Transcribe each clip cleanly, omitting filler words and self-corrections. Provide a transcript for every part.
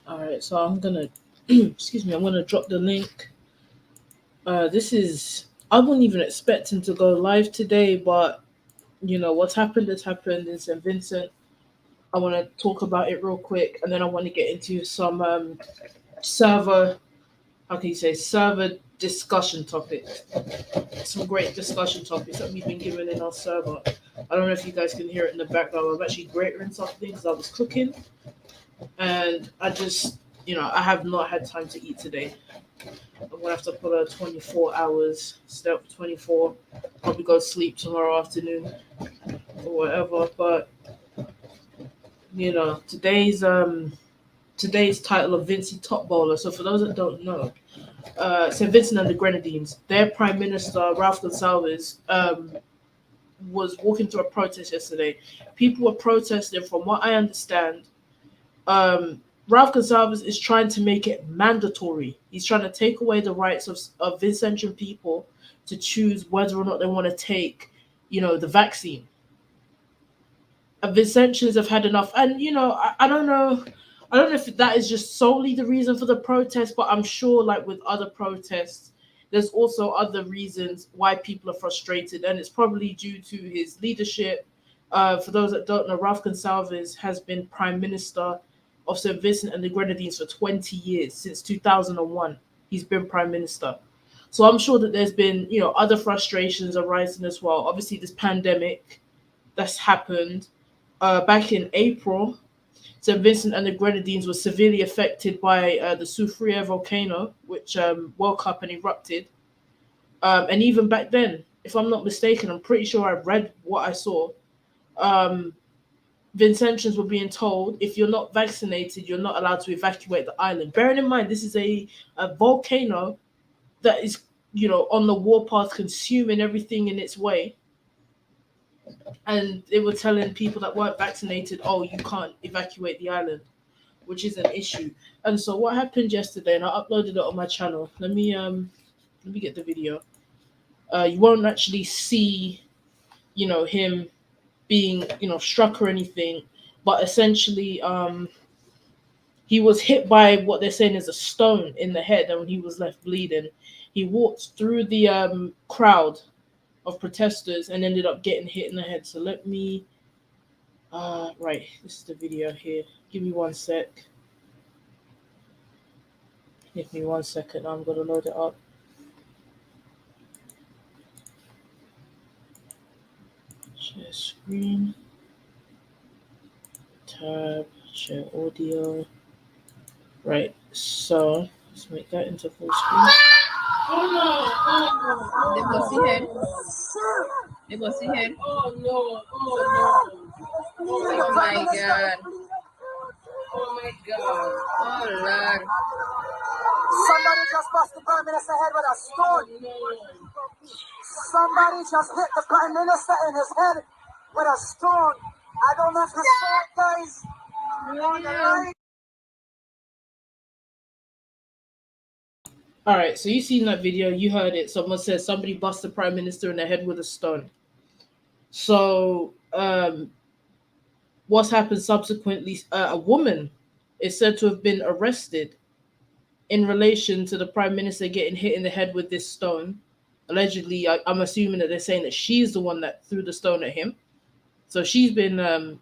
All right, so I'm gonna excuse me. I'm gonna drop the link. This is I wasn't even expecting to go live today, but what's happened has happened in St Vincent. I want to talk about it real quick, and then I want to get into some server. How can you say server discussion topics? Some great discussion topics that we've been given in our server. I don't know if you guys can hear it in the background. I'm actually grating something because I was cooking, and I have not had time to eat today. I'm gonna have to put a 24 hours, step 24, probably go sleep tomorrow afternoon or whatever. But today's title of Vincy Top Bowler. So for those that don't know, St Vincent and the Grenadines, their Prime Minister Ralph Gonsalves was walking through a protest yesterday. People were protesting, from what I understand. Ralph Gonsalves is trying to make it mandatory. He's trying to take away the rights of Vincentian people to choose whether or not they want to take, the vaccine. Vincentians have had enough, and I don't know. I don't know if that is just solely the reason for the protest, but I'm sure, like with other protests, there's also other reasons why people are frustrated, and it's probably due to his leadership. For those that don't know, Ralph Gonsalves has been Prime Minister of St. Vincent and the Grenadines for 20 years, since 2001. He's been Prime Minister. So I'm sure that there's been, other frustrations arising as well. Obviously, this pandemic that's happened back in April. St. Vincent and the Grenadines were severely affected by the Soufriere volcano, which woke up and erupted. And even back then, if I'm not mistaken, I'm pretty sure I read what I saw. Um, Vincentians were being told, if you're not vaccinated, you're not allowed to evacuate the island. Bearing in mind, this is a volcano that is, on the warpath, consuming everything in its way. And they were telling people that weren't vaccinated, oh, you can't evacuate the island, which is an issue. And so what happened yesterday, and I uploaded it on my channel. Let me get the video. You won't actually see, him being, struck or anything, but essentially, he was hit by what they're saying is a stone in the head, and when he was left bleeding, he walked through the crowd of protesters and ended up getting hit in the head. So let me right, this is the video here. Give me one sec. Give me 1 second. I'm gonna load it up. Share screen. Tab. Share audio. Right. So let's make that into full screen. They will see head. They will see head. Oh no! Oh no! Oh my god! Oh my god! Oh Lord! Somebody just bust the Prime Minister head with a stone. Oh no! Somebody just hit the Prime Minister in his head with a stone. I don't know if you saw it, guys. On the line. All right. So you seen that video? You heard it. Someone said somebody bust the prime minister in the head with a stone. So what's happened subsequently? A woman is said to have been arrested in relation to the prime minister getting hit in the head with this stone. Allegedly, I'm assuming that they're saying that she's the one that threw the stone at him. So she's been, I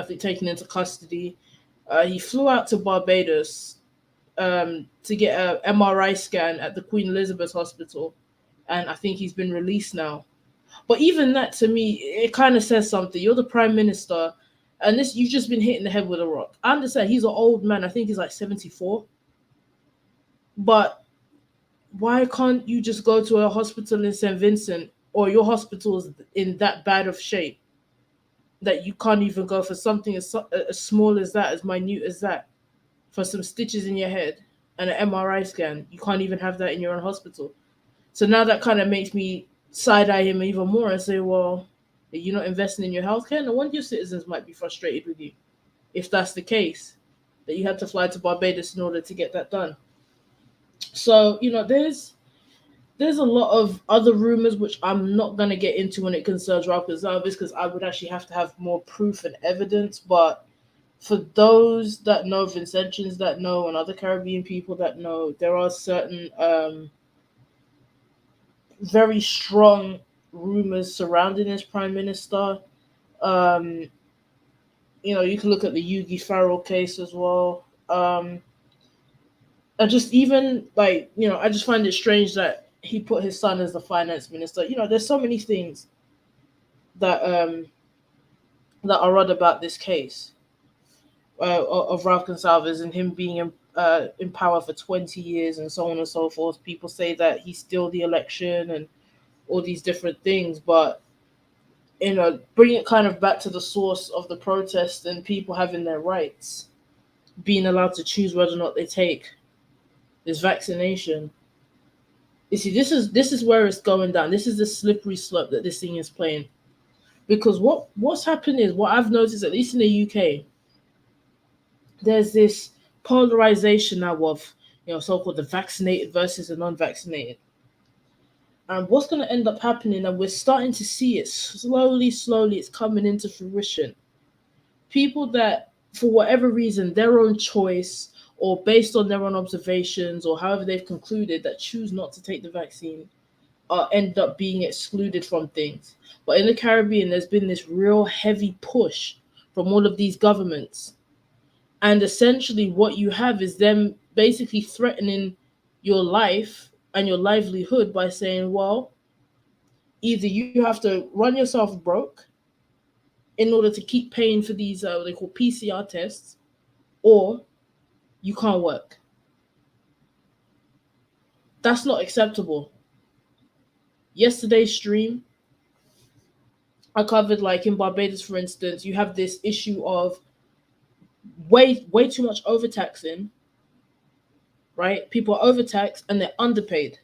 think, taken into custody. He flew out to Barbados to get a MRI scan at the Queen Elizabeth Hospital, and I think he's been released now. But even that, to me, it kind of says something. You're the prime minister, and this you've just been hit in the head with a rock. I understand he's an old man. I think he's like 74. But why can't you just go to a hospital in St Vincent, or your hospital is in that bad of shape that you can't even go for something as small as that, as minute as that, for some stitches in your head and an MRI scan? You can't even have that in your own hospital. So now that kind of makes me side eye him even more and say, well, are you not investing in your healthcare? No wonder your citizens might be frustrated with you, if that's the case, that you had to fly to Barbados in order to get that done. So, there's a lot of other rumors which I'm not gonna get into when it concerns Ralph Gonsalves, because I would actually have to have more proof and evidence. But For those that know, Vincentians that know, and other Caribbean people that know, there are certain very strong rumors surrounding this prime minister. Um, you can look at the Yugi Farrell case as well. I just even like I just find it strange that he put his son as the finance minister. There's so many things that that are odd about this case of Ralph Gonsalves and him being in power for 20 years and so on and so forth. People say that he stole the election and all these different things, but bring it kind of back to the source of the protest and people having their rights, being allowed to choose whether or not they take this vaccination. You see, this is where it's going down. This is the slippery slope that this thing is playing. Because what's happened is what I've noticed, at least in the UK, there's this polarization now of so-called the vaccinated versus the non-vaccinated. And what's going to end up happening, and we're starting to see it slowly, it's coming into fruition. People that, for whatever reason, their own choice or based on their own observations or however they've concluded that choose not to take the vaccine end up being excluded from things. But in the Caribbean, there's been this real heavy push from all of these governments. And essentially, what you have is them basically threatening your life and your livelihood by saying, well, either you have to run yourself broke in order to keep paying for these, what they call PCR tests, or you can't work. That's not acceptable. Yesterday's stream, I covered like in Barbados, for instance, you have this issue of way too much overtaxing, right? People are overtaxed and they're underpaid.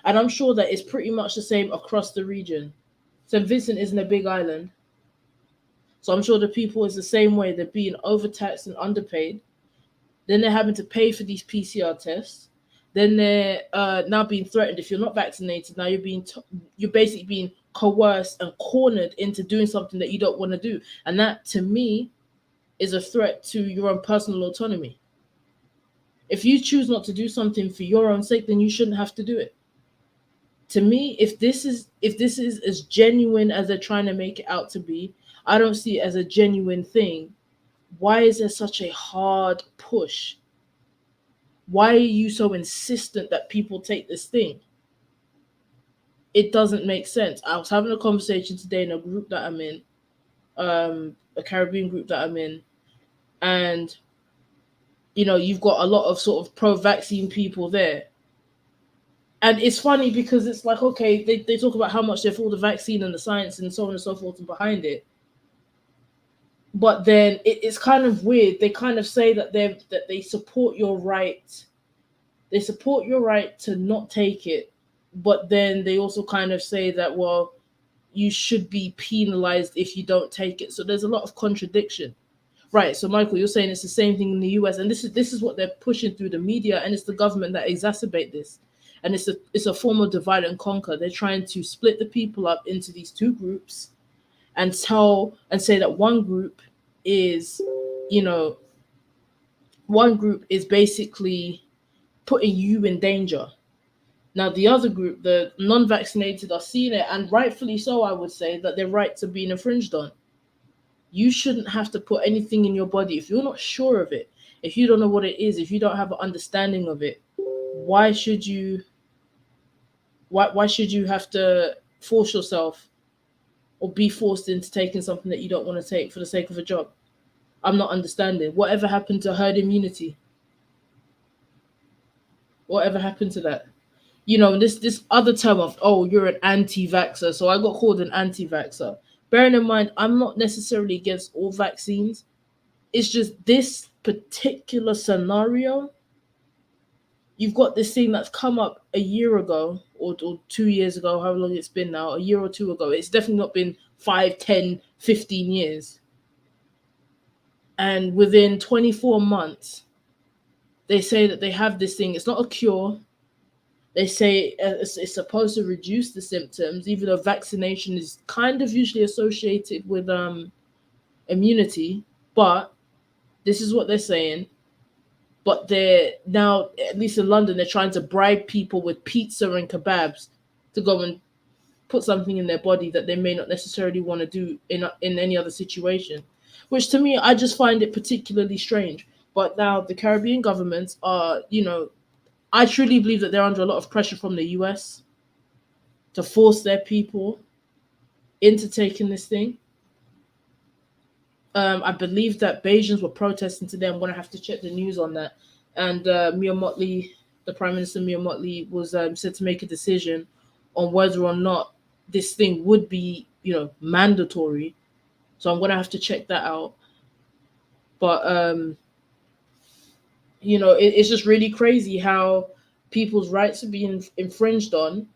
And I'm sure that it's pretty much the same across the region. St Vincent isn't a big island. So I'm sure the people is the same way. They're being overtaxed and underpaid. Then they're having to pay for these PCR tests. Then they're now being threatened. If you're not vaccinated, now you're basically being coerced and cornered into doing something that you don't want to do. And that, to me, is a threat to your own personal autonomy. If you choose not to do something for your own sake, then you shouldn't have to do it. To me, if this is as genuine as they're trying to make it out to be, I don't see it as a genuine thing. Why is there such a hard push? Why are you so insistent that people take this thing? It doesn't make sense. I was having a conversation today in a group that I'm in, a Caribbean group that I'm in, and you've got a lot of sort of pro-vaccine people there. And it's funny because it's like, okay, they talk about how much they're for the vaccine and the science and so on and so forth and behind it. But then it's kind of weird. They kind of say that they support your right. They support your right to not take it. But then they also kind of say that, well, you should be penalized if you don't take it. So there's a lot of contradiction. Right. So Michael, you're saying it's the same thing in the US, and this is what they're pushing through the media, and it's the government that exacerbate this. And it's a form of divide and conquer. They're trying to split the people up into these two groups and say that one group is basically putting you in danger. Now the other group, the non-vaccinated, are seeing it, and rightfully so, I would say, that their rights are being infringed on. You shouldn't have to put anything in your body if you're not sure of it, if you don't know what it is, if you don't have an understanding of it. Why should you have to force yourself or be forced into taking something that you don't want to take for the sake of a job? I'm not understanding. Whatever happened to herd immunity? Whatever happened to that? This other term of, oh, you're an anti-vaxxer, so I got called an anti-vaxxer. Bearing in mind, I'm not necessarily against all vaccines. It's just this particular scenario. You've got this thing that's come up a year ago or 2 years ago, however long it's been now, a year or two ago. It's definitely not been 5, 10, 15 years. And within 24 months, they say that they have this thing. It's not a cure. They say it's supposed to reduce the symptoms, even though vaccination is kind of usually associated with immunity. But This is what they're saying. But they're now, at least in London, they're trying to bribe people with pizza and kebabs to go and put something in their body that they may not necessarily want to do in any other situation. Which to me, I just find it particularly strange. But now the Caribbean governments are, I truly believe that they're under a lot of pressure from the US to force their people into taking this thing. I believe that Bajans were protesting today. I'm going to have to check the news on that. And Mia Motley, the Prime Minister Mia Motley, was said to make a decision on whether or not this thing would be, mandatory. So I'm going to have to check that out. But, it's just really crazy how people's rights are being infringed on.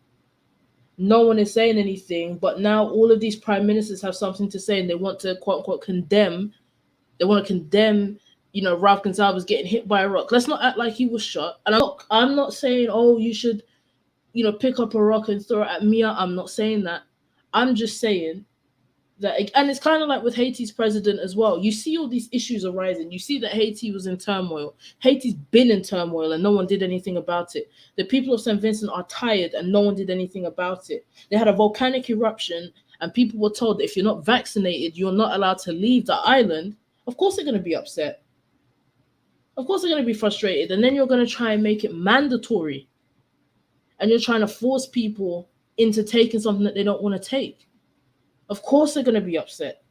No one is saying anything, but now all of these prime ministers have something to say and they want to quote unquote condemn. They want to condemn, Ralph Gonsalves getting hit by a rock. Let's not act like he was shot. And I'm not saying, oh, you should, pick up a rock and throw it at Mia. I'm not saying that. I'm just saying that, and it's kind of like with Haiti's president as well. You see all these issues arising. You see that Haiti was in turmoil. Haiti's been in turmoil and no one did anything about it. The people of St. Vincent are tired and no one did anything about it. They had a volcanic eruption and people were told that if you're not vaccinated, you're not allowed to leave the island. Of course they're going to be upset. Of course they're going to be frustrated. And then you're going to try and make it mandatory. And you're trying to force people into taking something that they don't want to take. Of course they're going to be upset.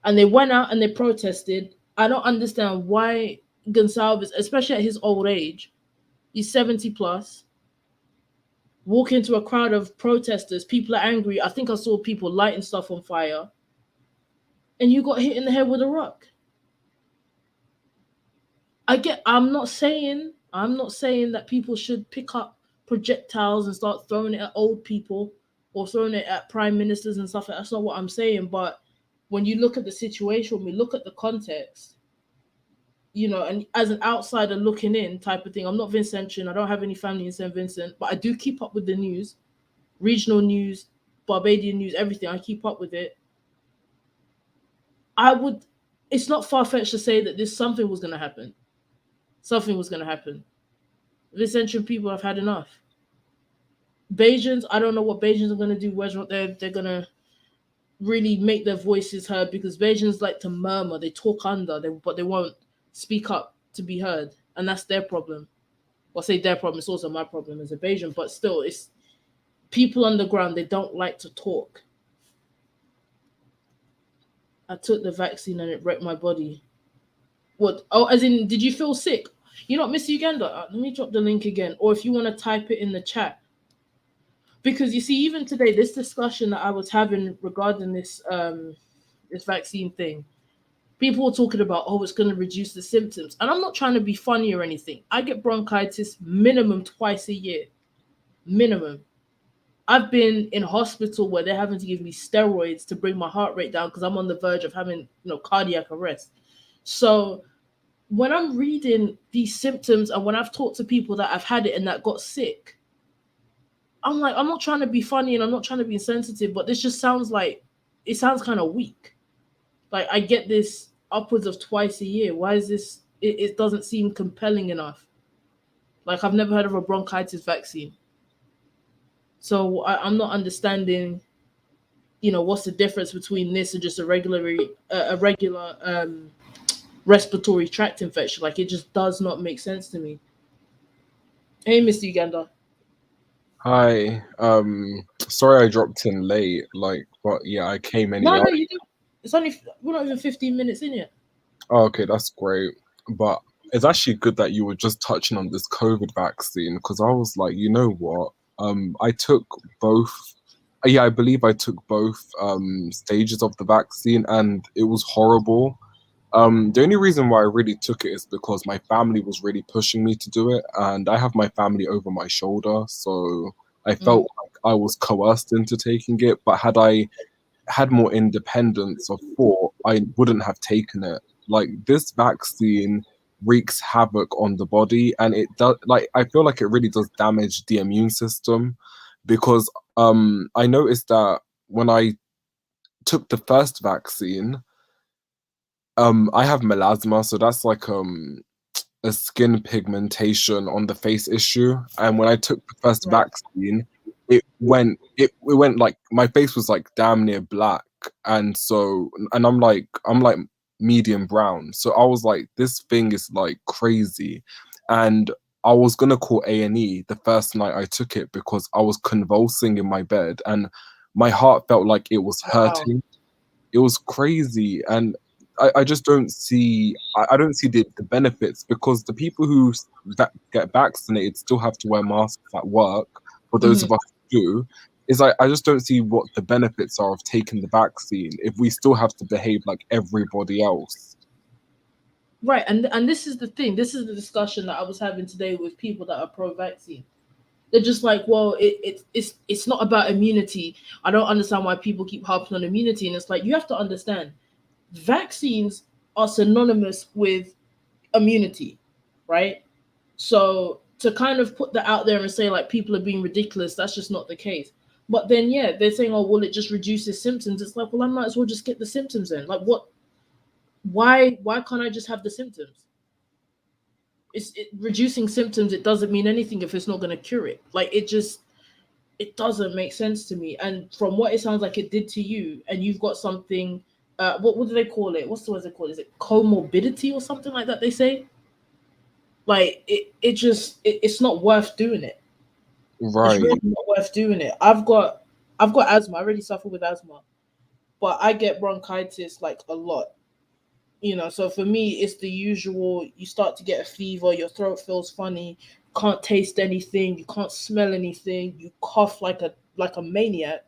And they went out and they protested. I don't understand why Gonsalves, especially at his old age, he's 70 plus, walk into a crowd of protesters, people are angry. I think I saw people lighting stuff on fire. And you got hit in the head with a rock. I'm not saying that people should pick up projectiles and start throwing it at old people or throwing it at prime ministers and stuff. That's not what I'm saying. But when you look at the situation, when we look at the context, and as an outsider looking in type of thing, I'm not Vincentian. I don't have any family in St. Vincent, but I do keep up with the news, regional news, Barbadian news, everything. I keep up with it. It's not far-fetched to say that something was going to happen. Something was going to happen. Vincentian people have had enough. Bajans, I don't know what Bajans are going to do, whether they're going to really make their voices heard, because Bajans like to murmur, they talk but they won't speak up to be heard, and that's their problem. Well, I say their problem, it's also my problem as a Bajan, but still, it's people on the ground, they don't like to talk. I took the vaccine and it wrecked my body. What? Oh, as in, did you feel sick? Miss Uganda, let me drop the link again, or if you want to type it in the chat. Because you see, even today, this discussion that I was having regarding this vaccine thing, people were talking about, oh, it's going to reduce the symptoms. And I'm not trying to be funny or anything. I get bronchitis minimum twice a year. Minimum. I've been in hospital where they're having to give me steroids to bring my heart rate down because I'm on the verge of having, cardiac arrest. So when I'm reading these symptoms and when I've talked to people that have had it and that got sick, I'm like, I'm not trying to be funny and I'm not trying to be insensitive, but this just sounds kind of weak. Like, I get this upwards of twice a year. Why is this? It doesn't seem compelling enough. Like, I've never heard of a bronchitis vaccine. So I'm not understanding, what's the difference between this and just a regular respiratory tract infection. Like, it just does not make sense to me. Hey, Mr. Uganda. Hi. Sorry I dropped in late. But yeah, I came anyway. No, you didn't. It's only we're not even 15 minutes in yet. Oh, okay, that's great. But it's actually good that you were just touching on this COVID vaccine, because I was like, you know what? I took both. Yeah, I believe I took both stages of the vaccine, and it was horrible. The only reason why I really took it is because my family was really pushing me to do it, and I have my family over my shoulder, so I felt like I was coerced into taking it. But had I had more independence of thought, I wouldn't have taken it. Like, this vaccine wreaks havoc on the body, and it does, I feel like it really does damage the immune system, because I noticed that when I took the first vaccine, I have melasma, so that's like a skin pigmentation on the face issue. And when I took the first Right. vaccine, it went like my face was like damn near black. And so and I'm like medium brown. So I was like, this thing is like crazy. And I was gonna call A&E the first night I took it because I was convulsing in my bed and my heart felt like it was Wow. hurting. It was crazy. And I just don't see I don't see the benefits because the people who get vaccinated still have to wear masks at work for those Mhm. of us who do. Is I just don't see what the benefits are of taking the vaccine if we still have to behave like everybody else. Right, and this is the thing. This is the discussion that I was having today with people that are pro-vaccine. They're just like, well, it's not about immunity. I don't understand why people keep harping on immunity, and it's like you have to understand, vaccines are synonymous with immunity, right? So to kind of put that out there and say like people are being ridiculous, that's just not the case. But then yeah, they're saying, oh well, it just reduces symptoms. It's like, well, I might as well just get the symptoms in. Like what? Why can't I just have the symptoms? Reducing symptoms. It doesn't mean anything if it's not going to cure it. Like it doesn't make sense to me. And from what it sounds like it did to you, and you've got something. What do they call it? What's the word they call it? Is it comorbidity or something like that? They say like it's not worth doing it. It's Right. really not worth doing it. I've got asthma. I already suffer with asthma, but I get bronchitis like a lot. So for me it's the usual. You start to get a fever, your throat feels funny, can't taste anything, you can't smell anything, you cough like a maniac,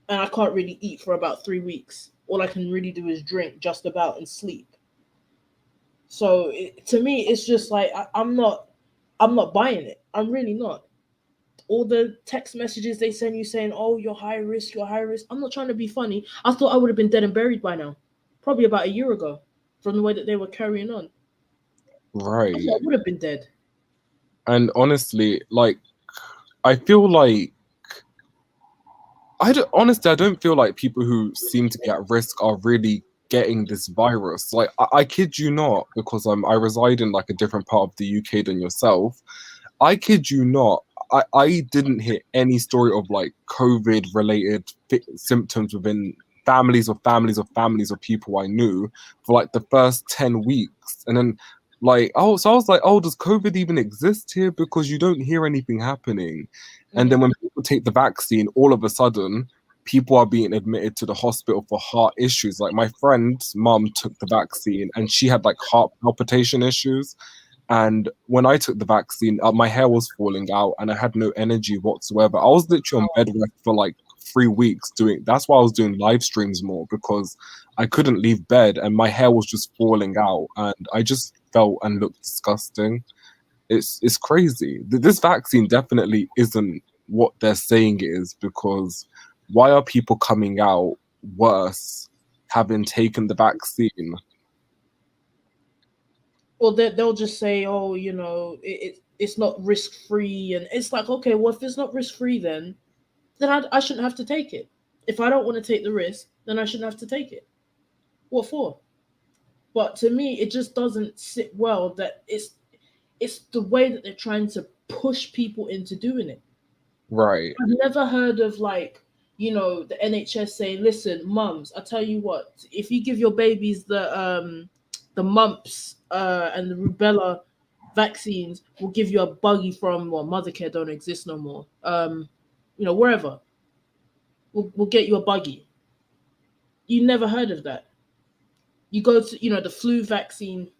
and I can't really eat for about 3 weeks. All I can really do is drink just about and sleep. So to me it's just like I'm not buying it. I'm really not. All the text messages they send you saying, oh, you're high risk, you're high risk. I'm not trying to be funny. I thought I would have been dead and buried by now, probably about a year ago, from the way that they were carrying on. I thought Right. I would have been dead. And honestly, like I feel like I don't feel like people who seem to be at risk are really getting this virus. Like I kid you not, because I reside in like a different part of the UK than yourself. I kid you not. I didn't hear any story of like COVID related symptoms within families of people I knew for like the first 10 weeks. And then like, oh, so I was like, oh, does COVID even exist here? Because you don't hear anything happening. And Mm-hmm. then when people take the vaccine, all of a sudden, people are being admitted to the hospital for heart issues. Like my friend's mum took the vaccine and she had like heart palpitation issues. And when I took the vaccine, my hair was falling out and I had no energy whatsoever. I was literally on bed rest for like 3 weeks doing. That's why I was doing live streams more because I couldn't leave bed and my hair was just falling out and I just felt and looked disgusting. It's crazy. This vaccine definitely isn't what they're saying it is because why are people coming out worse having taken the vaccine? Well, they'll just say, oh, it's not risk free, and it's like, okay, well, if it's not risk free, then I shouldn't have to take it. If I don't want to take the risk, then I shouldn't have to take it. What for? But to me, it just doesn't sit well that it's the way that they're trying to push people into doing it. Right. I've never heard of like, the NHS saying, listen, mums, I tell you what, if you give your babies the mumps and the rubella vaccines, we'll give you a buggy from, well, Mothercare don't exist no more. Wherever. We'll get you a buggy. You never heard of that. You go to, the flu vaccine.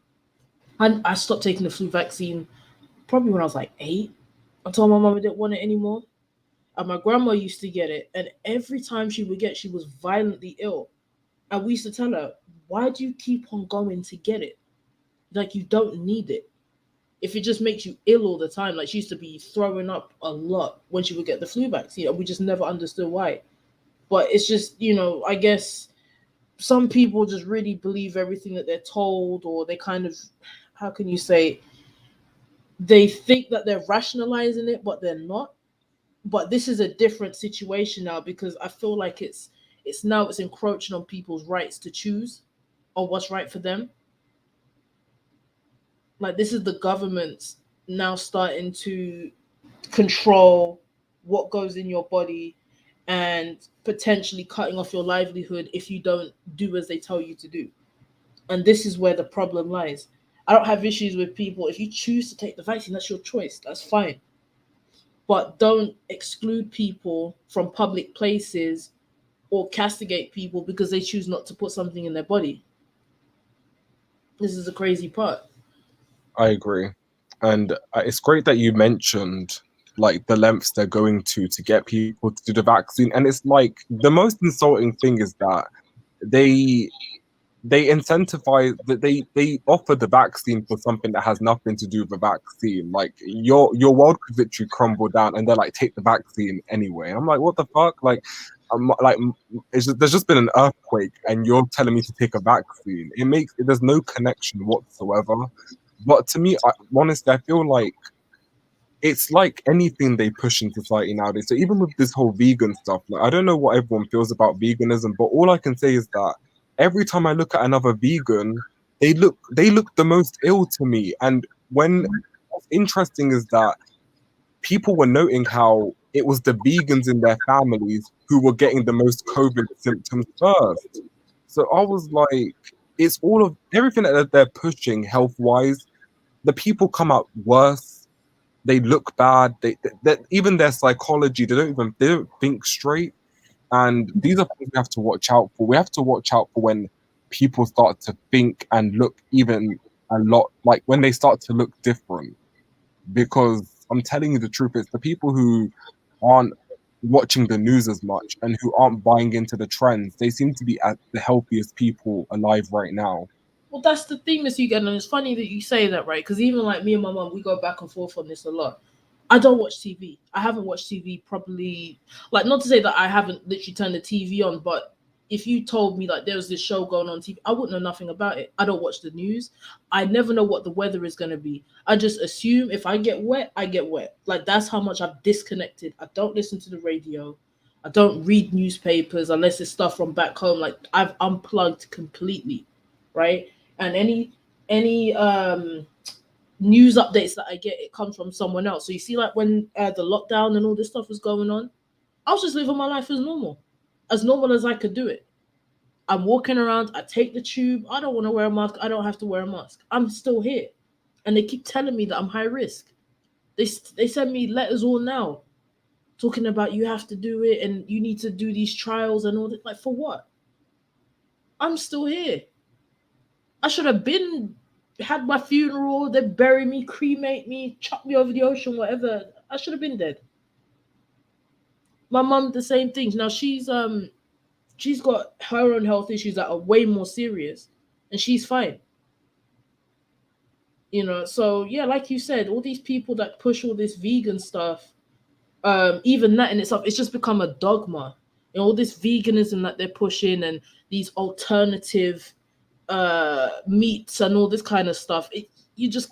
I stopped taking the flu vaccine probably when I was like 8. I told my mom I didn't want it anymore. And my grandma used to get it, and every time she would get, she was violently ill. And we used to tell her, "Why do you keep on going to get it? Like you don't need it. If it just makes you ill all the time." Like she used to be throwing up a lot when she would get the flu vaccine. We just never understood why. But it's just, I guess some people just really believe everything that they're told, or they kind of, how can you say, they think that they're rationalizing it, but they're not. But this is a different situation now because I feel like it's encroaching on people's rights to choose. or what's right for them. Like this is the government's now starting to control what goes in your body and potentially cutting off your livelihood if you don't do as they tell you to do. And this is where the problem lies. I don't have issues with people. If you choose to take the vaccine, that's your choice. That's fine. But don't exclude people from public places or castigate people because they choose not to put something in their body. This is the crazy part. I agree. And it's great that you mentioned like the lengths they're going to get people to do the vaccine. And it's like the most insulting thing is that they they incentivize that they offer the vaccine for something that has nothing to do with the vaccine. Like your world could literally crumble down, and they're like, take the vaccine anyway. I'm like, what the fuck? Like there's just been an earthquake, and you're telling me to take a vaccine. There's no connection whatsoever. But to me, honestly, I feel like it's like anything they push in society nowadays. So even with this whole vegan stuff, like I don't know what everyone feels about veganism, but all I can say is that every time I look at another vegan, they look the most ill to me. And what's interesting is that people were noting how it was the vegans in their families who were getting the most COVID symptoms first. So I was like, it's all of everything that they're pushing health wise. The people come out worse, they look bad. Even their psychology, they don't think straight. And these are things we have to watch out for. We have to watch out for when people start to think and look even a lot like when they start to look different. Because I'm telling you the truth, it's the people who aren't watching the news as much and who aren't buying into the trends. They seem to be at the healthiest people alive right now. Well, that's the thing, Miss Hugo, and it's funny that you say that, right? Because even like me and my mum, we go back and forth on this a lot. I don't watch TV. I haven't watched TV probably, like, not to say that I haven't literally turned the TV on, but if you told me like there was this show going on TV, I wouldn't know nothing about it. I don't watch the news. I never know what the weather is going to be. I just assume if I get wet, I get wet. Like that's how much I've disconnected. I don't listen to the radio. I don't read newspapers unless it's stuff from back home. Like I've unplugged completely, right? And any news updates that I get, it comes from someone else. So you see, like when the lockdown and all this stuff was going on, I was just living my life as normal as I could do it. I'm walking around. I take the tube. I don't want to wear a mask. I don't have to wear a mask. I'm still here, and they keep telling me that I'm high risk. They send me letters all now, talking about you have to do it and you need to do these trials and all that. Like for what? I'm still here. I should have been had my funeral, they bury me, cremate me, chuck me over the ocean, whatever. I should have been dead. My mum, the same things. Now she's got her own health issues that are way more serious, and she's fine. So yeah, like you said, all these people that push all this vegan stuff, even that in itself, it's just become a dogma. All this veganism that they're pushing and these alternative meats and all this kind of stuff.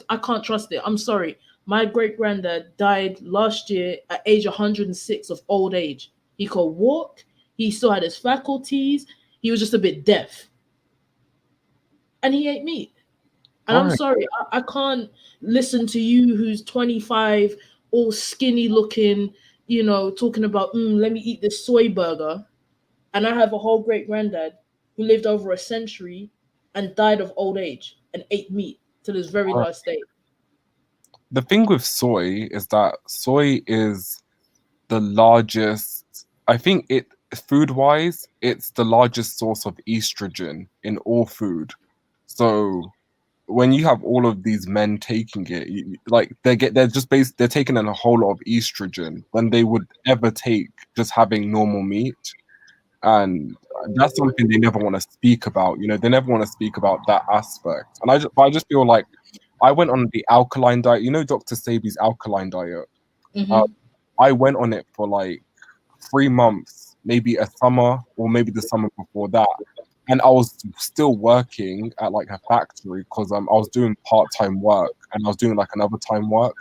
I can't trust it. I'm sorry. My great granddad died last year at age 106 of old age. He could walk. He still had his faculties. He was just a bit deaf, and he ate meat. And I'm Right. sorry, I can't listen to you who's 25, all skinny looking, talking about let me eat this soy burger, and I have a whole great granddad who lived over a century and died of old age and ate meat till his very Right. last day. The thing with soy is that soy is the largest, I think food wise, it's the largest source of estrogen in all food. So when you have all of these men taking it, like they're taking in a whole lot of estrogen than they would ever take just having normal meat. And that's something they never want to speak about. They never want to speak about that aspect. And I just feel like I went on the alkaline diet. Dr. Sabi's alkaline diet. Uh, Mm-hmm. I went on it for like 3 months, maybe a summer or maybe the summer before that. And I was still working at like a factory because I was doing part-time work and I was doing like another time work.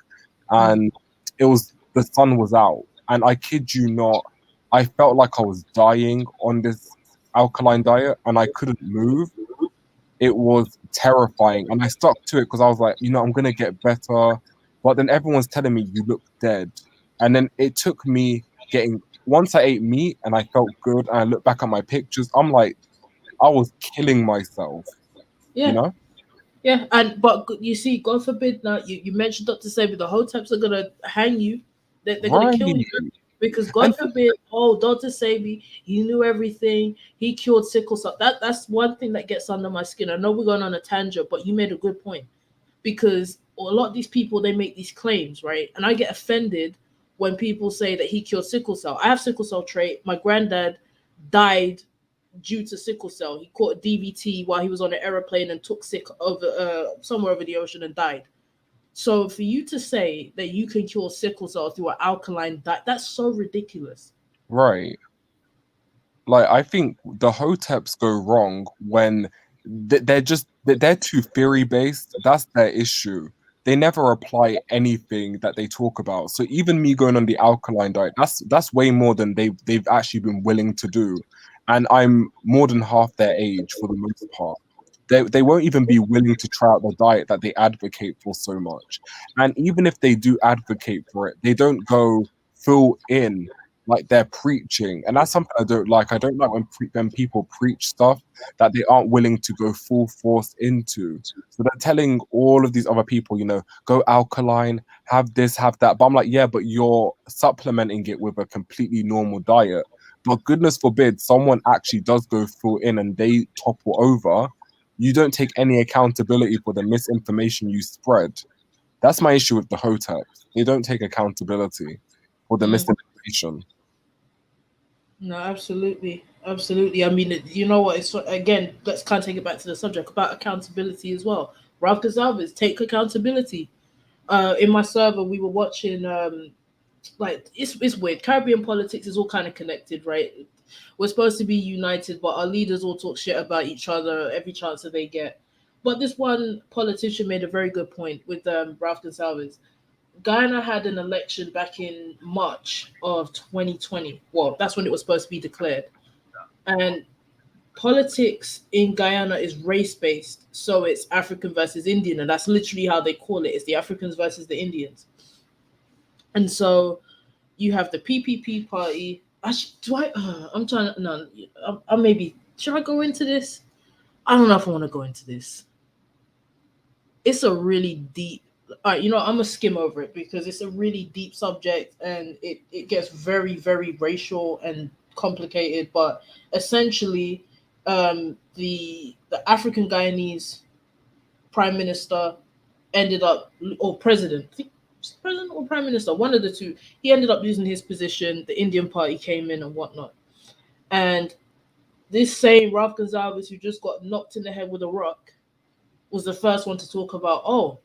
And the sun was out. And I kid you not, I felt like I was dying on this alkaline diet and I couldn't move. it was terrifying. And I stuck to it because I was like, I'm gonna get better. But then everyone's telling me you look dead. And then it took me getting once I ate meat and I felt good and I look back at my pictures, I'm like, I was killing myself, you Yeah. know? Yeah, you see, God forbid now you mentioned Dr. Sabi, the Hoteps are gonna hang you. They're gonna Right. kill you because And God forbid, oh, Dr. Sabi, he knew everything. He cured sickle cell. That's one thing that gets under my skin. I know we're going on a tangent, but you made a good point because a lot of these people they make these claims, right? And I get offended when people say that he cured sickle cell. I have sickle cell trait. My granddad died due to sickle cell. He caught a DVT while he was on an aeroplane and took sick over somewhere over the ocean and died. So for you to say that you can cure sickle cell through an alkaline diet, that's so ridiculous. right. Like I think the Hoteps go wrong when they're too theory based. That's their issue. They never apply anything that they talk about. So even me going on the alkaline diet, that's way more than they've actually been willing to do. And I'm more than half their age for the most part. They won't even be willing to try out the diet that they advocate for so much. And even if they do advocate for it, they don't go full in like they're preaching, and that's something I don't like. I don't like when people preach stuff that they aren't willing to go full force into. So they're telling all of these other people, go alkaline, have this, have that. But I'm like, yeah, but you're supplementing it with a completely normal diet. But goodness forbid someone actually does go full in and they topple over. You don't take any accountability for the misinformation you spread. That's my issue with the Hoteps. They don't take accountability for the Mm. misinformation. No, absolutely, absolutely. I mean, you know what? It's again. Let's kind of take it back to the subject about accountability as well. Ralph Gonsalves, take accountability. In my server, we were watching. Like it's weird. Caribbean politics is all kind of connected, right? We're supposed to be united, but our leaders all talk shit about each other every chance that they get. But this one politician made a very good point with Ralph Gonsalves. Guyana had an election back in March of 2020. Well, that's when it was supposed to be declared. And politics in Guyana is race based. So it's African versus Indian. And that's literally how they call it. It's the Africans versus the Indians. And so you have the PPP party. I'm trying to. No, I maybe. Should I go into this? I don't know if I want to go into this. It's a really deep. All right, I'm gonna skim over it because it's a really deep subject and it gets very very racial and complicated. But essentially, the African Guyanese prime minister ended up or president. I think president or prime minister, one of the two. He ended up losing his position. The Indian party came in and whatnot, and this same Ralph Gonsalves, who just got knocked in the head with a rock, was the first one to talk about,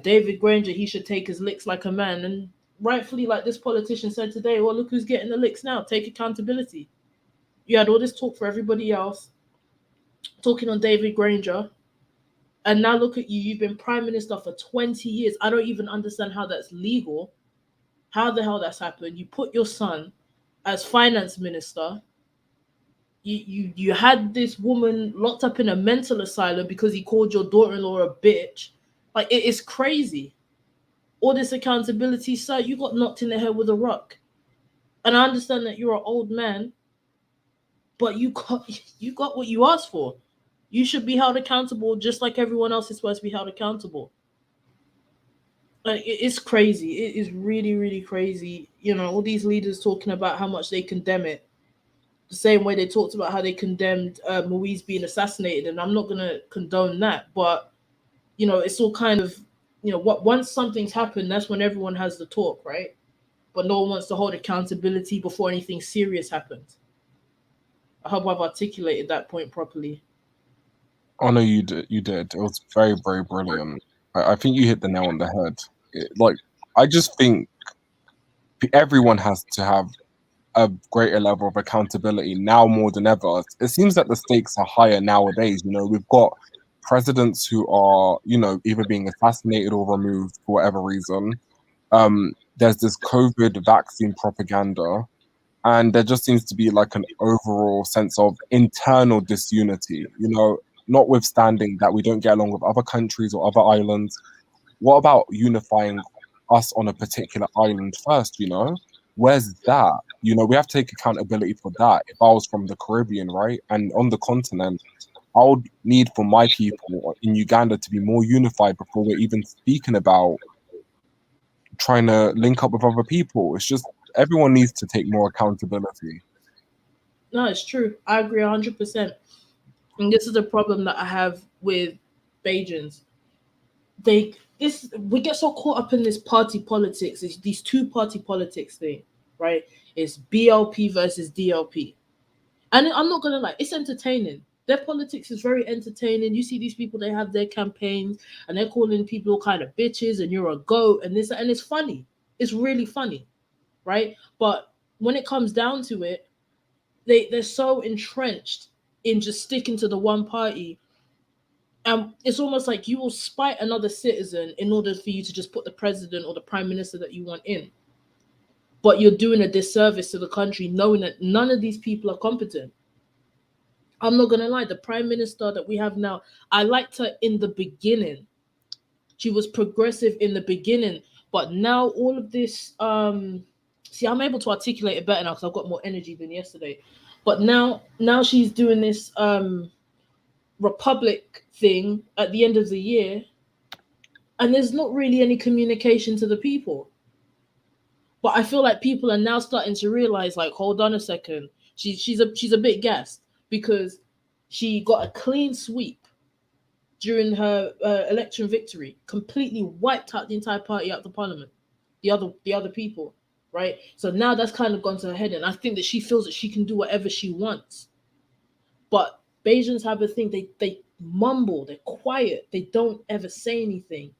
David Granger, he should take his licks like a man. And rightfully, like this politician said today, well, look who's getting the licks now. Take accountability. You had all this talk for everybody else, talking on David Granger. And now look at you. You've been prime minister for 20 years. I don't even understand how that's legal. How the hell that's happened. You put your son as finance minister. You had this woman locked up in a mental asylum because he called your daughter-in-law a bitch. Like it is crazy. All this accountability, sir. You got knocked in the head with a rock, and I understand that you're an old man, but you got what you asked for. You should be held accountable just like everyone else is supposed to be held accountable. Like it's crazy. It is really really crazy. All these leaders talking about how much they condemn it the same way they talked about how they condemned Moise being assassinated, and I'm not gonna condone that, but it's all kind of what once something's happened, that's when everyone has the talk, right? But no one wants to hold accountability before anything serious happens. I hope I've articulated that point properly. Oh no, you did. You did. It was very, very brilliant. I think you hit the nail on the head. Like, I just think everyone has to have a greater level of accountability now more than ever. It seems that the stakes are higher nowadays. We've got presidents who are, either being assassinated or removed for whatever reason. There's this COVID vaccine propaganda, and there just seems to be like an overall sense of internal disunity. notwithstanding that we don't get along with other countries or other islands, what about unifying us on a particular island first, you know? Where's that? You know, we have to take accountability for that. If I was from the Caribbean, right, and on the continent, I would need for my people in Uganda to be more unified before we're even speaking about trying to link up with other people. It's just everyone needs to take more accountability. No, it's true. I agree 100%. And this is the problem that I have with Bajans. We get so caught up in this party politics, these two party politics thing, right? It's BLP versus DLP. And I'm not gonna lie, it's entertaining. Their politics is very entertaining. You see these people, they have their campaigns and they're calling people all kind of bitches and you're a goat and this, and it's funny. It's really funny, right? But when it comes down to it, they're so entrenched in just sticking to the one party. It's almost like you will spite another citizen in order for you to just put the president or the prime minister that you want in. But you're doing a disservice to the country knowing that none of these people are competent. I'm not gonna lie, the prime minister that we have now, I liked her in the beginning. She was progressive in the beginning, but now all of this, see, I'm able to articulate it better now because I've got more energy than yesterday. But now she's doing this republic thing at the end of the year, and there's not really any communication to the people. But I feel like people are now starting to realize, like, hold on a second, she's a bit gassed because she got a clean sweep during her election victory, completely wiped out the entire party out of the parliament, the other people, right? So now that's kind of gone to her head, and I think that she feels that she can do whatever she wants. But Bajans have a thing, they mumble, they're quiet, they don't ever say anything.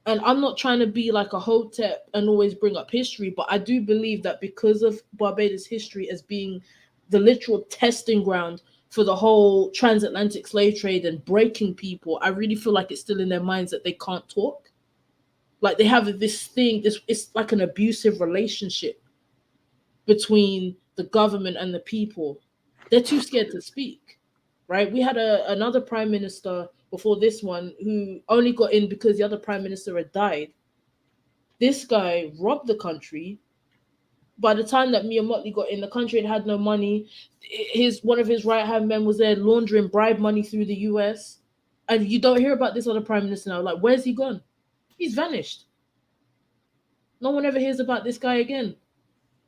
And I'm not trying to be like a hotep and always bring up history, but I do believe that because of Barbados' history as being the literal testing ground for the whole transatlantic slave trade and breaking people, I really feel like it's still in their minds that they can't talk. Like they have this thing, it's like an abusive relationship between the government and the people. They're too scared to speak, right? We had another prime minister before this one who only got in because the other prime minister had died. This guy robbed the country. By the time that Mia Motley got in, the country had no money. One of his right hand men was there laundering bribe money through the US. And you don't hear about this other prime minister now. Like, where's he gone? He's vanished. No one ever hears about this guy again.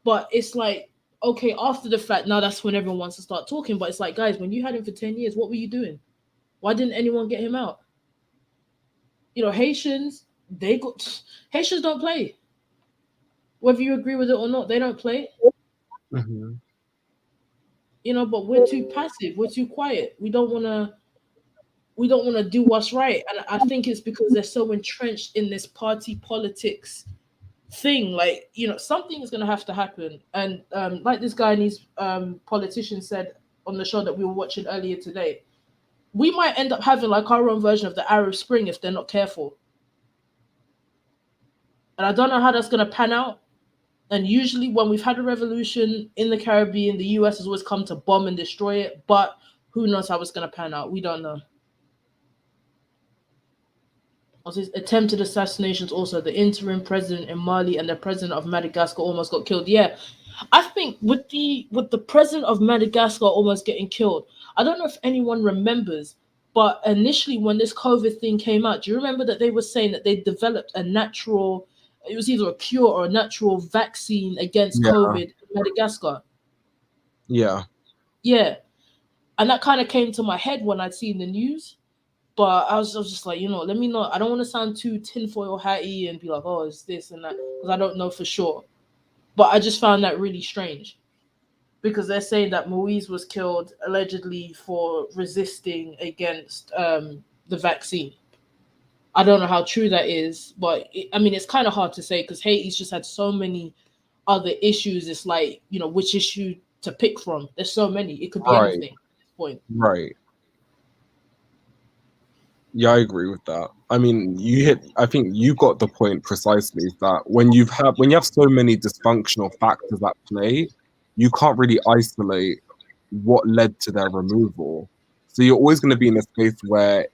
But it's like, okay, after the fact, now that's when everyone wants to start talking. But it's like, guys, when you had him for 10 years, what were you doing? Why didn't anyone get him out? You know, Haitians don't play. Whether you agree with it or not, they don't play. Mm-hmm. You know, but we're too passive, we're too quiet. We don't wanna do what's right. And I think it's because they're so entrenched in this party politics thing. Like, you know, something is gonna have to happen. And like this guy and his politician said on the show that we were watching earlier today, we might end up having like our own version of the Arab Spring if they're not careful. And I don't know how that's going to pan out. And usually, when we've had a revolution in the Caribbean, the US has always come to bomb and destroy it. But who knows how it's going to pan out? We don't know. Also, attempted assassinations. Also, the interim president in Mali and the president of Madagascar almost got killed. Yeah, I think with the president of Madagascar almost getting killed, I don't know if anyone remembers, but initially when this COVID thing came out, do you remember that they were saying that they developed a natural, it was either a cure or a natural vaccine against Yeah. COVID in Madagascar? Yeah. Yeah, and that kind of came to my head when I'd seen the news. But I was just like, let me know. I don't want to sound too tinfoil hatty and be like, oh, it's this and that, because I don't know for sure. But I just found that really strange because they're saying that Moise was killed allegedly for resisting against the vaccine. I don't know how true that is, but it's kind of hard to say because Haiti's just had so many other issues. It's like, which issue to pick from. There's so many. It could be Right. anything at this point. Right. Yeah, I agree with that. I think you got the point precisely, is that when you have so many dysfunctional factors at play, you can't really isolate what led to their removal. So you're always going to be in a space where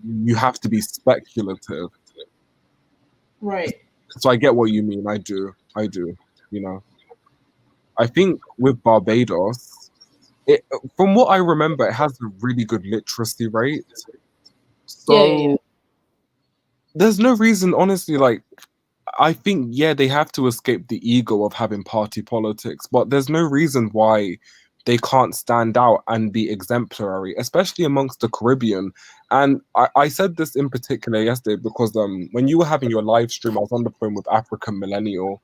you have to be speculative. Right. So I get what you mean. I do. I do. You know, I think with Barbados, it, from what I remember, it has a really good literacy rate. Yeah, yeah, yeah. So there's no reason, honestly, like, I think, yeah, they have to escape the ego of having party politics, but there's no reason why they can't stand out and be exemplary, especially amongst the Caribbean. And I said this in particular yesterday because when you were having your live stream, I was on the phone with African Millennial,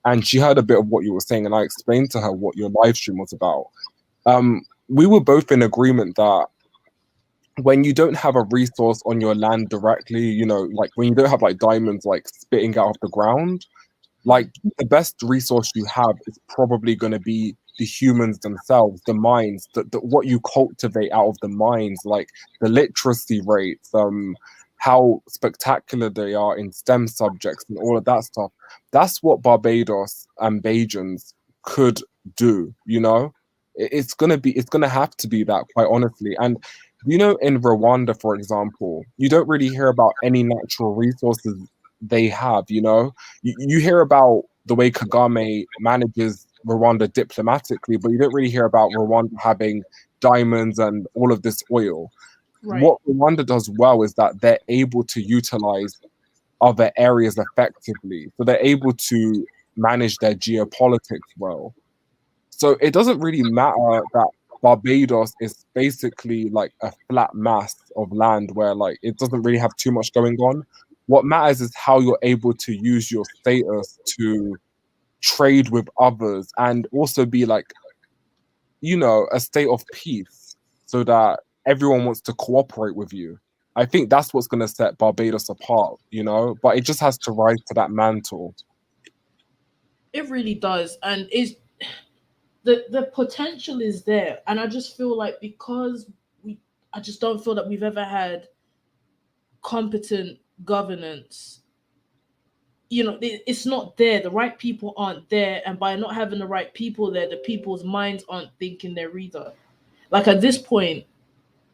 and she heard a bit of what you were saying, and I explained to her what your live stream was about. We were both in agreement that when you don't have a resource on your land directly, you know, like when you don't have like diamonds like spitting out of the ground, like the best resource you have is probably going to be the humans themselves, the minds, what you cultivate out of the minds, like the literacy rates, how spectacular they are in STEM subjects and all of that stuff. That's what Barbados and Bajans could do, you know? It's gonna have to be that, quite honestly. And you know, in Rwanda, for example, you don't really hear about any natural resources they have, you know? You hear about the way Kagame manages Rwanda diplomatically, but you don't really hear about Rwanda having diamonds and all of this oil. Right. What Rwanda does well is that they're able to utilize other areas effectively. So they're able to manage their geopolitics well. So it doesn't really matter that Barbados is basically like a flat mass of land where like it doesn't really have too much going on. What matters is how you're able to use your status to trade with others and also be like, you know, a state of peace so that everyone wants to cooperate with you. I think that's what's going to set Barbados apart, you know, but it just has to rise to that mantle. It really does, and is the potential is there, and I just feel like because we, I just don't feel that we've ever had competent governance. You know, it's not there. The right people aren't there, and by not having the right people there, the people's minds aren't thinking there either. Like at this point,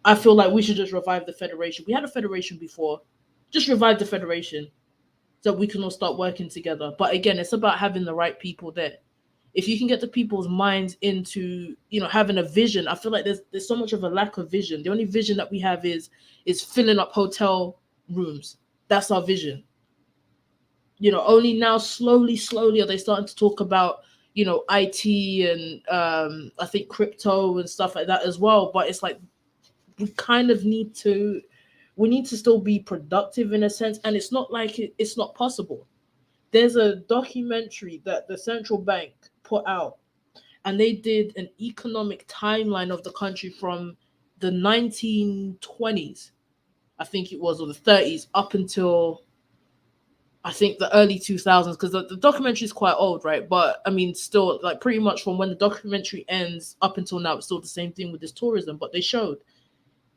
I feel like we should just revive the federation. We had a federation before, just revive the federation so we can all start working together. But again, it's about having the right people there. If you can get the people's minds into, you know, having a vision, I feel like there's so much of a lack of vision. The only vision that we have is filling up hotel rooms. That's our vision. You know, only now slowly are they starting to talk about, you know, IT and I think crypto and stuff like that as well. But it's like we kind of need to still be productive in a sense, and it's not like it's not possible. There's a documentary that the central bank put out, and they did an economic timeline of the country from the 1920s, I think it was, or the 30s, up until I think the early 2000s, because the documentary is quite old, right? But I mean, still, like pretty much from when the documentary ends up until now, it's still the same thing with this tourism. But they showed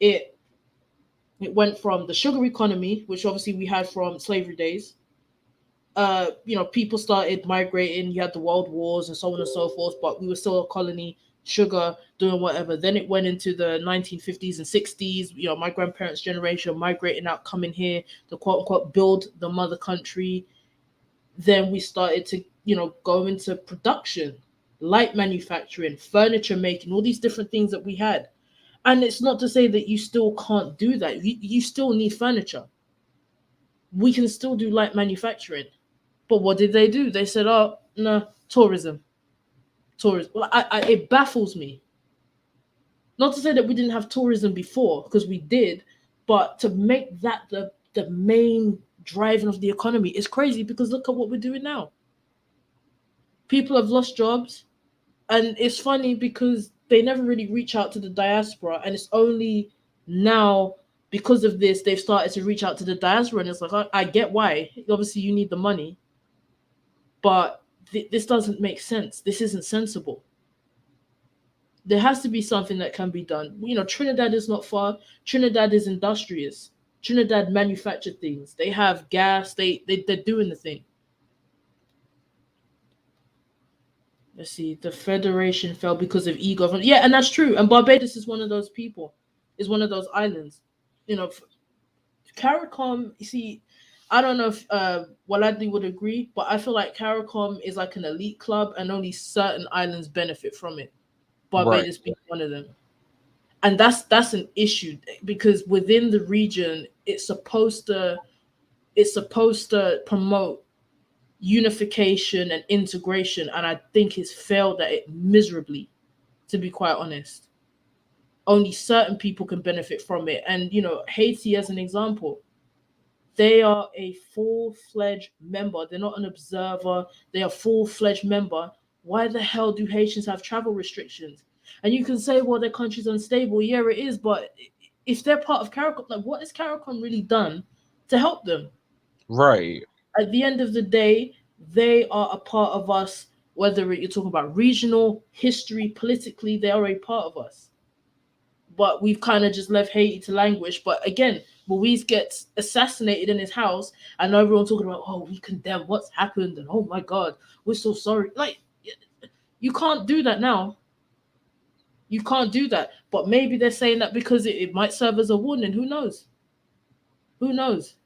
it. It went from the sugar economy, which obviously we had from slavery days. You know, people started migrating. You had the world wars and so on and so forth, but we were still a colony, sugar, doing whatever. Then it went into the 1950s and 60s. You know, my grandparents' generation migrating out, coming here to quote unquote build the mother country. Then we started to, you know, go into production, light manufacturing, furniture making, all these different things that we had. And it's not to say that you still can't do that. You still need furniture. We can still do light manufacturing. But what did they do? They said, "Oh no, tourism, tourism." Well, it baffles me. Not to say that we didn't have tourism before, because we did, but to make that the main driving of the economy is crazy. Because look at what we're doing now. People have lost jobs, and it's funny because they never really reach out to the diaspora, and it's only now because of this they've started to reach out to the diaspora, and it's like I get why. Obviously, you need the money, but this doesn't make sense. This isn't sensible. There has to be something that can be done. You know, Trinidad is not far. Trinidad is industrious. Trinidad manufacture things. They have gas. They're doing the thing. Let's see. The federation fell because of e-government. Yeah, and that's true. And Barbados is one of those people. is one of those islands. You know, CARICOM, you see, I don't know if Waladli would agree, but I feel like CARICOM is like an elite club and only certain islands benefit from it. Right. Barbados being one of them. And that's an issue because within the region it's supposed to promote unification and integration, and I think it's failed at it miserably, to be quite honest. Only certain people can benefit from it. And Haiti as an example, they are a full-fledged member. They're not an observer. They are full-fledged member. Why the hell do Haitians have travel restrictions? And you can say, well, their country's unstable. Yeah, it is. But if they're part of CARICOM, like, what has CARICOM really done to help them? Right. At the end of the day, they are a part of us. Whether you're talking about regional history, politically, they are a part of us. But we've kind of just left Haiti to languish. But again, Louise gets assassinated in his house, and everyone's talking about, oh, we condemn what's happened, and oh my God, we're so sorry. Like, you can't do that now. You can't do that. But maybe they're saying that because it might serve as a warning. Who knows? Who knows?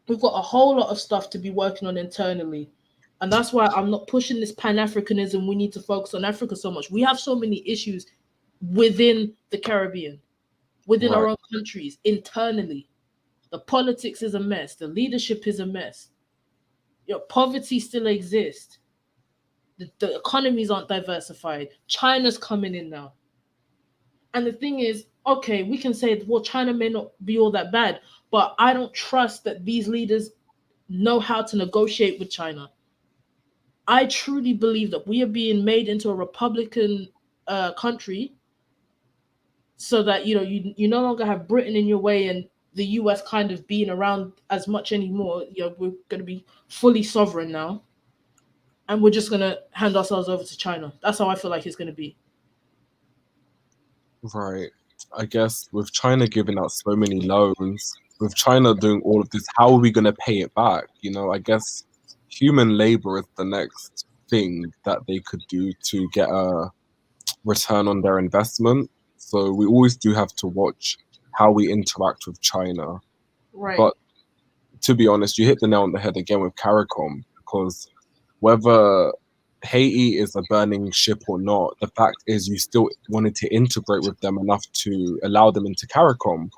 We've got a whole lot of stuff to be working on internally. And that's why I'm not pushing this Pan-Africanism. We need to focus on Africa so much. We have so many issues within the Caribbean, within our Right. own countries, internally. The politics is a mess. The leadership is a mess. Poverty still exists. The economies aren't diversified. China's coming in now. And the thing is, okay, we can say, well, China may not be all that bad, but I don't trust that these leaders know how to negotiate with China. I truly believe that we are being made into a Republican country, so that you no longer have Britain in your way and the US kind of being around as much anymore. We're going to be fully sovereign now, and we're just going to hand ourselves over to China. That's how I feel like it's going to be. Right. I guess with China giving out so many loans, with China doing all of this, how are we going to pay it back? I guess human labor is the next thing that they could do to get a return on their investment. So we always do have to watch how we interact with China. Right. But to be honest, you hit the nail on the head again with CARICOM, because whether Haiti is a burning ship or not, the fact is you still wanted to integrate with them enough to allow them into CARICOM.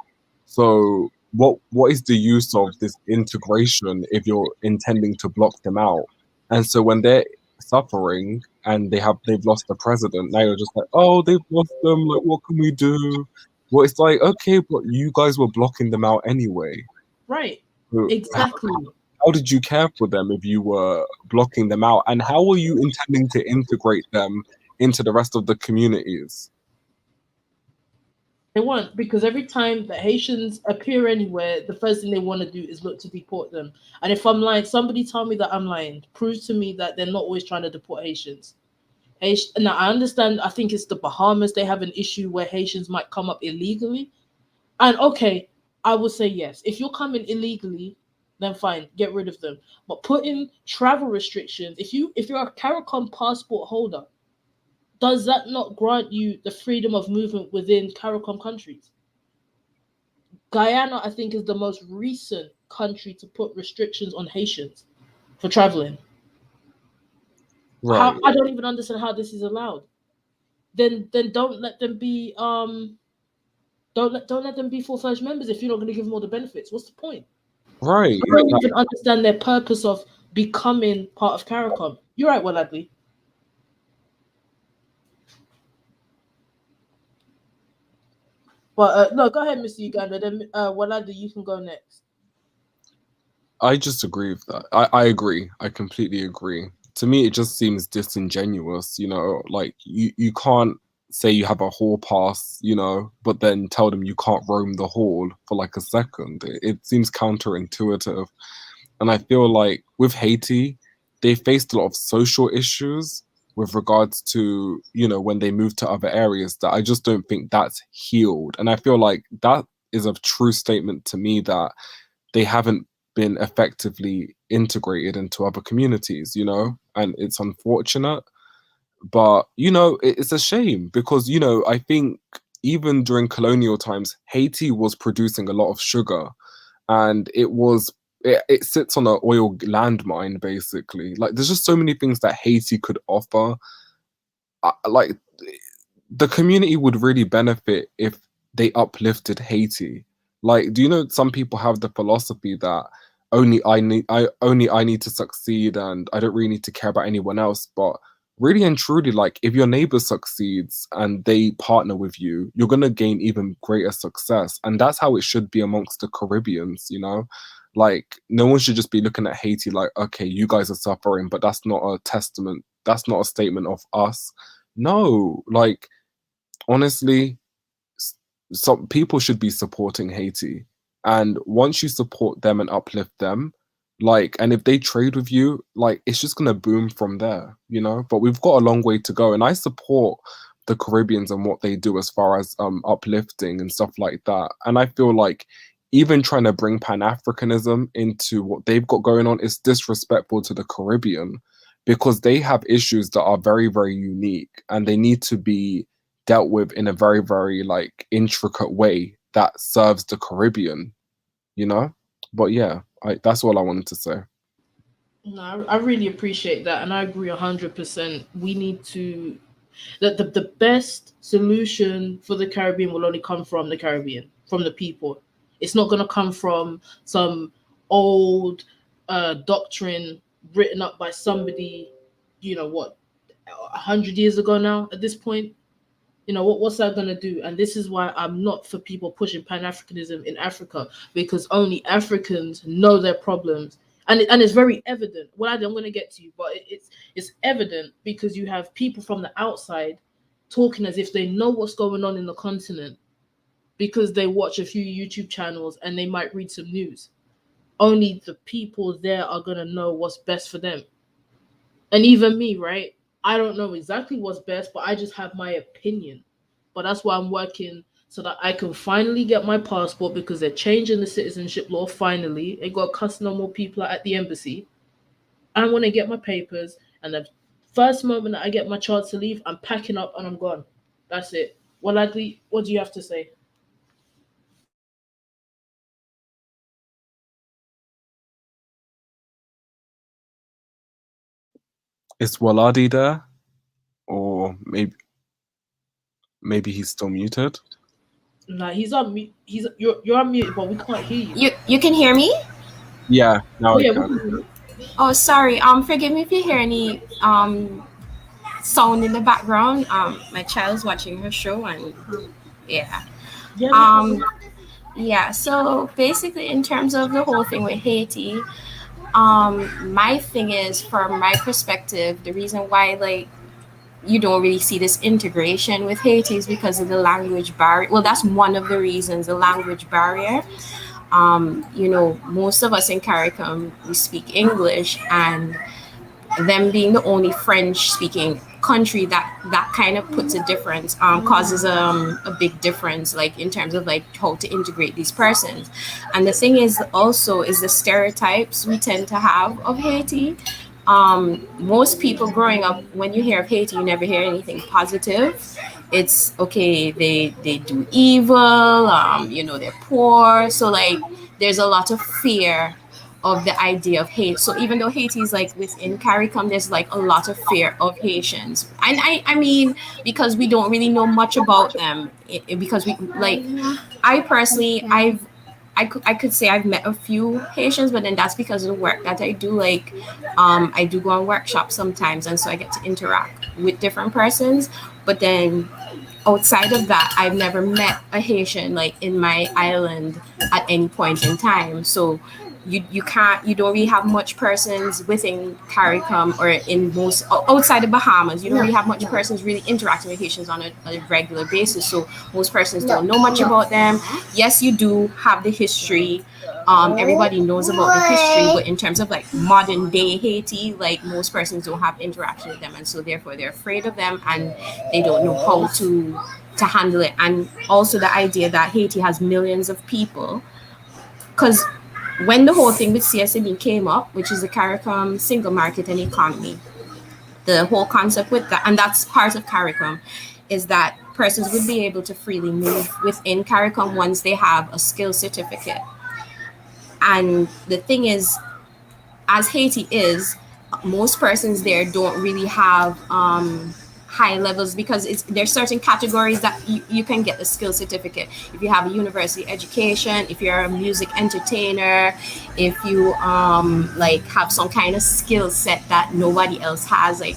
So what is the use of this integration if you're intending to block them out? And so when they're suffering and they've lost the president, now you're just like, oh, they've lost them, like what can we do? Well, it's like, okay, but you guys were blocking them out anyway. Right. So Exactly. how did you care for them if you were blocking them out? And how were you intending to integrate them into the rest of the communities? They want, because every time that Haitians appear anywhere, the first thing they want to do is look to deport them. And if I'm lying, somebody tell me that I'm lying. Prove to me that they're not always trying to deport Haitians. Now, I understand, I think it's the Bahamas, they have an issue where Haitians might come up illegally. And okay, I would say yes. If you're coming illegally, then fine, get rid of them. But put in travel restrictions. If you're a CARICOM passport holder, does that not grant you the freedom of movement within CARICOM countries? Guyana, I think, is the most recent country to put restrictions on Haitians for traveling. Right. I don't even understand how this is allowed. Then don't let them be don't let them be full-fledged members if you're not going to give them all the benefits. What's the point? Right. I don't even understand their purpose of becoming part of CARICOM. You're right, Waladli. But no, go ahead, Mr. Uganda. Then Waladli, you can go next. I just agree with that. I agree. I completely agree. To me, it just seems disingenuous, like you can't say you have a hall pass, but then tell them you can't roam the hall for like a second. It seems counterintuitive. And I feel like with Haiti, they faced a lot of social issues with regards to, when they moved to other areas that I just don't think that's healed. And I feel like that is a true statement to me that they haven't been effectively integrated into other communities, and it's unfortunate. But it's a shame because I think even during colonial times, Haiti was producing a lot of sugar, and it sits on an oil landmine basically. Like there's just so many things that Haiti could offer. Like the community would really benefit if they uplifted Haiti. Like, do you know some people have the philosophy that only I need to succeed and I don't really need to care about anyone else. But really and truly, like if your neighbor succeeds and they partner with you, you're gonna gain even greater success. And that's how it should be amongst the Caribbeans. Like no one should just be looking at Haiti like, okay, you guys are suffering, but that's not a testament, that's not a statement of us. No, like honestly, some people should be supporting Haiti. And once you support them and uplift them, like, and if they trade with you, like, it's just gonna boom from there. But we've got a long way to go, and I support the Caribbeans and what they do as far as uplifting and stuff like that. And I feel like even trying to bring Pan-Africanism into what they've got going on is disrespectful to the Caribbean because they have issues that are very, very unique and they need to be dealt with in a very, very like intricate way that serves the Caribbean. But yeah, that's all I wanted to say. No, I really appreciate that, and I agree 100%. We need to the best solution for the Caribbean will only come from the Caribbean, from the people. It's not going to come from some old doctrine written up by somebody, what, 100 years ago now. At this point, what's that going to do? And this is why I'm not for people pushing Pan-Africanism in Africa, because only Africans know their problems, and it's very evident. Well, I'm going to get to you, but it's evident because you have people from the outside talking as if they know what's going on in the continent because they watch a few YouTube channels and they might read some news. Only the people there are going to know what's best for them. And even me, right? I don't know exactly what's best, but I just have my opinion. But that's why I'm working so that I can finally get my passport because they're changing the citizenship law finally. They got cussing on more people at the embassy. I want to get my papers, and the first moment that I get my chance to leave, I'm packing up and I'm gone. That's it. Well, Adley, what do you have to say? Is Waladi there? Or maybe he's still muted. Nah, he's on mute. You're on mute, but we can't hear you. You can hear me? Yeah, now Oh I yeah, we can. can hear you. Oh, sorry. Forgive me if you hear any sound in the background. My child's watching her show, and yeah. Yeah, no Um, problem. yeah. So basically, in terms of the whole thing with Haiti, my thing is, from my perspective, the reason why like you don't really see this integration with Haiti is because of the language barrier. Well, that's one of the reasons, the language barrier. Most of us in CARICOM, we speak English, and them being the only French speaking country, that kind of puts a difference, causes a big difference, like in terms of like how to integrate these persons. And the thing is also is the stereotypes we tend to have of Haiti. Most people growing up, when you hear of Haiti, you never hear anything positive. It's okay, they do evil, they're poor. So like there's a lot of fear of the idea of hate. So even though Haiti is like within CARICOM, there's like a lot of fear of Haitians. And I mean, because we don't really know much about them, because we like, I personally, I could say I've met a few Haitians, but then that's because of the work that I do. Like, I do go on workshops sometimes, and so I get to interact with different persons. But then outside of that, I've never met a Haitian like in my island at any point in time. So you don't really have much persons within CARICOM or in most outside the Bahamas. You don't really have much persons really interacting with Haitians on a regular basis. So most persons don't know much about them. Yes, you do have the history. Everybody knows about the history, but in terms of like modern day Haiti, like most persons don't have interaction with them, and so therefore they're afraid of them and they don't know how to handle it. And also the idea that Haiti has millions of people, because when the whole thing with CSAB came up, which is the CARICOM single market and economy, the whole concept with that, and that's part of CARICOM, is that persons would be able to freely move within CARICOM once they have a skill certificate. And the thing is, as Haiti is, most persons there don't really have high levels, because there's certain categories that you can get the skill certificate if you have a university education, if you're a music entertainer, if you like have some kind of skill set that nobody else has. Like,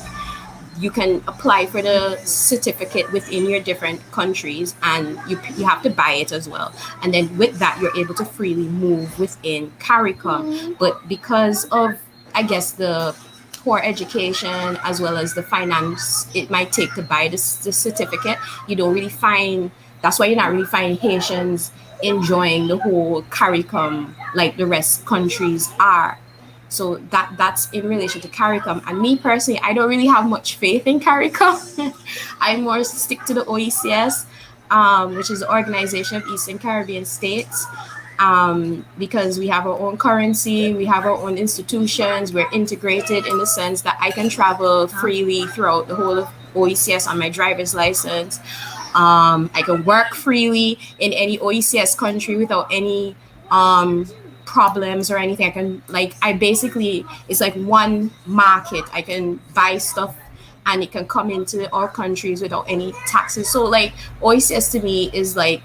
you can apply for the certificate within your different countries, and you have to buy it as well. And then with that, you're able to freely move within CARICOM. But because of, I guess, the poor education as well as the finance it might take to buy the certificate, you don't really find, that's why you're not really finding Haitians enjoying the whole CARICOM like the rest countries are. So that's in relation to CARICOM. And me personally, I don't really have much faith in CARICOM. I more stick to the OECS, which is the Organization of Eastern Caribbean States, because we have our own currency, we have our own institutions, we're integrated in the sense that I can travel freely throughout the whole of OECS on my driver's license. I can work freely in any OECS country without any problems or anything. I can, like, I basically, it's like one market. I can buy stuff and it can come into our countries without any taxes. So like OECS to me is like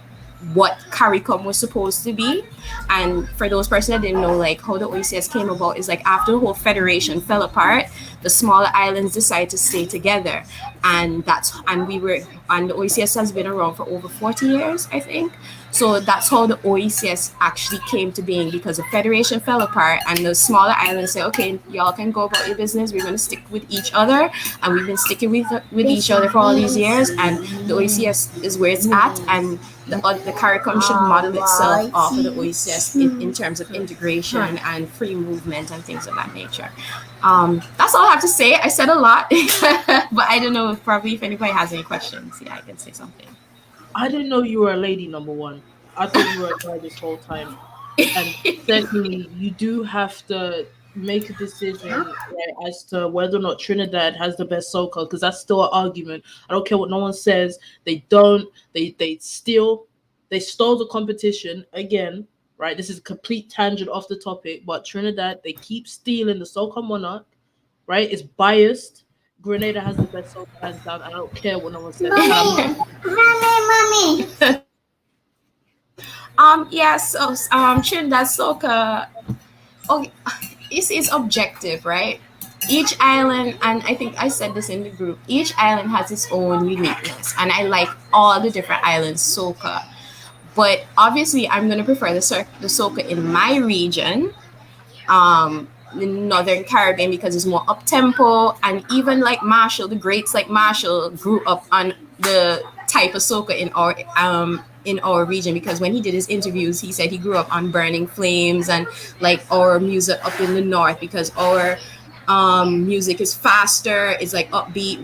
what CARICOM was supposed to be. And for those persons that didn't know, like how the OECS came about is like after the whole federation fell apart, the smaller islands decided to stay together. And the OECS has been around for over 40 years, I think. So that's how the OECS actually came to being, because the federation fell apart and the smaller islands said, okay, y'all can go about your business. We're going to stick with each other. And we've been sticking with each other for all these years. And the OECS is where it's at. And the CARICOM should model itself off of the OECS in terms of integration and free movement and things of that nature. That's all I have to say. I said a lot, but I don't know if anybody has any questions. Yeah, I can say something. I didn't know you were a lady, number one. I thought you were a guy this whole time. And secondly, you do have to make a decision, right, as to whether or not Trinidad has the best soca, because that's still an argument. I don't care what no one says. They don't. They stole the competition again, right? This is a complete tangent off the topic, but Trinidad, they keep stealing the soca monarch, right? It's biased. Grenada has the best soca hands down. I don't care what no one says. And I'm not. Yeah, so Trinidad soca, okay, it's objective, right? Each island, and I think I said this in the group, each island has its own uniqueness, and I like all the different islands soca. But obviously, I'm gonna prefer the soca in my region, in Northern Caribbean, because it's more up tempo, and even like Marshall, the greats like Marshall grew up on the type of soca in our region, because when he did his interviews, he said he grew up on Burning Flames and like our music up in the north, because our music is faster, it's like upbeat.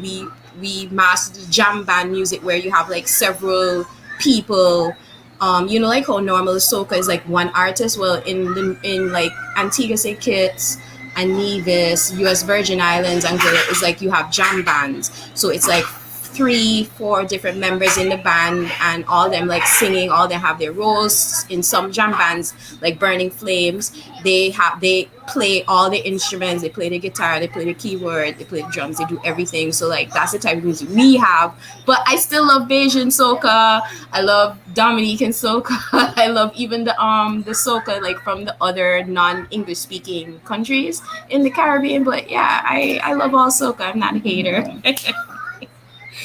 We master the jam band music where you have like several people. Like how normal soca is like one artist. Well, in like Antigua St. Kitts and Nevis, U.S. Virgin Islands, Anguilla, it's like you have jam bands. So it's like 3-4 different members in the band, and all them like singing. All them have their roles. In some jam bands, like Burning Flames, they play all the instruments. They play the guitar, they play the keyboard, they play the drums, they do everything. So like that's the type of music we have. But I still love Bajan soca. I love Dominican soca. I love even the soca like from the other non-English speaking countries in the Caribbean. But yeah, I love all soca. I'm not a hater.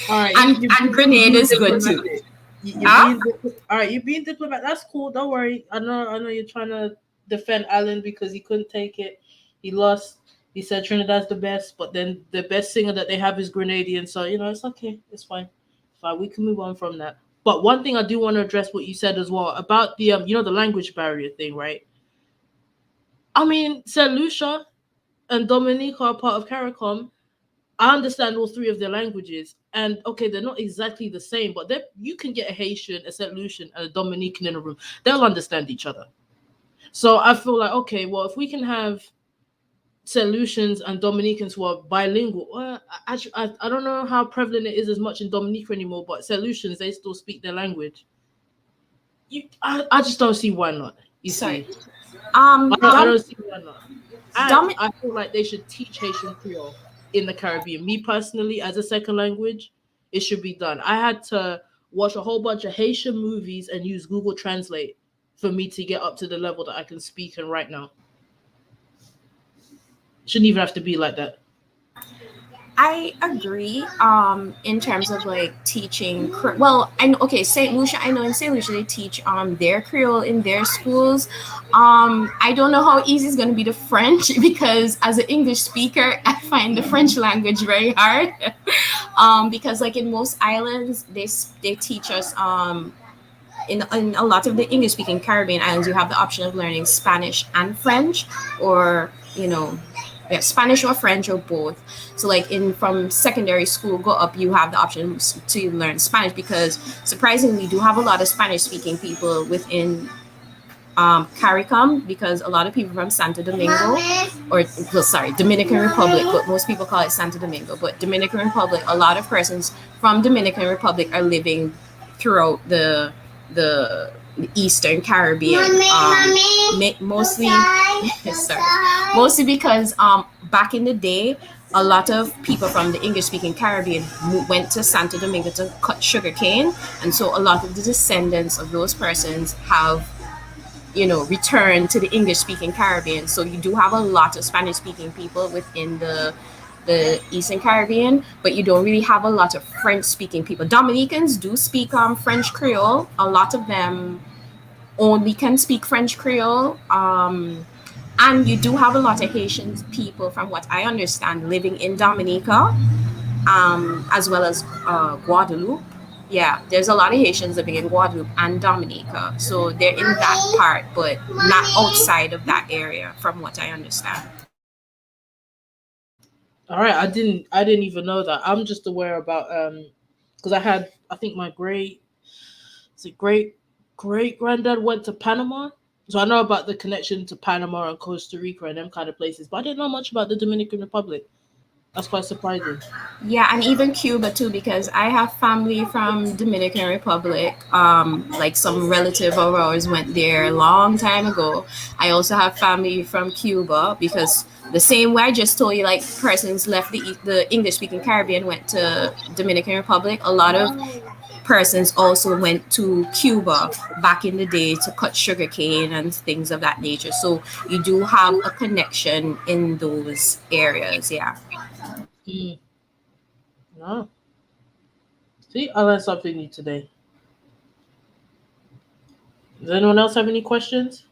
All right, and Grenada is good too. You're Huh? being all right. You're being diplomat. That's cool. Don't worry. I know. You're trying to defend Alan because he couldn't take it. He lost. He said Trinidad's the best, but then the best singer that they have is Grenadian. So it's okay. It's fine. Fine. We can move on from that. But one thing I do want to address what you said as well about the the language barrier thing, right? I mean, Saint Lucia and Dominica are part of CARICOM. I understand all three of their languages, and okay, they're not exactly the same, but you can get a Haitian, a Saint Lucian, and a Dominican in a room. They'll understand each other. So I feel like, okay, well, if we can have St. Lucians and Dominicans who are bilingual. I don't know how prevalent it is as much in Dominica anymore, but St. Lucians, they still speak their language. I just don't see why not. You Sorry. see, I Dom, don't see why not. And Dom, I feel like they should teach Haitian Creole in the Caribbean. Me personally, as a second language, it should be done. I had to watch a whole bunch of Haitian movies and use Google Translate for me to get up to the level that I can speak and write now. Shouldn't even have to be like that. I agree. In terms of like teaching, well, and okay, Saint Lucia. I know in Saint Lucia they teach their Creole in their schools. I don't know how easy it's going to be the French because as an English speaker, I find the French language very hard. Because like in most islands, they teach us in a lot of the English speaking Caribbean islands, you have the option of learning Spanish and French, or yeah, Spanish or French or both. So like in from secondary school go up, you have the option to learn Spanish because surprisingly, we do have a lot of Spanish speaking people within CARICOM because a lot of people from Santo Domingo, or well, sorry, Dominican Republic, but most people call it Santo Domingo. But Dominican Republic, a lot of persons from Dominican Republic are living throughout the Eastern Caribbean, mostly, sorry, mostly because back in the day, a lot of people from the English speaking Caribbean went to Santo Domingo to cut sugar cane, and so a lot of the descendants of those persons have return to the English speaking Caribbean. So you do have a lot of Spanish speaking people within the Eastern Caribbean, but you don't really have a lot of French speaking people. Dominicans do speak French Creole. A lot of them only can speak French Creole. And you do have a lot of Haitian people, from what I understand, living in Dominica, as well as Guadeloupe. Yeah, there's a lot of Haitians living in Guadeloupe and Dominica. So they're in that part, but not outside of that area, from what I understand. All right, I didn't even know that. I'm just aware about because I think my great granddad went to Panama. So I know about the connection to Panama and Costa Rica and them kind of places, but I didn't know much about the Dominican Republic. That's quite surprising. Yeah, and even Cuba too, because I have family from Dominican Republic. Like some relative of ours went there a long time ago. I also have family from Cuba because the same way I just told you, like persons left the English speaking Caribbean went to Dominican Republic. A lot of persons also went to Cuba back in the day to cut sugarcane and things of that nature. So you do have a connection in those areas. Yeah. Mm, no. See, I learned something new today. Does anyone else have any questions?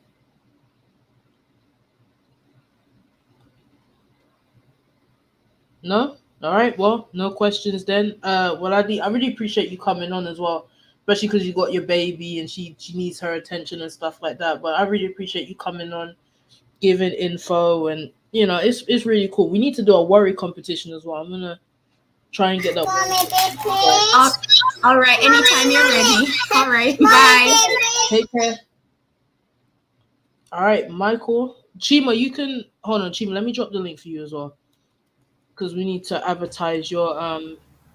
No? All right. Well, no questions then. Well, I really appreciate you coming on as well, especially because you got your baby and she needs her attention and stuff like that. But I really appreciate you coming on, giving info, and it's really cool. We need to do a worry competition as well. I'm gonna try and get that. Uh, all right. Anytime you're ready. All right. Bye. Take care. All right, Michael. Chima, you can hold on. Chima, let me drop the link for you as well because we need to advertise your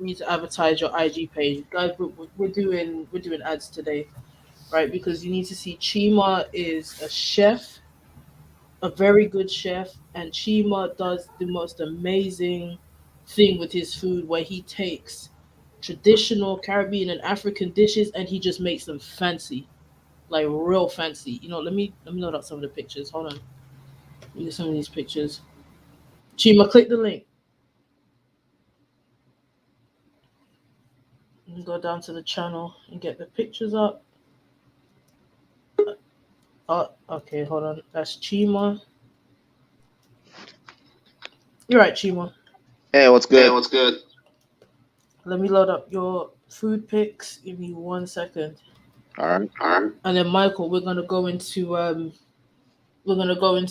IG page, guys. We're doing ads today, right? Because you need to see Chima is a chef, a very good chef, and Chima does the most amazing thing with his food where he takes traditional Caribbean and African dishes and he just makes them fancy, like real fancy. Let me load up some of the pictures. Hold on. Let me get some of these pictures. Chima, click the link. And go down to the channel and get the pictures up. Oh, okay, hold on. That's Chima. You're right, Chima. Hey, what's Hey, good? what's good? Let me load up your food pics. Give me 1 second. All right. All right. And then Michael, we're gonna go into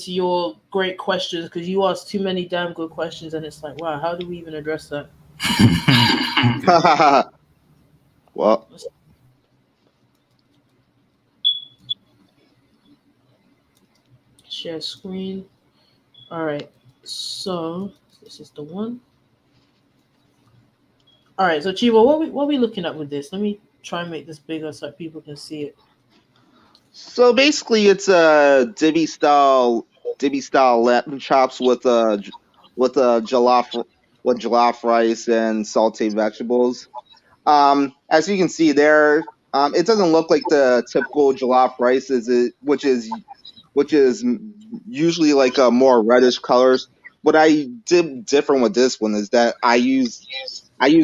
your great questions because you asked too many damn good questions, and it's like, wow, how do we even address that? Well, Let's share screen. All right. So this is the one. All right, so Chivo, what we looking at with this? Let me try and make this bigger so that people can see it. So basically, it's a Dibi style lamb chops with jollof rice and sauteed vegetables. As you can see there, it doesn't look like the typical jollof rice, which is usually like a more reddish colors. What I did different with this one is that I use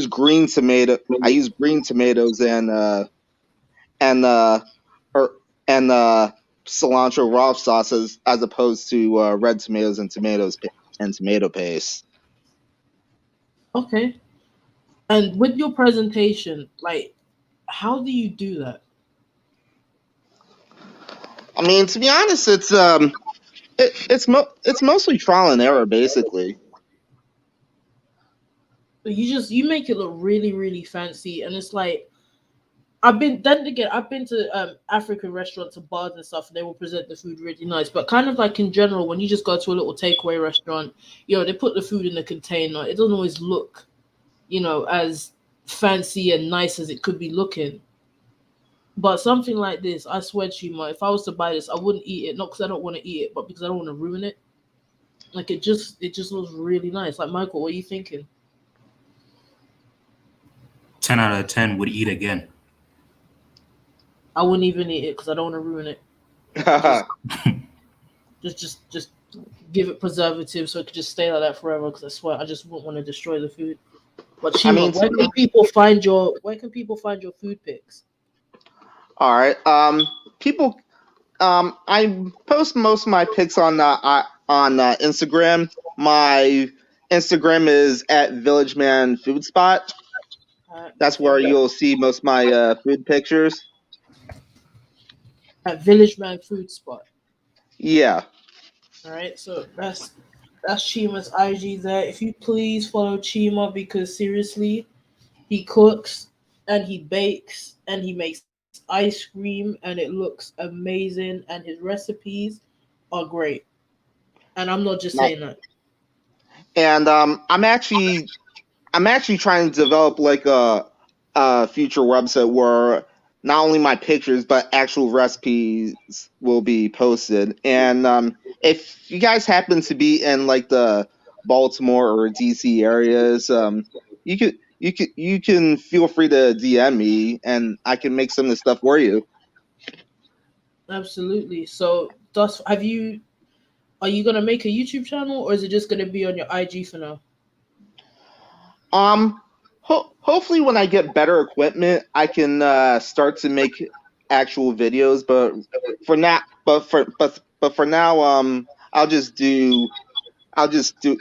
green tomatoes and or and cilantro raw sauces as opposed to red tomatoes and tomato paste. Okay. And with your presentation, like, how do you do that? I mean, to be honest, it's mostly trial and error basically. You make it look really really fancy, and it's like I've been to African restaurants and bars and stuff, and they will present the food really nice. But kind of like in general, when you just go to a little takeaway restaurant, they put the food in the container. It doesn't always look, as fancy and nice as it could be looking. But something like this, I swear to you, Ma, if I was to buy this, I wouldn't eat it. Not because I don't want to eat it, but because I don't want to ruin it. Like it just looks really nice. Like Michael, what are you thinking? 10 out of 10 would eat again. I wouldn't even eat it because I don't want to ruin it. Just, just give it preservatives so it could just stay like that forever. Because I swear, I just wouldn't want to destroy the food. But I Chima, mean, where can people find your food pics? all right. People. I post most of my pics on Instagram. My Instagram is at Villageman Food Spot. That's where you'll see most of my food pictures. At Village Man Food Spot. Yeah. All right, so that's Chima's IG there. If you please follow Chima because seriously, he cooks and he bakes and he makes ice cream and it looks amazing and his recipes are great. And I'm not just saying that. And I'm actually trying to develop like a future website where not only my pictures but actual recipes will be posted. And if you guys happen to be in like the Baltimore or DC areas, you can feel free to DM me and I can make some of the stuff for you. Absolutely. So, Dust, are you gonna make a YouTube channel or is it just gonna be on your IG for now? Um, hopefully when I get better equipment, I can start to make actual videos. But for now, I'll just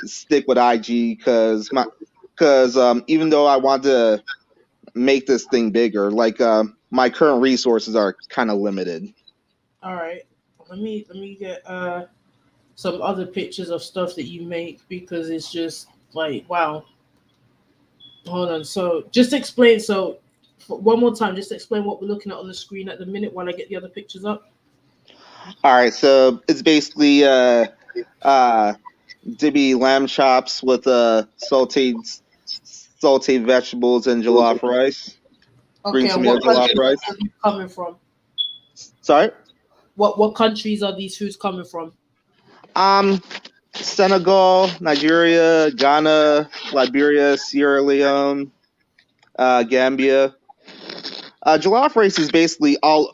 stick with IG because even though I want to make this thing bigger, like my current resources are kind of limited. All right. Let me get some other pictures of stuff that you make because it's just like wow. Hold on. So just explain. So one more time, just explain what we're looking at on the screen at the minute while I get the other pictures up. All right, so it's basically uh Dibby lamb chops with sauteed vegetables and jollof rice, green Okay. And tomato what jollof countries rice. are these coming from? Sorry. What countries are these foods coming from? Um, Senegal, Nigeria, Ghana, Liberia, Sierra Leone, Gambia. Jollof rice is basically all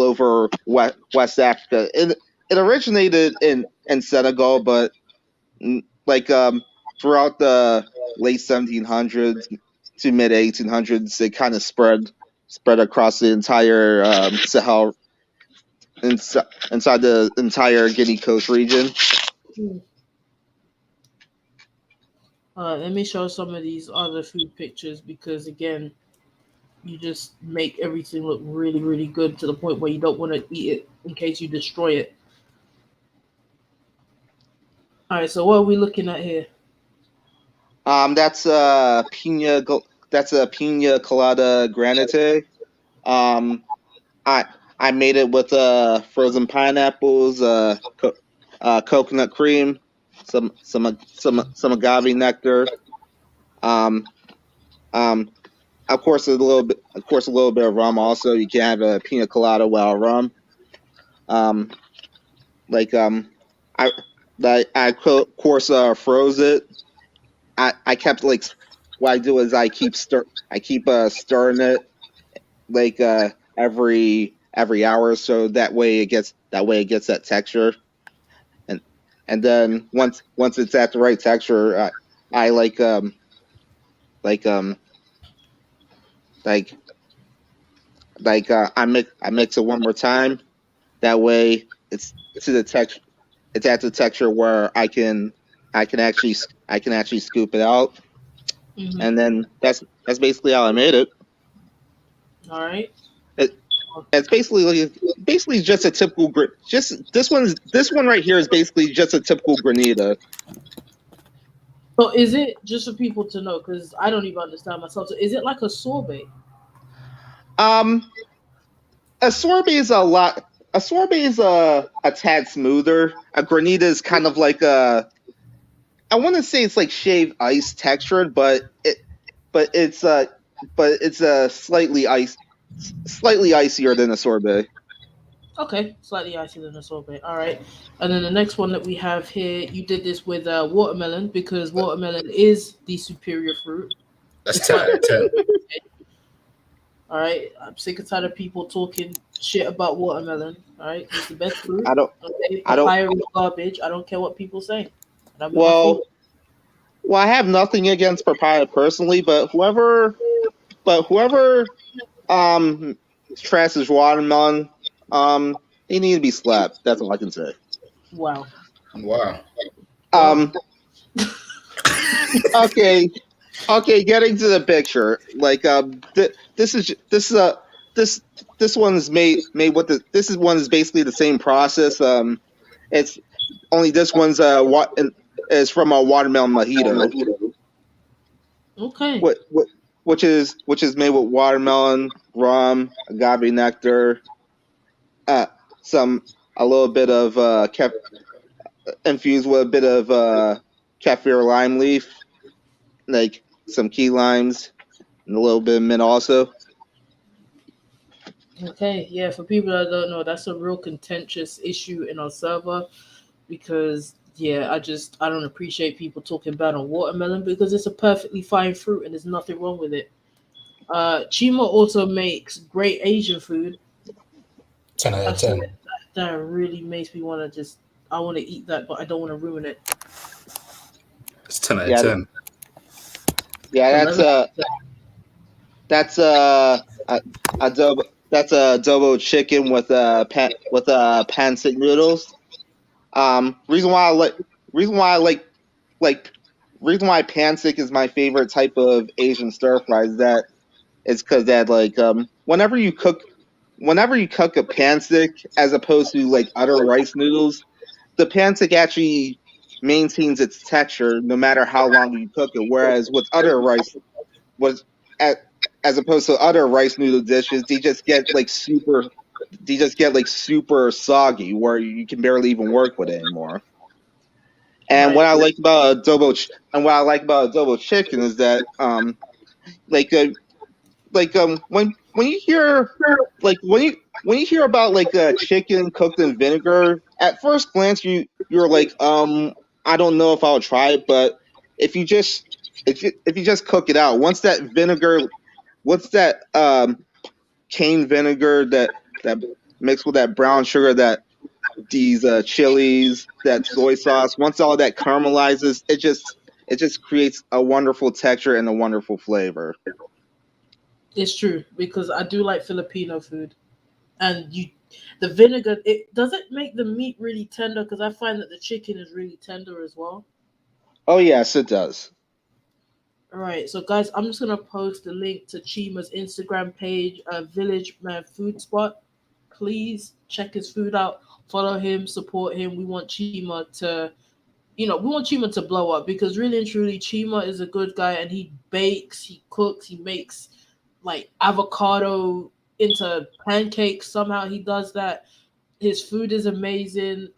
over West Africa. It originated in Senegal, but like throughout the late 1700s to mid 1800s, it kind of spread across the entire Sahel inside the entire Guinea Coast region. Hmm. Let me show some of these other food pictures because again, you just make everything look really, really good to the point where you don't want to eat it in case you destroy it. All right, so what are we looking at here? That's a pina colada granite. Um, I I made it with frozen pineapples, coconut cream. some agave nectar. Um, um, of course, a little bit of rum. Also, you can have a pina colada without rum. Um, like I of course froze it. I kept like what I do is I keep stirring it like every hour, so that way it gets that texture, and then once it's at the right texture, I like like I mix it one more time. That way to the texture it's at the texture where I can actually scoop it out, Hmm. and then that's basically how I made it. All right. It it's basically just a typical just this one right here is basically just a typical granita. So is it just for people to know? Because I don't even understand myself. So is it like a sorbet? Um, a sorbet is a lot. A sorbet is a tad smoother. A granita is kind of like a I want to say it's like shaved ice textured, but it's it's slightly icier than a sorbet. Okay, slightly icy than a sorbet. All right. And then the next one that we have here, you did this with watermelon because watermelon is the superior fruit, That's 10 despite out of 10. all right. I'm sick and tired of people talking shit about watermelon. All right, it's the best fruit. I don't Okay, I don't papaya is garbage. I don't care what people say. And I'm in my well feelings. well I have nothing against papaya personally, but whoever um trashes watermelon they need to be slapped. That's all I can say. Wow. Wow. Well, Um okay, okay, getting to the picture. Like this is a this this one's made with the this is one is basically the same process. It's only this one's what is from a watermelon mojito, okay. what which is made with watermelon, rum, agave nectar, uh some a little bit of infused with a bit of kaffir lime leaf, like some key limes and a little bit of mint also. Okay. Yeah. For people that don't know, that's a real contentious issue in our server because yeah, I don't appreciate people talking bad on watermelon because it's a perfectly fine fruit and there's nothing wrong with it. Chima also makes great Asian food. 10 out I of swear 10. that really makes me want to just I want to eat that, but I don't want to ruin it. It's 10 out of Yeah, 10. yeah, So let me. that's a, that's a adobo chicken with pancit noodles. Reason why I reason why I like reason why pancit is my favorite type of Asian stir fry is that it's because that like whenever you cook a pancit as opposed to like other rice noodles, the pancit actually maintains its texture no matter how long you cook it. Whereas with other rice was at, as opposed to other rice noodle dishes, they just get like super soggy where you can barely even work with it anymore. And Right. what I like about adobo chicken is that like when you hear when you hear about like chicken cooked in vinegar, at first glance you're like I don't know if I'll try it, but if you just if you just cook it out, once that cane vinegar that mixed with that brown sugar, that these chilies, that soy sauce, once all that caramelizes, it just creates a wonderful texture and a wonderful flavor. It's true because I do like Filipino food, and the vinegar it does it make the meat really tender because I find that the chicken is really tender as well. Oh yes, it does. All right, so guys, I'm just gonna post the link to Chima's Instagram page, Village Man Food Spot. Please check his food out, follow him, support him. We want Chima to, we want Chima to blow up because really and truly, Chima is a good guy and he bakes, he cooks, he makes like avocado into pancakes. Somehow he does that. His food is amazing.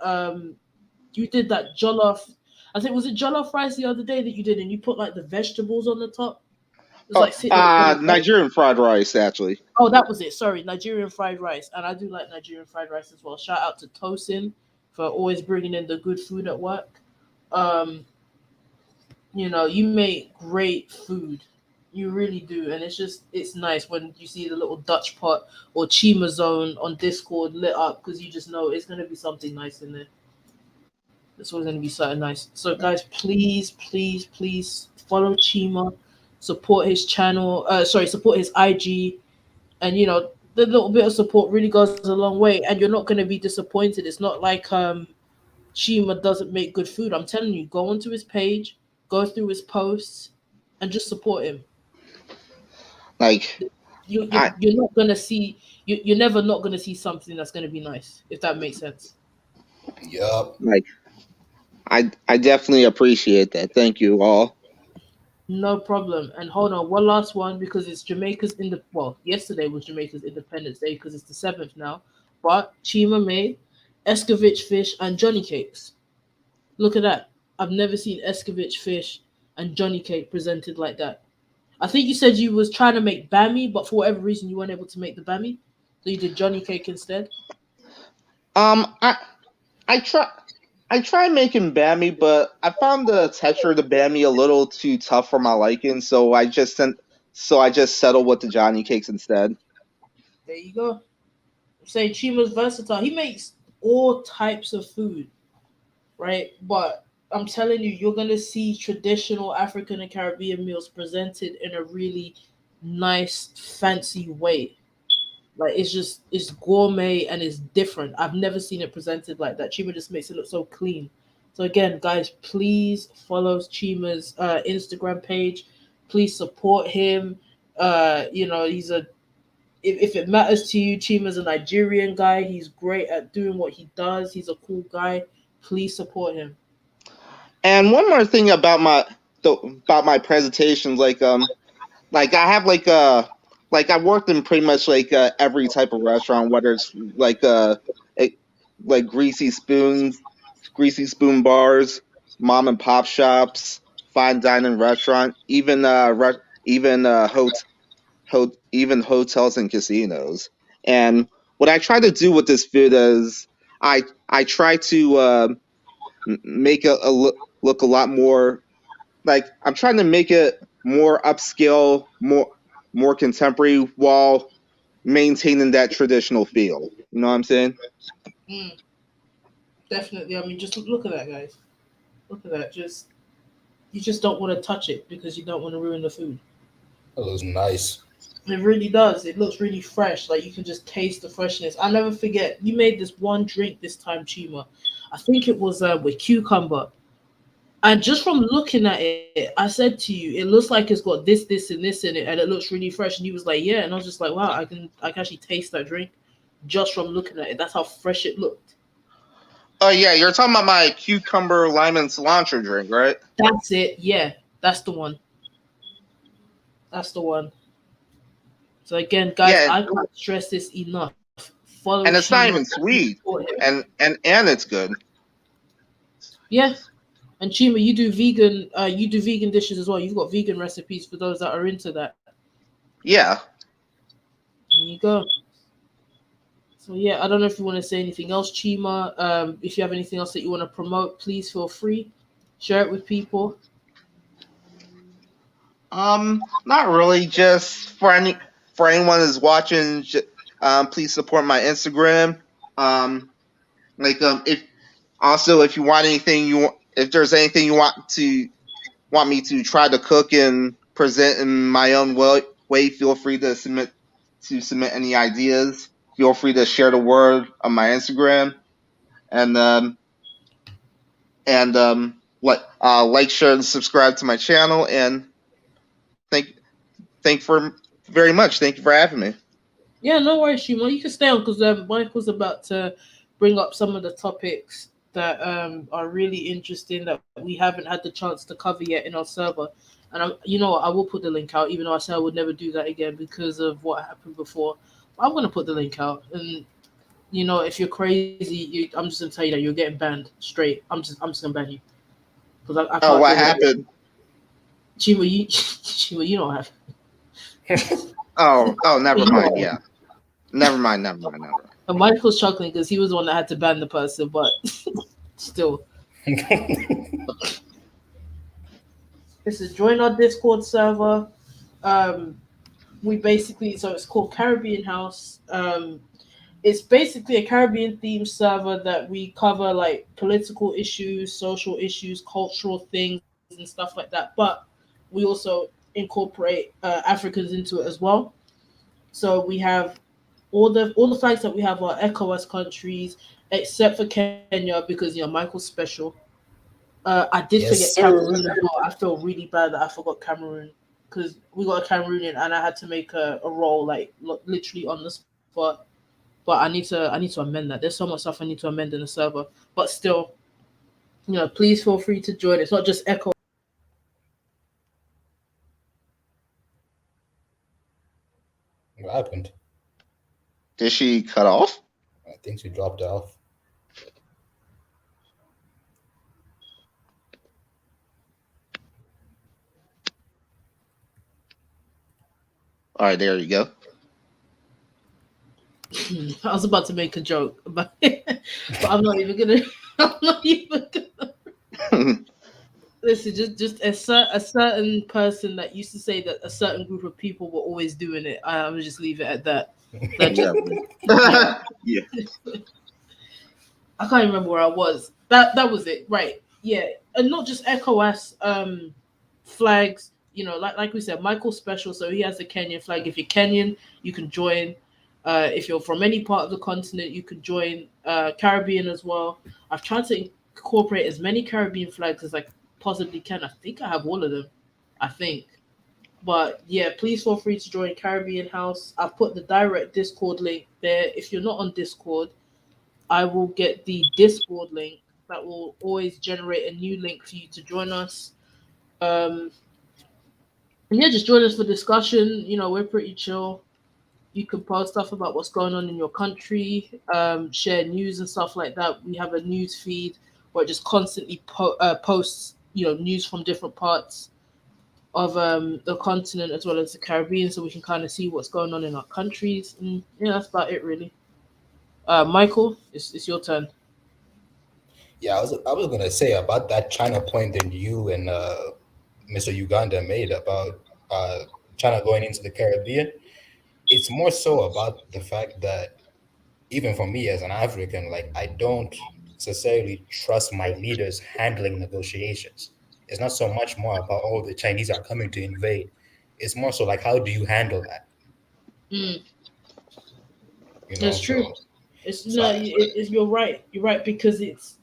You did that jollof. I think was it jollof rice the other day that you did, and you put like the vegetables on the top. It was Oh, like sitting on the top. Nigerian fried rice actually. Oh, that was it. Sorry, Nigerian fried rice, and I do like Nigerian fried rice as well. Shout out to Tosin for always bringing in the good food at work. Um, you make great food. You really do, and it's nice when you see the little Dutch pot or Chima Zone on Discord lit up because you just know it's gonna be something nice in there. It's always gonna be something nice. So guys, please, please, please follow Chima, support his channel. Sorry, support his IG, and the little bit of support really goes a long way, and you're not gonna be disappointed. It's not like Chima doesn't make good food. I'm telling you, go onto his page, go through his posts, and just support him. Like I You're not gonna see you're never not gonna see something that's gonna be nice if that makes sense. Yup. like I definitely appreciate that. Thank you all. No problem. And hold on, one last one because it's Jamaica's in the well, yesterday was Jamaica's Independence Day because it's the 7th now. But Chima made Escovitch fish and Johnny cakes. Look at that. I've never seen Escovitch fish and Johnny cake presented like that. I think you said you was trying to make bammy, but for whatever reason you weren't able to make the bammy, so you did Johnny cake instead. Um, I I try I tried making bammy, but I found the texture of the bammy a little too tough for my liking, so I just settled with the Johnny cakes instead. There you go. Say Chima's versatile. He makes all types of food, right? But I'm telling you, you're gonna see traditional African and Caribbean meals presented in a really nice, fancy way. Like it's gourmet and it's different. I've never seen it presented like that. Chima just makes it look so clean. So again, guys, please follow Chima's Instagram page. Please support him. He's a if it matters to you, Chima's a Nigerian guy. He's great at doing what he does. He's a cool guy. Please support him. And one more thing about about my presentations, like I have like I worked in pretty much every type of restaurant, whether it's eh, like greasy spoon bars, mom and pop shops, fine dining restaurant, even even hotels and casinos. And what I try to do with this food is I try to make look a lot more like I'm trying to make it more upscale, more contemporary while maintaining that traditional feel. You know what I'm saying? Mm, definitely. I mean, just look at that, guys. Look at that. Just you just don't want to touch it because you don't want to ruin the food. That looks nice. It really does. It looks really fresh. Like you can just taste the freshness. I'll never forget. You made this one drink this time, Chima. I think it was with cucumber. And just from looking at it, I said to you, it looks like it's got this, and this in it, and it looks really fresh. And he was like, "Yeah," and I was just like, "Wow, I can actually taste that drink just from looking at it. That's how fresh it looked." Oh yeah, you're talking about my cucumber lime and cilantro drink, right? That's it. Yeah, that's the one. That's the one. So again, guys, Yeah, I can't stress this enough. Follow and it's Chima, not even sweet, support him. and it's good. Yeah, and Chima, you do vegan dishes as well. You've got vegan recipes for those that are into that. Yeah. There you go. So yeah, I don't know if you want to say anything else, Chima. If you have anything else that you want to promote, please feel free. Share it with people. Not really. Just for anyone who's watching, please support my Instagram. Um, if also if you want anything if there's anything you want me to try to cook and present in my own way, feel free to submit any ideas. Feel free to share the word on my Instagram and like, share, and subscribe to my channel. And thank thank for very much. Thank you for having me. Yeah, no worries, Shima. You can stay on because Michael's about to bring up some of the topics that are really interesting that we haven't had the chance to cover yet in our server. And I will put the link out, even though I said I would never do that again because of what happened before. I'm gonna put the link out, and if you're crazy, I'm just gonna tell you that you're getting banned straight. I'm just gonna ban you. because I Oh, can't what deal with it. happened? Chima, you Chima, you don't have. Oh, never mind. Yeah, never mind. Never mind. Never mind. And Michael's chuckling because he was the one that had to ban the person, but still. This is join our Discord server. Um, we basically so it's called Caribbean House. It's basically a Caribbean themed server that we cover like political issues, social issues, cultural things, and stuff like that. But we also incorporate Africans into it as well. So we have all the flags that we have are ECOWAS countries, except for Kenya because Michael's special. I did forget Yes, Cameroon as sir. well. I feel really bad that I forgot Cameroon because we got a Cameroonian and I had to make a role like literally on the spot. But I need to amend that. There's so much stuff I need to amend in the server. But still, please feel free to join. It's not just Echo. What happened? Did she cut off? I think she dropped off. All right, there you go. I was about to make a joke, but but I'm not even gonna. I'm not even gonna. Listen, just a certain person that used to say that a certain group of people were always doing it. I will just leave it at that. That just Yeah. yeah. Yeah. I can't remember where I was. That was it, right? Yeah, and not just ECOWAS flags. Like we said, Michael's special, so he has the Kenyan flag. If you're Kenyan, you can join. If you're from any part of the continent, you can join. Caribbean as well. I've tried to incorporate as many Caribbean flags as I possibly can. I think I have all of them. I think. But yeah, please feel free to join Caribbean House. I've put the direct Discord link there. If you're not on Discord, I will get the Discord link that will always generate a new link for you to join us. Um, and yeah, just join us for discussion. We're pretty chill. You can post stuff about what's going on in your country, share news and stuff like that. We have a news feed where it just constantly posts, news from different parts of the continent as well as the Caribbean, so we can kind of see what's going on in our countries. And yeah, that's about it, really. Michael, it's your turn. Yeah, I was gonna say about that China point that you and Mr. Uganda made about uh, China going into the Caribbean. It's more so about the fact that even for me as an African, like I don't necessarily trust my leaders handling negotiations. It's not so much more about oh the Chinese are coming to invade. It's more so like how do you handle that? Mm, You that's know, true. so It's so no, you're right. You're right because it's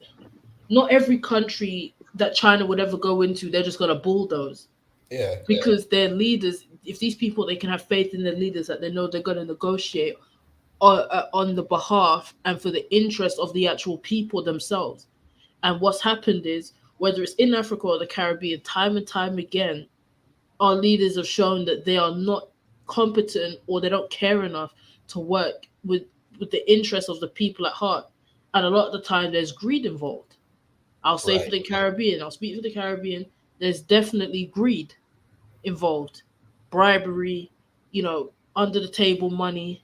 not every country that China would ever go into. They're just gonna bulldoze yeah, because their leaders. If these people, they can have faith in their leaders that they know they're gonna negotiate on the behalf and for the interest of the actual people themselves. And what's happened is whether it's in Africa or the Caribbean, time and time again, our leaders have shown that they are not competent or they don't care enough to work with the interests of the people at heart. And a lot of the time, there's greed involved. I'll say for right. the Caribbean, I'll speak for the Caribbean. There's definitely greed involved, bribery, under the table money.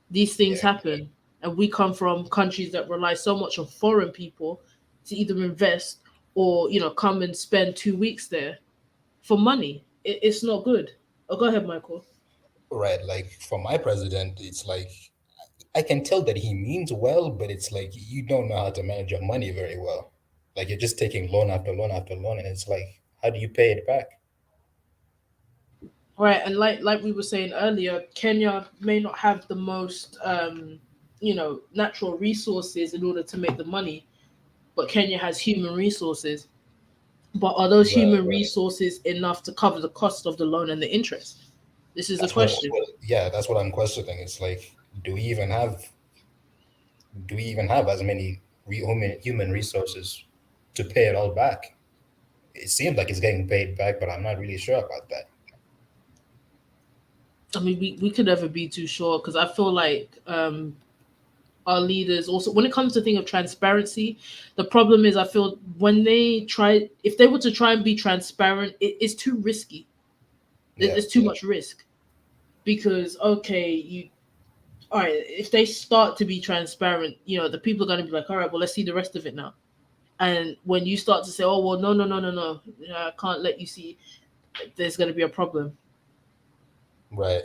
These things Yeah, happen, and we come from countries that rely so much on foreign people to either invest or come and spend 2 weeks there for money. It's not good. Oh, go ahead, Michael. right. Like for my president, it's like I can tell that he means well, but it's like you don't know how to manage your money very well. Like you're just taking loan after loan after loan, and it's like, how do you pay it back? Right, and like we were saying earlier, Kenya may not have the most natural resources in order to make the money, but Kenya has human resources. But are those Right. human resources enough to cover the cost of the loan and the interest? This is the That's what. question. Yeah, that's what I'm questioning. It's like, do we even have do we even have as many human resources to pay it all back? It seems like it's getting paid back, but I'm not really sure about that. I mean, we could never be too sure because I feel like our leaders also when it comes to thing of transparency. The problem is I feel when they try, if they were to try and be transparent, it's too risky. Yeah. There's too much risk because okay, you all right, if they start to be transparent, the people are going to be like, all right, well, let's see the rest of it now. And when you start to say, oh, well, no, no, no, no, no, I can't let you see, there's going to be a problem. Right.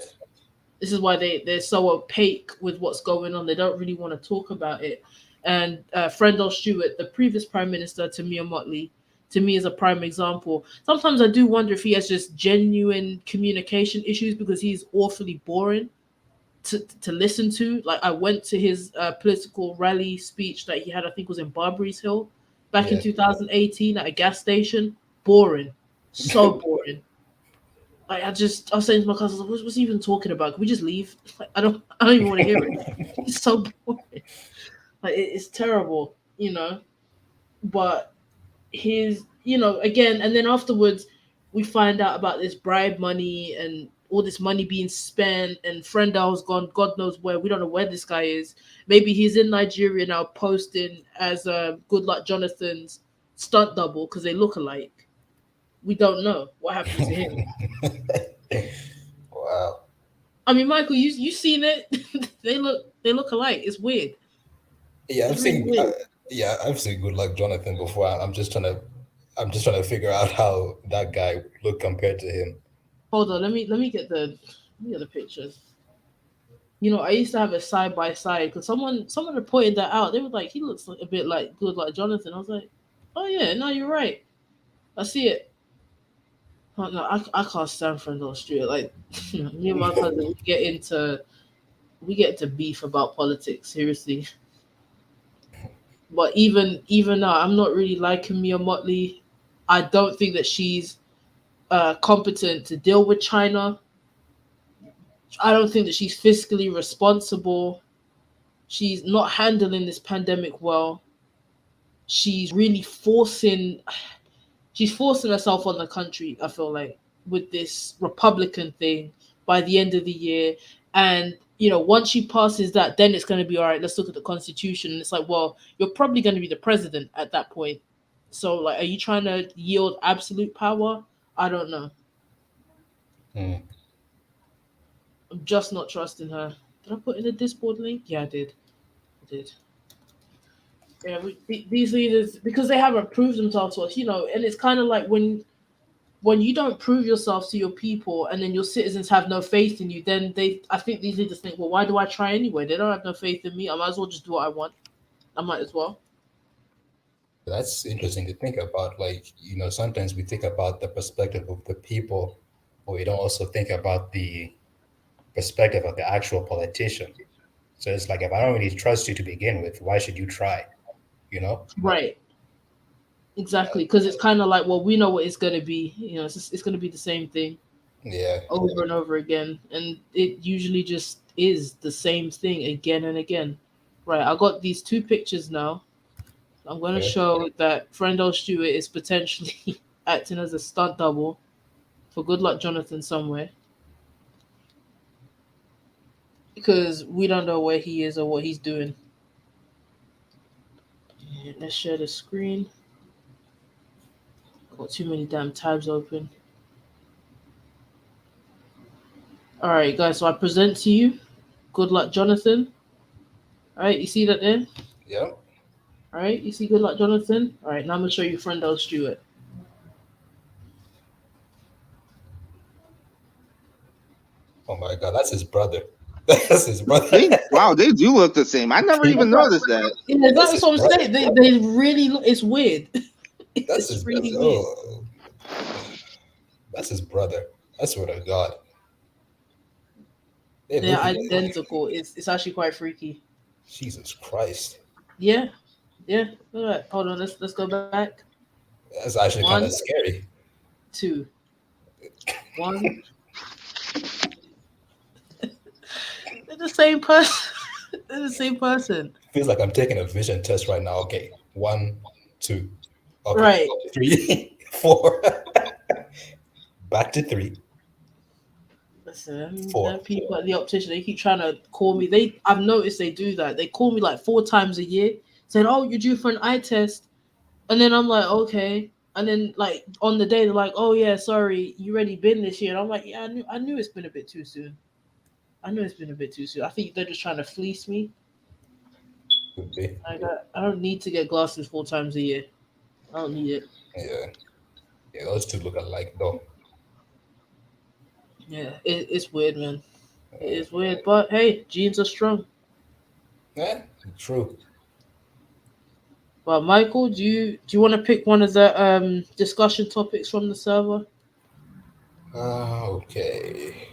This is why they're so opaque with what's going on. They don't really want to talk about it. And Frendel Stewart, the previous prime minister, Tamir Motley, to me is a prime example. Sometimes I do wonder if he has just genuine communication issues because he's awfully boring to listen to. Like I went to his political rally speech that he had, I think was in Barbary Hill back in Yeah. 2018 at a gas station. Boring, so boring. I was saying to my cousins, what's he even talking about? Can we just leave? Like, I don't even want to hear it. It's so boring. Like it's terrible, But his, again, and then afterwards, we find out about this bribe money and all this money being spent, and Frendel's gone, God knows where. We don't know where this guy is. Maybe he's in Nigeria now, posting as Good Luck Jonathan's stunt double because they look alike. We don't know what happened to him. Wow. I mean, Michael, you seen it? they look alike. It's weird. Yeah, It's really weird. I've seen Good Luck Jonathan before. I'm just trying to figure out how that guy looked compared to him. Hold on, let me get the pictures. I used to have a side by side because someone had pointed that out. They were like, he looks like a bit like Good Luck Jonathan. I was like, oh yeah, no, you're right. I see it. Oh, no, I can't stand Frendel Stewart. Like me and my cousin, we get into beef about politics. Seriously, but even now, I'm not really liking Mia Motley. I don't think that she's competent to deal with China. I don't think that she's fiscally responsible. She's not handling this pandemic well. She's really forcing herself on the country, I feel like, with this Republican thing by the end of the year. And once she passes that, then it's going to be all right. Let's look at the Constitution. And it's like, well, you're probably going to be the president at that point. So, like, are you trying to yield absolute power? I don't know. Hmm. I'm just not trusting her. Did I put in the Discord link? Yeah, I did. I did. Yeah, these leaders, because they haven't proved themselves to us, and it's kind of like when you don't prove yourself to your people and then your citizens have no faith in you, then I think these leaders think, well, why do I try anyway? They don't have no faith in me. I might as well just do what I want. I might as well. That's interesting to think about. Like, sometimes we think about the perspective of the people, but we don't also think about the perspective of the actual politician. So it's like, if I don't really trust you to begin with, why should you try? You know? Right. Exactly. Because it's kind of like, well, we know what it's going to be. It's going to be the same thing Yeah. over and over again. And it usually just is the same thing again and again. Right. I got these two pictures now. I'm going to Okay. show that Frendel Stewart is potentially acting as a stunt double for Good Luck Jonathan somewhere. Because we don't know where he is or what he's doing. Yeah, let's share the screen. Got too many damn tabs open. Alright, guys, so I present to you Good Luck Jonathan. Alright, you see that there? Yep. Alright, you see Good Luck Jonathan? Alright, now I'm going to show you Frendel Stewart. Oh my God, that's his brother. That's his brother. They do look the same. I never even noticed that. Yeah, That's that's his what I'm brother. saying. They really look, it's weird. That's It's his really weird. oh, that's his brother. I swear to God. They They're look identical. It's actually quite freaky. Jesus Christ. Yeah, yeah. All right, hold on. Let's go back. That's actually kind One, of scary. two, one. They're the same person. They're the same person. Feels like I'm taking a vision test right now. Okay. 1, 2. Okay. Right. 3, 4. Back to 3. Listen, Four. them people at the optician, they keep trying to call me. I've noticed they do that. They call me like 4 times a year, saying, "Oh, you're due for an eye test," and then I'm like, "Okay." And then like on the day, they're like, "Oh yeah, sorry, you already been this year." And I'm like, "Yeah, I knew it's been a bit too soon. I know it's been a bit too soon. I think they're just trying to fleece me. Could be. I don't need to get glasses 4 times a year. I don't need it. Yeah. Yeah, those two look alike though. Yeah, it's weird, man. It is weird, but hey, genes are strong. Yeah, true. But Michael, do you want to pick one of the discussion topics from the server? Okay.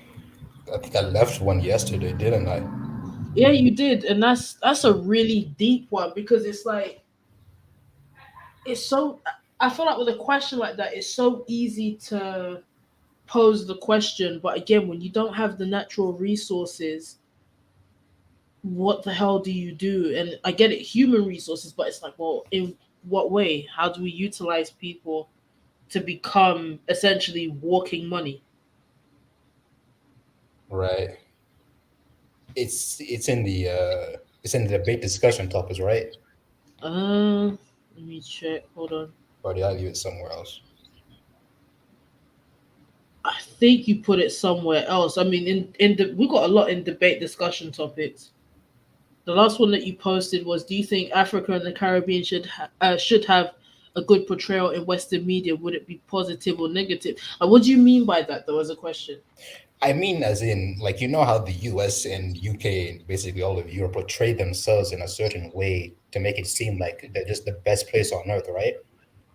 I think I left one yesterday, didn't I? Yeah, you did, and that's a really deep one because it's like it's so. I feel like with a question like that, it's so easy to pose the question, but again, when you don't have the natural resources, what the hell do you do? And I get it, human resources, but it's like, well, in what way? How do we utilize people to become essentially walking money? Right. It's in the debate discussion topics, right? Let me check. Hold on. Or did I leave it somewhere else? I think you put it somewhere else. I mean, we got a lot in debate discussion topics. The last one that you posted was: do you think Africa and the Caribbean should have a good portrayal in Western media? Would it be positive or negative? What do you mean by that, though, as a question? I mean, as in, like, you know how the US and UK and basically all of Europe portray themselves in a certain way to make it seem like they're just the best place on earth, right?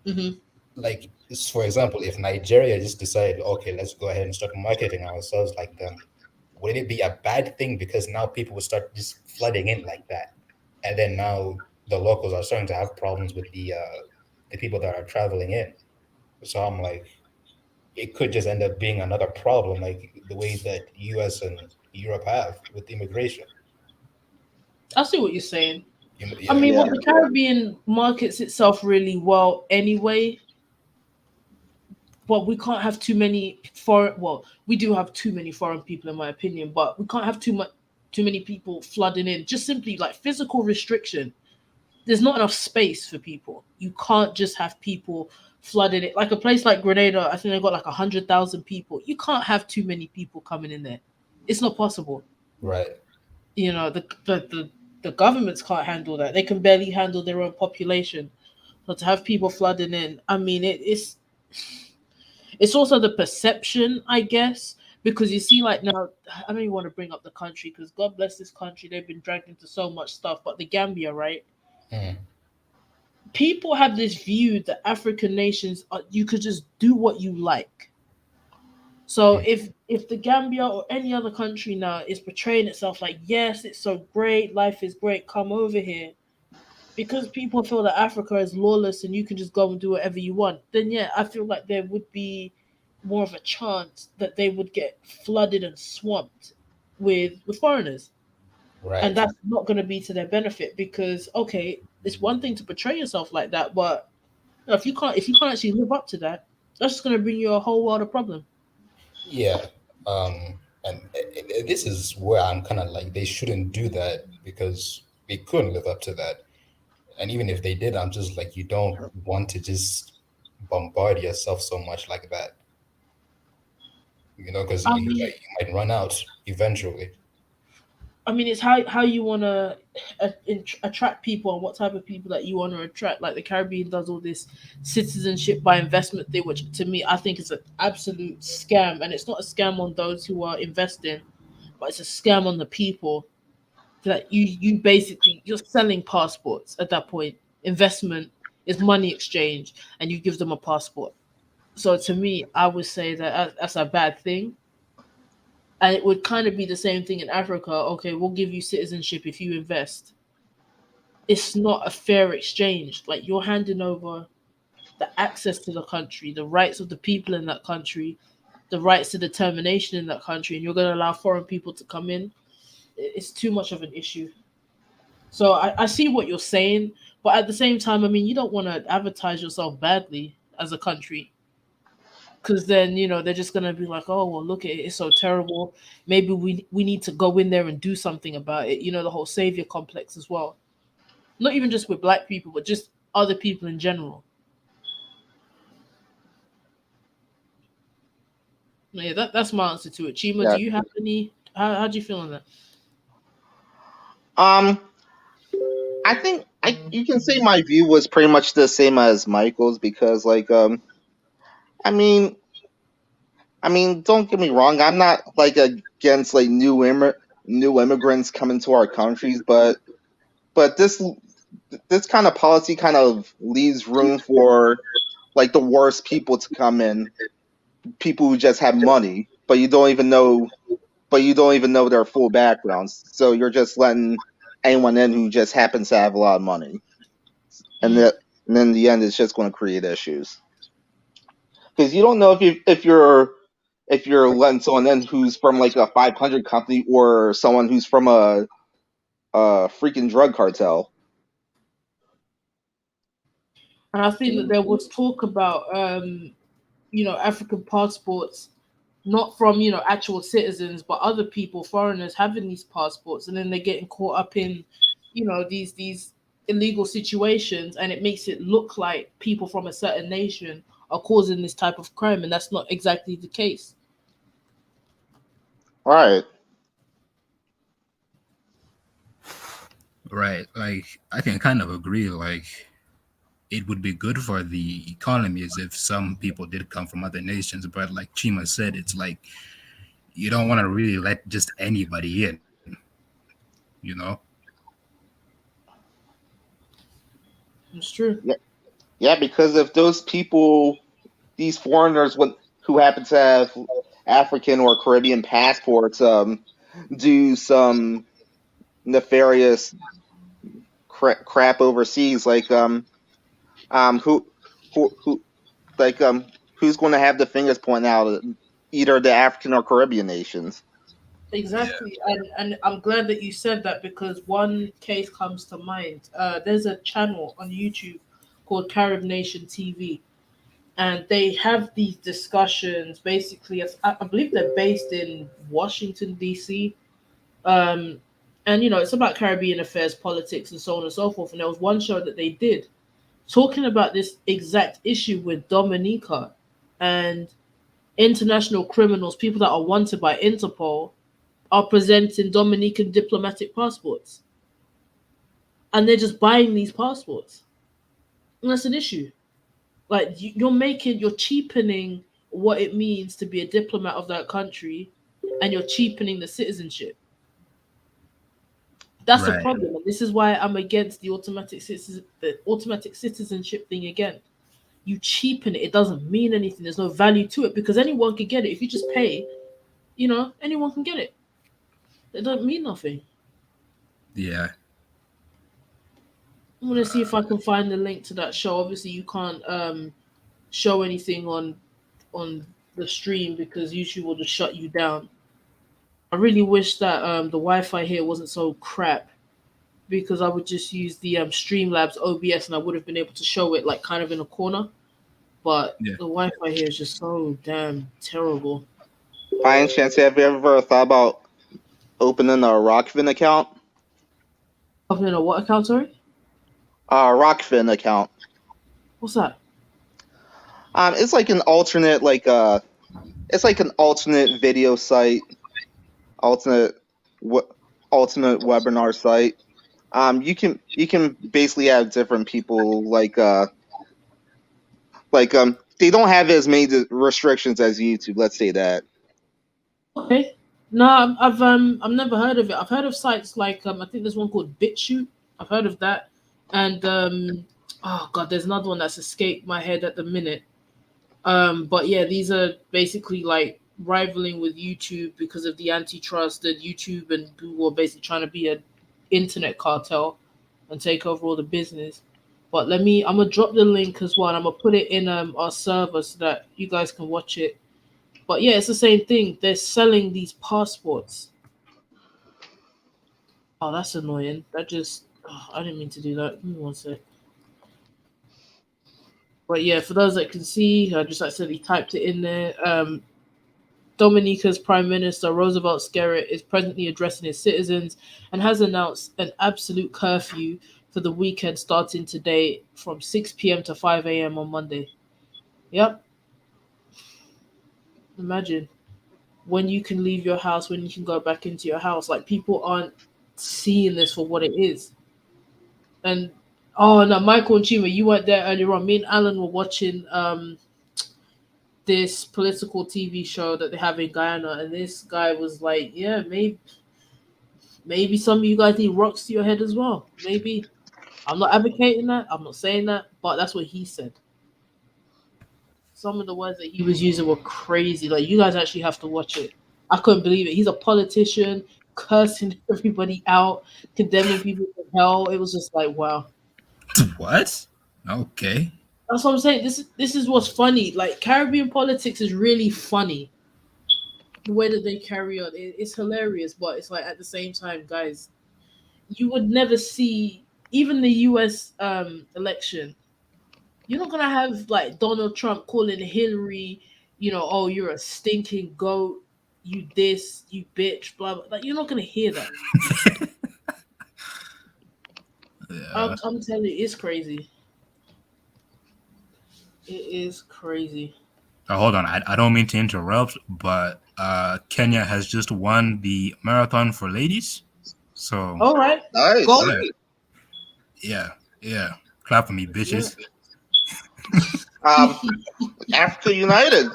Hmm. Like, for example, if Nigeria just decided, okay, let's go ahead and start marketing ourselves like them, would it be a bad thing because now people would start just flooding in like that, and then now the locals are starting to have problems with the people that are traveling in. So I'm like, it could just end up being another problem, like the way that U.S. and Europe have with immigration. I see what you're saying. I Yeah, mean, Yeah. what the Caribbean markets itself really well anyway. Well, we can't have too many foreign. Well, we do have too many foreign people, in my opinion, but we can't have too many people flooding in. Just simply like physical restriction. There's not enough space for people. You can't just have people flooding it. Like a place like Grenada, I think they got like 100,000 people. You can't have too many people coming in there. It's not possible. right. You know, the governments can't handle that. They can barely handle their own population. So to have people flooding in, I mean, it's also the perception, I guess, because you see, like now, I don't even want to bring up the country because God bless this country. They've been dragged into so much stuff, but the Gambia, right? Mm, People have this view that African nations are, you could just do what you like. So mm, if the Gambia or any other country now is portraying itself like, yes, it's so great, life is great, come over here, because people feel that Africa is lawless and you can just go and do whatever you want, then yeah, I feel like there would be more of a chance that they would get flooded and swamped with foreigners. And right. that's not going to be to their benefit because okay, it's one thing to portray yourself like that, but if you can't actually live up to that, that's just going to bring you a whole world of problem. Yeah. Um, and this is where I'm kind of like, they shouldn't do that because they couldn't live up to that. And even if they did, I'm just like, you don't want to just bombard yourself so much like that, because I you mean, might, you might run out eventually. I mean, it's how you want to attract people and what type of people that you want to attract. Like the Caribbean does all this citizenship by investment thing, which to me I think is an absolute scam. And it's not a scam on those who are investing, but it's a scam on the people that you basically you're selling passports at that point. Investment is money exchange, and you give them a passport. So to me, I would say that that's a bad thing. And it would kind of be the same thing in Africa. Okay, we'll give you citizenship if you invest. It's not a fair exchange. Like you're handing over the access to the country, the rights of the people in that country, the rights to determination in that country, and you're going to allow foreign people to come in. It's too much of an issue. So I see what you're saying, but at the same time, I mean, you don't want to advertise yourself badly as a country. because then they're just gonna be like, oh well, look at it, it's so terrible. Maybe we need to go in there and do something about it. The whole savior complex as well. Not even just with black people, but just other people in general. Yeah, that's my answer to it. Chima, do Yeah. you have any? How do you feel on that? Um, I think you can say my view was pretty much the same as Michael's because I mean don't get me wrong, I'm not like against like new immigrants coming to our countries, but this kind of policy kind of leaves room for like the worst people to come in, people who just have money, but you don't even know their full backgrounds. So you're just letting anyone in who just happens to have a lot of money, and Mm. that and then in the end, it's just going to create issues because you don't know if you're letting someone in who's from like a 500 company or someone who's from a freaking drug cartel. And I think that there was talk about African passports, not from actual citizens, but other people, foreigners having these passports, and then they're getting caught up in these illegal situations, and it makes it look like people from a certain nation are causing this type of crime, and that's not exactly the case. All right. Right. Like I can kind of agree. Like it would be good for the economies if some people did come from other nations. But like Chima said, it's like you don't want to really let just anybody in, you know? It's true. Yeah, yeah, because if those people, these foreigners, who happen to have African or Caribbean passports, do some nefarious crap overseas, like who who like who's going to have the fingers pointing out at either the African or Caribbean nations? Yeah. Exactly, and I'm glad that you said that because one case comes to mind. There's a channel on YouTube called Carib Nation TV, and they have these discussions. Basically, I believe they're based in Washington D.C. Um, and it's about Caribbean affairs, politics, and so on and so forth. And there was one show that they did talking about this exact issue with Dominica and international criminals, people that are wanted by Interpol, are presenting Dominican diplomatic passports, and they're just buying these passports, and that's an issue. Like you're cheapening what it means to be a diplomat of that country, and you're cheapening the citizenship. That's a Right. problem, and this is why I'm against the automatic citizenship thing again. You cheapen it; it doesn't mean anything. There's no value to it because anyone can get it if you just pay. Anyone can get it. It doesn't mean nothing. Yeah. I'm gonna see if I can find the link to that show. Obviously, you can't show anything on the stream because YouTube will just shut you down. I really wish that the Wi-Fi here wasn't so crap because I would just use the Streamlabs OBS and I would have been able to show it like kind of in a corner. But Yeah. the Wi-Fi here is just so damn terrible. By any chance, have you ever thought about opening a Rockfin account? Opening a what account? Sorry, Rockfin account. what's that? It's like an alternate it's like an alternate video site, alternate what alternate webinar site. You can basically have different people they don't have as many restrictions as YouTube. Let's say that. Okay. No, I've never heard of it. I've heard of sites like I think there's one called BitChute. I've heard of that, and oh god, there's another one that's escaped my head at the minute. But yeah, these are basically like rivaling with YouTube because of the antitrust that YouTube and Google are basically trying to be an internet cartel and take over all the business. But I'm gonna drop the link as well. And I'm gonna put it in our server so that you guys can watch it. But yeah, it's the same thing. They're selling these passports. Oh, that's annoying. That just I didn't mean to do that. Give me one sec. But yeah, for those that can see, just like I said, he typed it in there. Dominica's Prime Minister Roosevelt Skerrit is presently addressing his citizens and has announced an absolute curfew for the weekend starting today from 6 p.m. to 5 a.m. on Monday. Yep, imagine when you can leave your house, when you can go back into your house. Like, people aren't seeing this for what it is. And oh no, Michael and Chima, you weren't there earlier on. Me and Alan were watching this political TV show that they have in Guyana, and this guy was like, "Yeah, maybe some of you guys need rocks to your head as well. Maybe I'm not advocating that. I'm not saying that, but that's what he said. Some of the words that he was using were crazy. Like, you guys actually have to watch it. I couldn't believe it. He's a politician, cursing everybody out, condemning people to hell. It was just like, wow. What? Okay. That's what I'm saying. This is what's funny. Like, Caribbean politics is really funny. The way that they carry on, it's hilarious. But it's like, at the same time, guys, you would never see even the U.S. Election. You're not gonna have like Donald Trump calling Hillary, oh, you're a stinking goat, you this, you bitch, blah blah. Like, you're not gonna hear that. Yeah. I'm telling you, it's crazy. It is crazy. Hold on. I don't mean to interrupt, but Kenya has just won the marathon for ladies. So All right, Nice. go. yeah. Clap for me, bitches. Um, Africa United.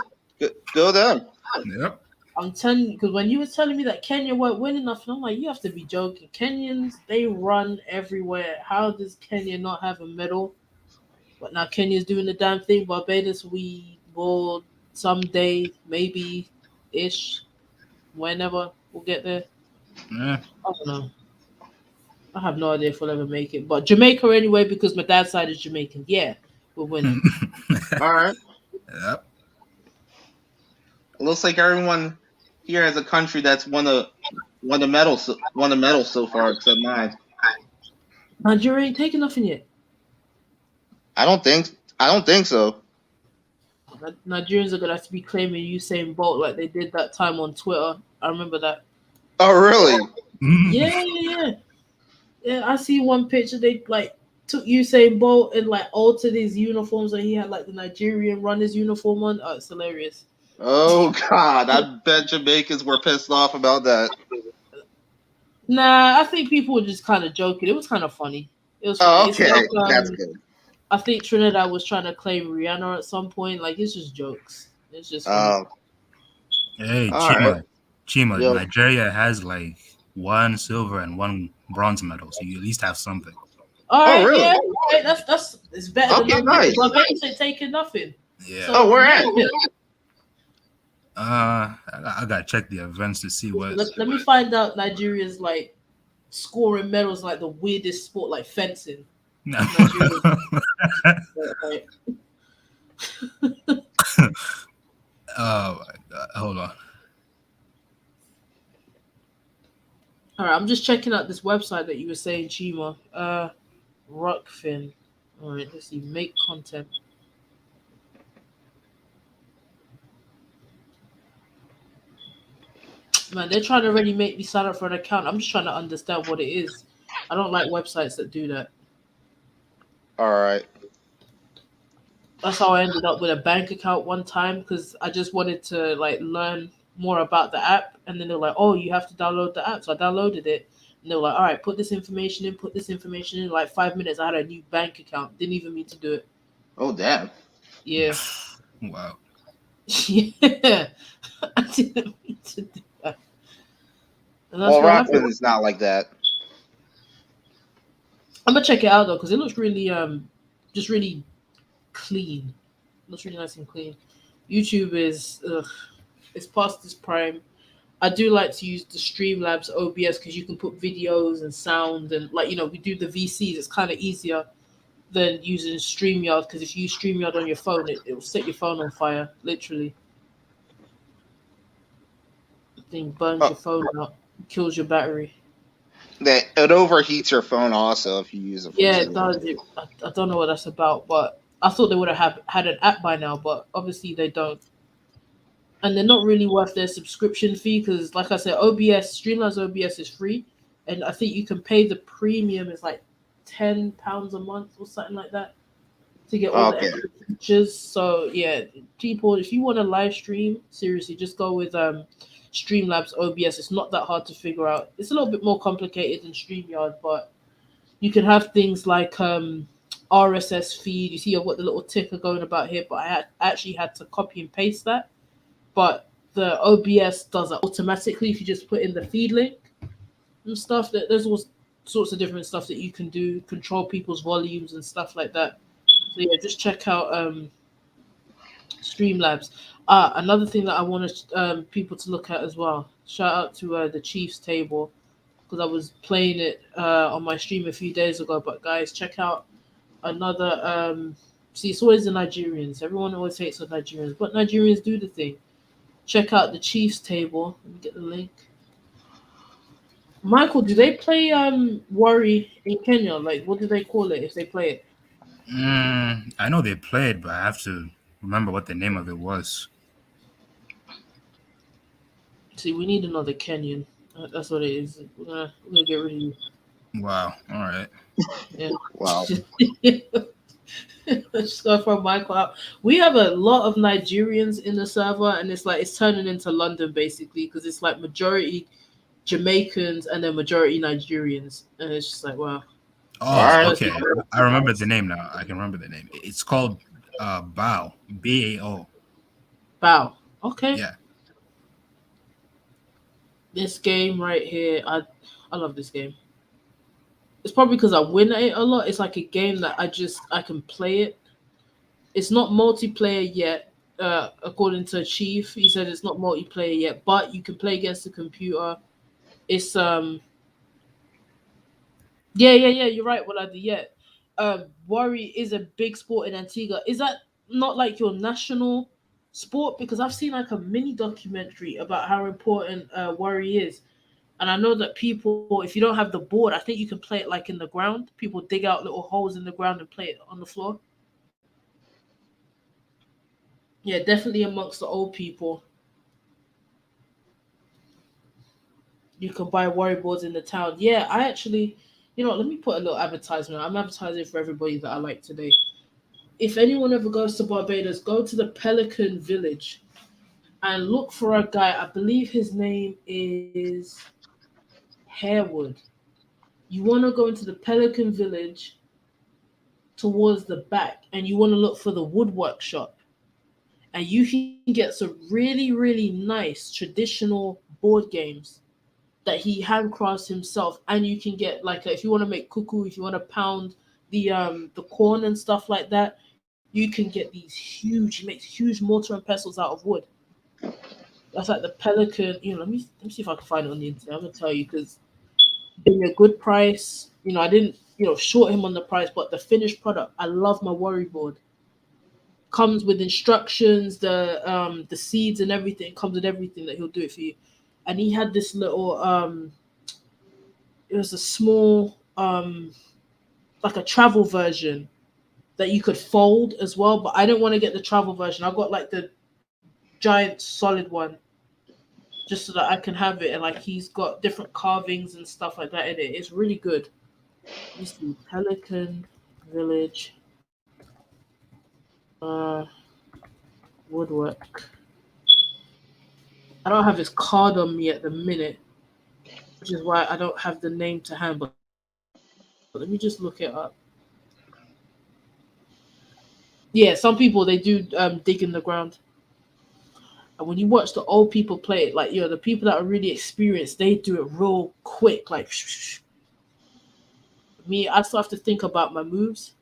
Go them. Yep. I'm telling you, because when you were telling me that Kenya weren't winning nothing, I'm like, you have to be joking. Kenyans, they run everywhere. How does Kenya not have a medal? But now Kenya's doing the damn thing. Barbados, we will someday, maybe ish, whenever we'll get there. Yeah. I don't know. I have no idea if we'll ever make it. But Jamaica anyway, because my dad's side is Jamaican. Yeah, we're winning. All right. Yep. It looks like everyone here has a country that's won the medals so far, except mine. Nigeria ain't taking nothing yet. I don't think so. Nigerians are gonna have to be claiming Usain Bolt like they did that time on Twitter. I remember that. Oh really? Yeah. I see one picture they like took Usain Bolt and like altered his uniforms, and he had like the Nigerian runners uniform on. Oh, it's hilarious. Oh God, I bet Jamaicans were pissed off about that. Nah, I think people were just kind of joking. It was kind of funny. It was funny. Oh, It's okay, like that's good. I think Trinidad was trying to claim Rihanna at some point. Like, it's just jokes. It's just funny. Hey, All right. Chima. Yo. Nigeria has like 1 silver and 1 bronze medal, so you at least have something. All right, really? yeah, right. That's it's better Okay, than nice. nothing. Barbados ain't taking nothing. Yeah. So, Oh, where at? I gotta check the events to see what. Let me find out Nigeria's like scoring medals like the weirdest sport, like fencing. No. Like, Oh my God. Hold on. all right, I'm just checking out this website that you were saying, Chima. Rockfin. All right, let's see. Make content. Man, they're trying to already make me sign up for an account. I'm just trying to understand what it is. I don't like websites that do that. All right. That's how I ended up with a bank account one time, because I just wanted to like learn more about the app, and then they're like, "Oh, you have to download the app." So I downloaded it, and they were like, "All right, put this information in, put this information in." Like 5 minutes, I had a new bank account. Didn't even mean to do it. Oh damn. Yeah, Wow. yeah, I didn't mean to do that. And that's Well, what Rockland happened. is not like that. I'm gonna check it out though, because it looks really just really clean. It looks really nice and clean. YouTube is it's past its prime. I do like to use the Streamlabs OBS because you can put videos and sound, and like we do the VCs. It's kind of easier than using StreamYard, because if you use StreamYard on your phone, it'll set your phone on fire, literally. The thing burns your phone out, kills your battery. That it overheats your phone also if you use it. Yeah, it does. I don't know what that's about, but I thought they would have had an app by now, but obviously they don't. And they're not really worth their subscription fee because, like I said, OBS Streamlabs OBS is free, and I think you can pay the premium is like £10 a month or something like that to get all the Okay. extra features. So yeah, people, if you want to live stream, seriously, just go with Streamlabs OBS. It's not that hard to figure out. It's a little bit more complicated than StreamYard, but you can have things like RSS feed. You see, I've got the little ticker going about here, but actually had to copy and paste that. But the OBS does it automatically if you just put in the feed link and stuff. There's all sorts of different stuff that you can do, control people's volumes and stuff like that. So yeah, just check out Streamlabs. Another thing that I wanted people to look at as well. Shout out to the Chiefs table because I was playing it on my stream a few days ago. But guys, check out another. See, it's always the Nigerians. Everyone always hates the Nigerians, but Nigerians do the thing. Check out the Chiefs table. Let me get the link. Michael, do they play Worry in Kenya? Like, what do they call it if they play it? I know they played, but I have to remember what the name of it was. See, we need another Kenyan. That's what it is. We're gonna get rid of you. Wow. All right. Yeah. Wow. Let's go from Michael out. We have a lot of Nigerians in the server, and it's like it's turning into London basically because it's like majority Jamaicans and then majority Nigerians, and it's just like wow. All Oh, right. okay. I remember the name now. I can remember the name. It's called Bao. BAO. Wow. Okay. Yeah. This game right here, I love this game. It's probably because I win it a lot. It's like a game that I can play it. It's not multiplayer yet, according to Chief. He said it's not multiplayer yet, but you can play against the computer. It's yeah. You're right. What I did yet. Worry is a big sport in Antigua. Is that not like your national sport? Because I've seen like a mini documentary about how important worry is. And I know that people, if you don't have the board, I think you can play it like in the ground. People dig out little holes in the ground and play it on the floor. Yeah, definitely amongst the old people. You can buy worry boards in the town. Yeah, I actually, let me put a little advertisement. I'm advertising for everybody that I like today. If anyone ever goes to Barbados, go to the Pelican Village and look for a guy. I believe his name is Harewood. You want to go into the Pelican Village towards the back and you want to look for the woodwork shop and you can get some really nice traditional board games that he handcrafts himself and you can get like if you want to make cuckoo, if you want to pound the corn and stuff like that, you can get these huge, he makes huge mortar and pestles out of wood. That's like the Pelican, let me see if I can find it on the internet. I'm gonna tell you because gave me a good price. I didn't, short him on the price, but the finished product, I love my worry board. Comes with instructions, the seeds and everything. Comes with everything that he'll do it for you. And he had this little it was a small like a travel version that you could fold as well. But I didn't want to get the travel version. I got like the giant solid one just so that I can have it. And like he's got different carvings and stuff like that in it. It's really good. Let me see. Pelican Village woodwork. I don't have his card on me at the minute, which is why I don't have the name to hand. But let me just look it up. Yeah, some people they do dig in the ground, and when you watch the old people play it, like the people that are really experienced, they do it real quick. Like me, I still have to think about my moves.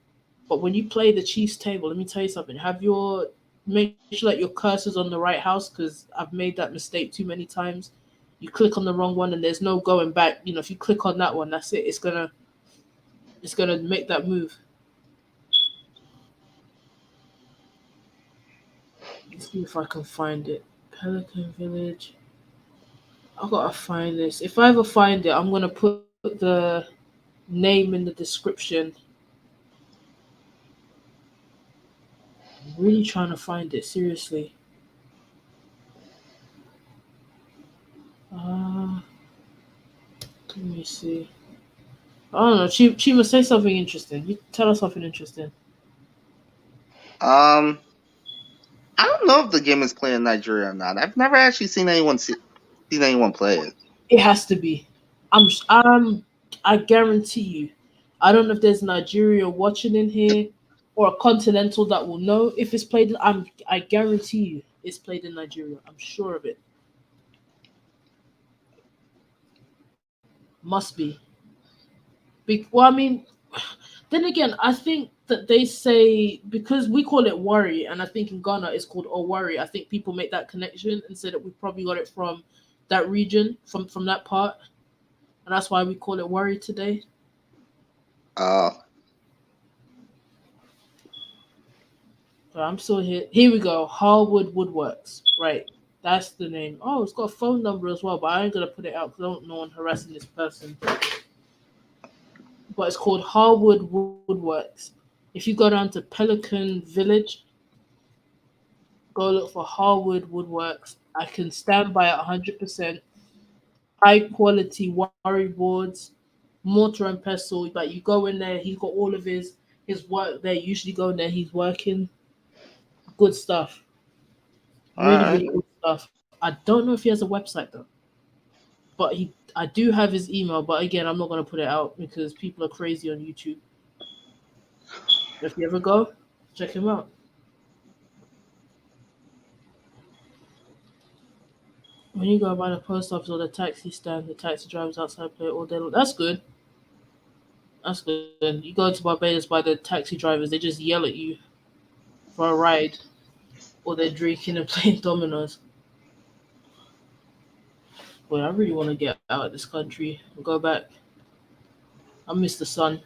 But when you play the Chiefs table, let me tell you something. Make sure that your cursor's on the right house because I've made that mistake too many times. You click on the wrong one and there's no going back. If you click on that one, that's it. It's gonna make that move. Let's see if I can find it. Pelican Village. I gotta find this. If I ever find it, I'm gonna put the name in the description. I'm really trying to find it seriously. Uh, Let me see. I don't know. Chima, say something interesting. You tell us something interesting. Um, I don't know if the game is played in Nigeria or not. I've never actually seen anyone play it. It has to be. I guarantee you. I don't know if there's Nigeria watching in here or a continental that will know if it's played. I guarantee you it's played in Nigeria. I'm sure of it. Must be. Well, I mean, then again, I think that they say because we call it worry, and I think in Ghana it's called worry. I think people make that connection and say that we probably got it from that region, from that part, and that's why we call it worry today. Uh, So I'm still here. Here we go. Harwood Woodworks. Right. That's the name. Oh, it's got a phone number as well, but I ain't gonna put it out because I don't know I'm harassing this person. But it's called Harwood Woodworks. If you go down to Pelican Village, go look for Harwood Woodworks. I can stand by it 100%. High quality worry boards, mortar and pestle. Like you go in there, he's got all of his work there. You usually go in there, he's working. Good stuff. all Really, right. really good stuff. I don't know if he has a website though, but I do have his email. But again, I'm not gonna put it out because people are crazy on YouTube. If you ever go, check him out. When you go by the post office or the taxi stand, the taxi drivers outside play all day long. That's good. That's good. You go to Barbados by the taxi drivers, they just yell at you for a ride, or they're drinking and playing dominoes. Boy, I really want to get out of this country and go back. I miss the sun.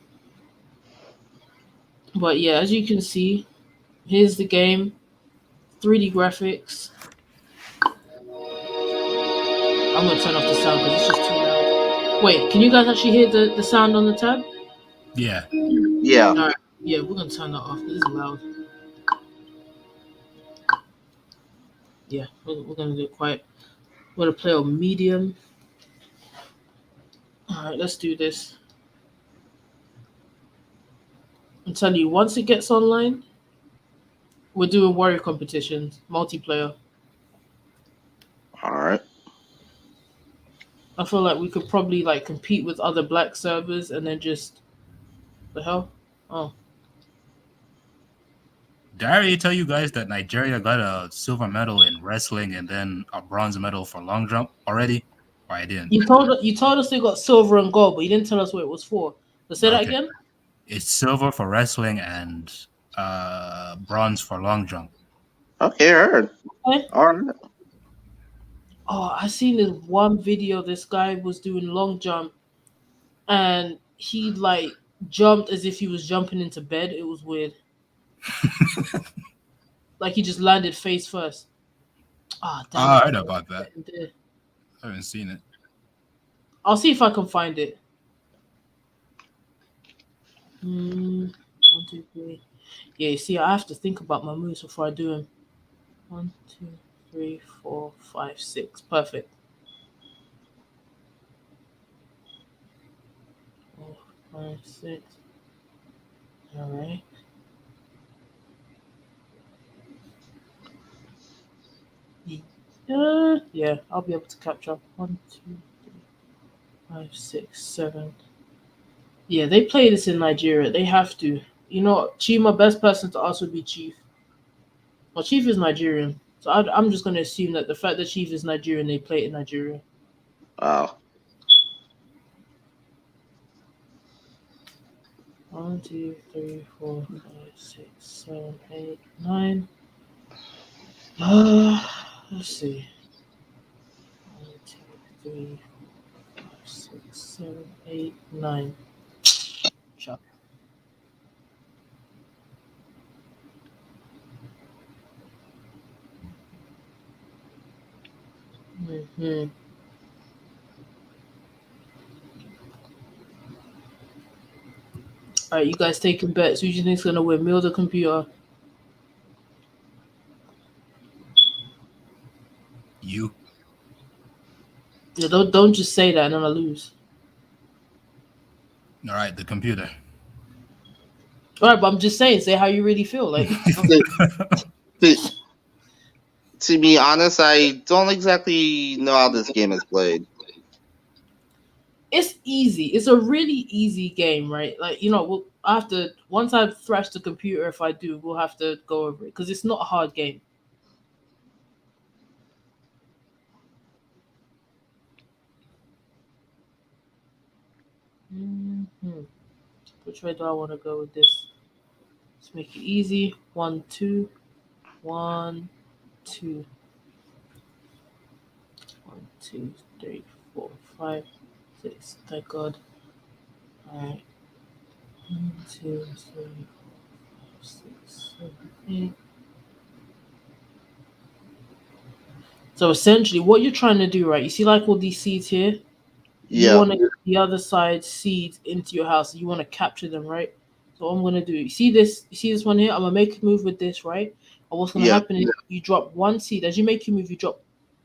But yeah, as you can see, here's the game. 3D graphics. I'm gonna turn off the sound because it's just too loud. Wait, can you guys actually hear the sound on the tab? Yeah. Yeah. Alright, yeah, we're gonna turn that off. This is loud. Yeah, we're gonna do it quiet. We're gonna play on medium. Alright, let's do this. I'm telling you, once it gets online, we're doing warrior competitions, multiplayer. All right. I feel like we could probably like compete with other black servers and then just the hell? Oh. Did I already tell you guys that Nigeria got a silver medal in wrestling and then a bronze medal for long jump already? Or I didn't. You told us they got silver and gold, but you didn't tell us what it was for. So say that Okay. again. It's silver for wrestling and bronze for long jump. Okay, heard. Okay. All right. Oh, I seen this one video. This guy was doing long jump, and he like jumped as if he was jumping into bed. It was weird. Like he just landed face first. Ah, damn! I I heard forgot about to that. get in there. I haven't seen it. I'll see if I can find it. One, two, three. Yeah, you see, I have to think about my moves before I do them. One, two, three, 4, 5, 6. Perfect. 4, 5, 6. All right. Yeah, I'll be able to capture. 1, 2, 3, 5, 6, 7. Yeah, they play this in Nigeria. They have to. You know, Chima, best person to ask would be Chief. Well, Chief is Nigerian, so I'm just going to assume that the fact that Chief is Nigerian, they play it in Nigeria. Wow. 1, 2, 3, 4, 5, 6, 7, 8, 9. Let's see. 1, 2, 3, 4, 5, 6, 7, 8, 9. Chop. Mm-hmm. All right, you guys taking bets. Who do you think's gonna win, me or the computer? don't just say that and then I lose. All right, the computer. All right, but I'm just saying, say how you really feel. Like, To, to be honest, I don't exactly know how this game is played. it's easy. It's a really easy game, right? Like, we'll I have to once I've thrashed the computer. If I do, we'll have to go over it because it's not a hard game. hmm Which way do I want to go with this? Let's make it easy. 1, 2, 1, 2, 1, 2, 3, 4, 5, 6. Thank God. All right. 1, 2, 3, 6, 7, 8. So essentially, what you're trying to do, right? You see, like all these seeds here. You Yeah, want to get the other side seeds into your house. You want to capture them, right? So what I'm gonna do. You see this? You see this one here? I'm gonna make a move with this, right? And what's gonna yeah. happen is you drop one seed as you make your move. You drop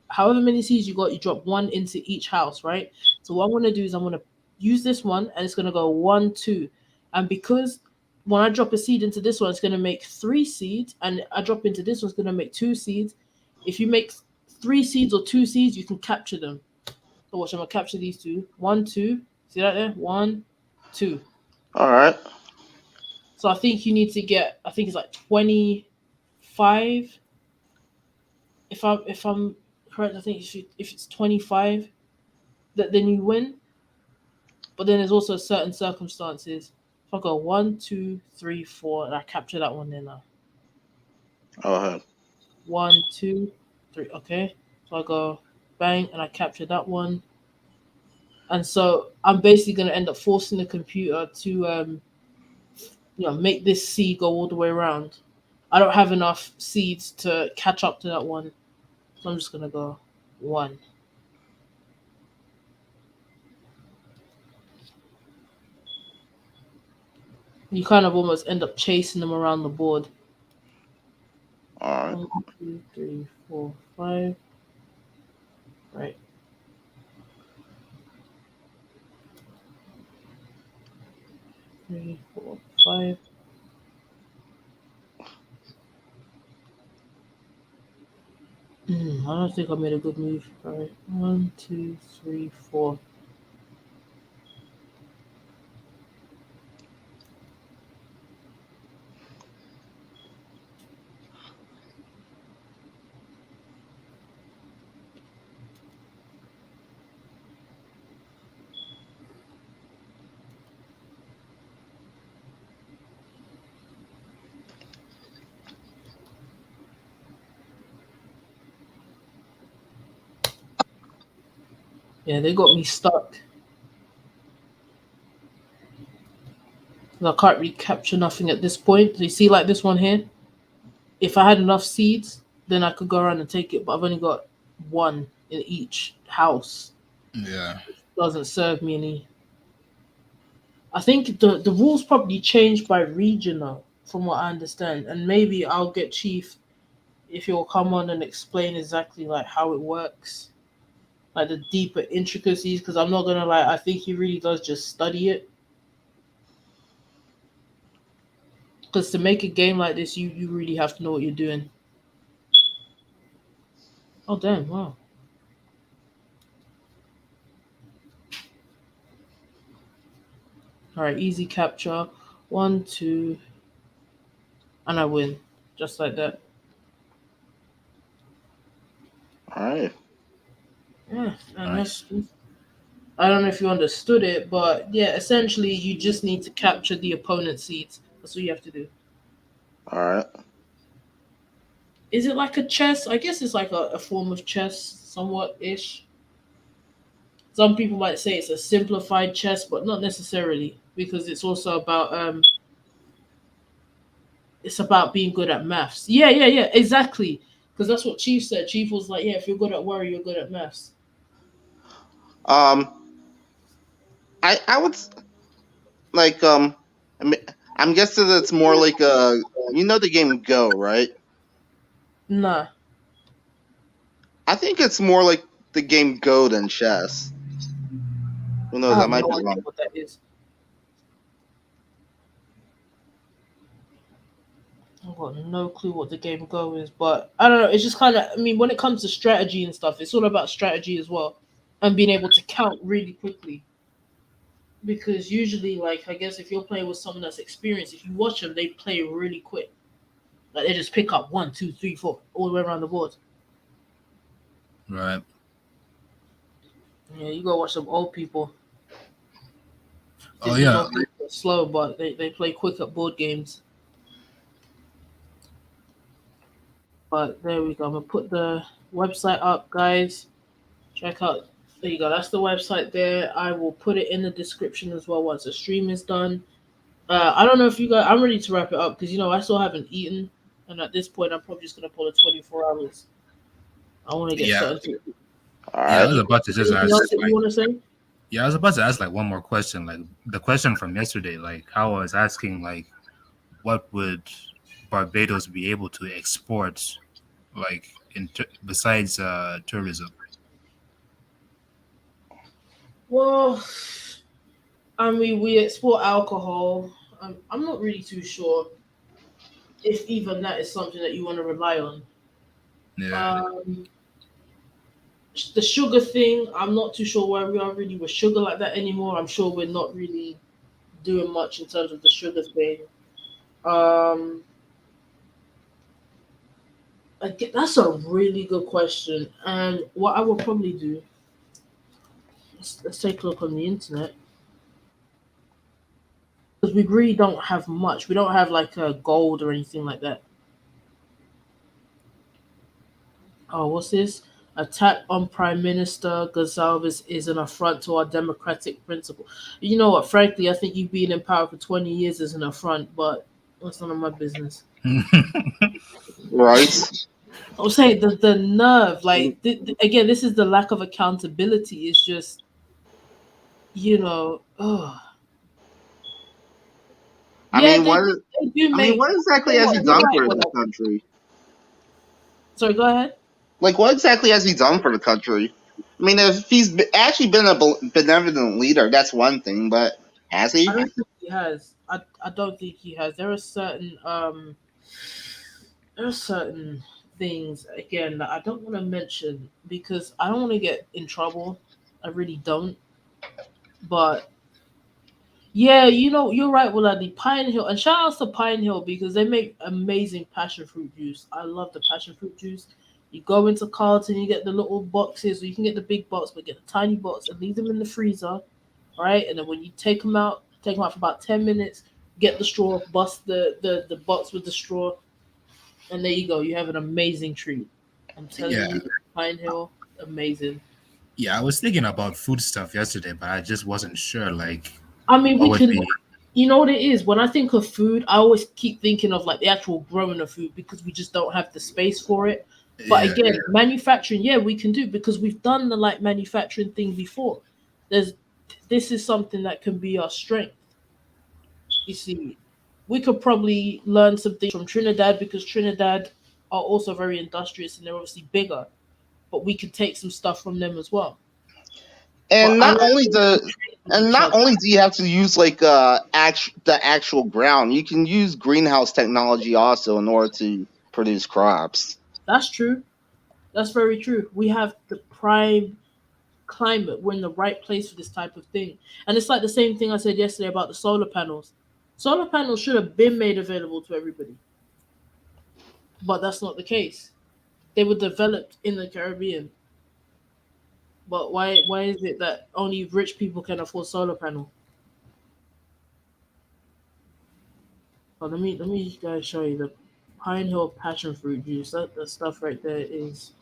however many seeds you got. You drop one into each house, right? So what I'm gonna do is I'm gonna use this one, and it's gonna go 1, 2, and because when I drop a seed into this one, it's gonna make 3 seeds, and I drop into this one, it's gonna make 2 seeds. If you make 3 seeds or 2 seeds, you can capture them. So watch, I'm gonna capture these two. 1, 2. See that there? 1, 2. All right. So I think you need to get. I think it's like 25. If I'm correct, I think if it's 25, that then you win. But then there's also certain circumstances. If I go 1, 2, 3, 4, and I capture that one, then now Oh, 1, 2, 3. Okay. So I go bang, and I capture that one. And so I'm basically gonna end up forcing the computer to make this seed go all the way around. I don't have enough seeds to catch up to that one, so I'm just gonna go 1. You kind of almost end up chasing them around the board. all right. 1, 2, 3, 4, 5. Right. 3, 4, 5. I don't think I made a good move. All right. 1, 2, 3, 4. Yeah, they got me stuck. I can't really capture nothing at this point. So you see, like this one here. If I had enough seeds, then I could go around and take it. But I've only got one in each house. Yeah. Doesn't serve me any. I think the rules probably changed by region now, from what I understand. And maybe I'll get Chief if he'll come on and explain exactly like how it works, like the deeper intricacies. Because I'm not gonna lie, I think he really does just study it. Because to make a game like this, you really have to know what you're doing. Oh damn! Wow. All right, easy capture. 1, 2, and I win, just like that. All right. Yeah, and Nice. that's. I don't know if you understood it, but yeah, essentially you just need to capture the opponent's seeds. That's what you have to do. All right. Is it like a chess? I guess it's like a form of chess, somewhat ish. Some people might say it's a simplified chess, but not necessarily because it's also about it's about being good at maths. Yeah, yeah, yeah, exactly. Because that's what Chief said. Chief was like, yeah, if you're good at worry, you're good at maths. Um, I would like I mean, I'm guessing it's more like the game Go, right? Nah. I think it's more like the game Go than chess. Who I knows? I have might no be idea wrong. what that is. I've got no clue what the game Go is, but I don't know. It's just kind of. I mean, when it comes to strategy and stuff, it's all about strategy as well, and being able to count really quickly. Because usually, like I guess if you're playing with someone that's experienced, if you watch them, they play really quick. Like they just pick up one, two, three, four, all the way around the board. Right. Yeah, you go watch some old people. Oh Just these yeah. old people are slow, but they play quick at board games. But there we go. I'm gonna put the website up, guys. Check out. There you go. That's the website there. I will put it in the description as well once the stream is done. I don't know if you guys. I'm ready to wrap it up because I still haven't eaten, and at this point, I'm probably just gonna pull it 24 hours. I want to get Yeah. started. All Yeah. I right. was about to just Anything ask. else that you Like, want to say? yeah, I was about to ask like one more question. Like the question from yesterday. Like how I was asking like, what would Barbados be able to export, like besides tourism? Well, I mean, we export alcohol. I'm not really too sure if even that is something that you want to rely on. Yeah. Um, the sugar thing, I'm not too sure where we are really with sugar like that anymore. I'm sure we're not really doing much in terms of the sugar thing. Um, that's a really good question. And what I will probably do, let's take a look on the internet. Because we really don't have much. We don't have like a gold or anything like that. Oh, what's this? Attack on Prime Minister Gonzalez is an affront to our democratic principle. You know what? Frankly, I think you being in power for 20 years is an affront, but that's none of my business. Right. I'm saying the nerve, like again, this is the lack of accountability. It's just oh I yeah, mean, they do make. what You exactly know has what? he You're done right. for the Well, country? sorry, go ahead. Like, what exactly has he done for the country? I mean, if he's actually been a benevolent leader, that's one thing, but has I he? don't think he has. I don't think he has. There are certain things again that I don't want to mention because I don't want to get in trouble. I really don't. But yeah, you're right, Willadi. Pine Hill, and shout outs to Pine Hill because they make amazing passion fruit juice. I love the passion fruit juice. You go into Carlton, you get the little boxes, or you can get the big box, but get the tiny box and leave them in the freezer, right? And then when you take them out for about 10 minutes. Get the straw, bust the box with the straw, and there you go. You have an amazing treat. I'm telling Yeah. you, Pine Hill, amazing. Yeah. I was thinking about food stuff yesterday, but I just wasn't sure like I mean, what we would can. be. You know what it is? When I think of food, I always keep thinking of like the actual growing of food because we just don't have the space for it. But Yeah. again, manufacturing, yeah, we can do because we've done the like manufacturing thing before. There's this is something that can be our strength. You see, we could probably learn some things from Trinidad because Trinidad are also very industrious and they're obviously bigger. But we could take some stuff from them as well. But And I not like only to the trade with and each not other. only do you have to use like the actual ground, you can use greenhouse technology also in order to produce crops. That's true. That's very true. We have the prime climate. We're in the right place for this type of thing. And it's like the same thing I said yesterday about the solar panels. Solar panels should have been made available to everybody, but that's not the case. They were developed in the Caribbean. But why is it that only rich people can afford solar panel? Oh, let me guys show you the Pine Hill passion fruit juice. That stuff right there is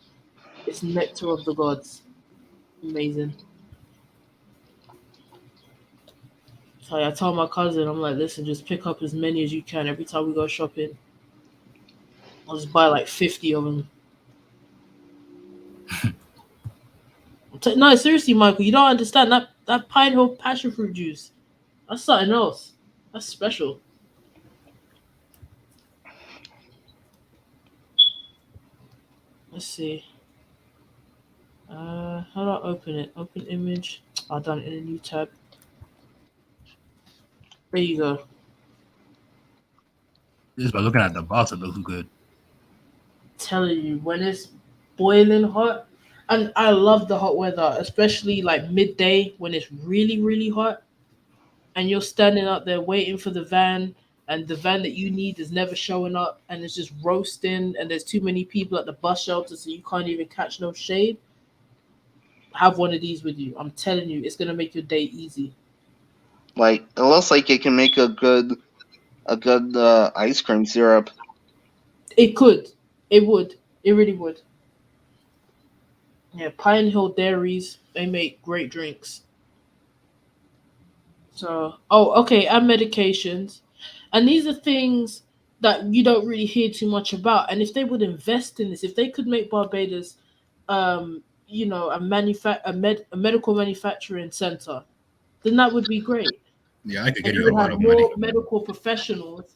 it's nectar of the gods. Amazing. So I told my cousin, I'm like, listen, just pick up as many as you can every time we go shopping. I'll just buy like 50 of them. No, seriously, Michael, you don't understand that Pine Hill passion fruit juice. That's something else. That's special. Let's see. How do I open it? Open image. I done it in a new tab. There you go. Just by looking at the box, it looks good. Telling you when it's boiling hot, and I love the hot weather, especially like midday when it's really really hot, and you're standing out there waiting for the van, and the van that you need is never showing up, and it's just roasting, and there's too many people at the bus shelter, so you can't even catch no shade. Have one of these with you. I'm telling you, it's gonna make your day easy. Like it looks like it can make a good ice cream syrup. It could, it would, it really would. Yeah, Pine Hill Dairies, they make great drinks. So, oh, okay, and medications. And these are things that you don't really hear too much about. And if they would invest in this, if they could make Barbados, a medical manufacturing center, then that would be great. Yeah, I could And get you you a would lot have of money. more medical professionals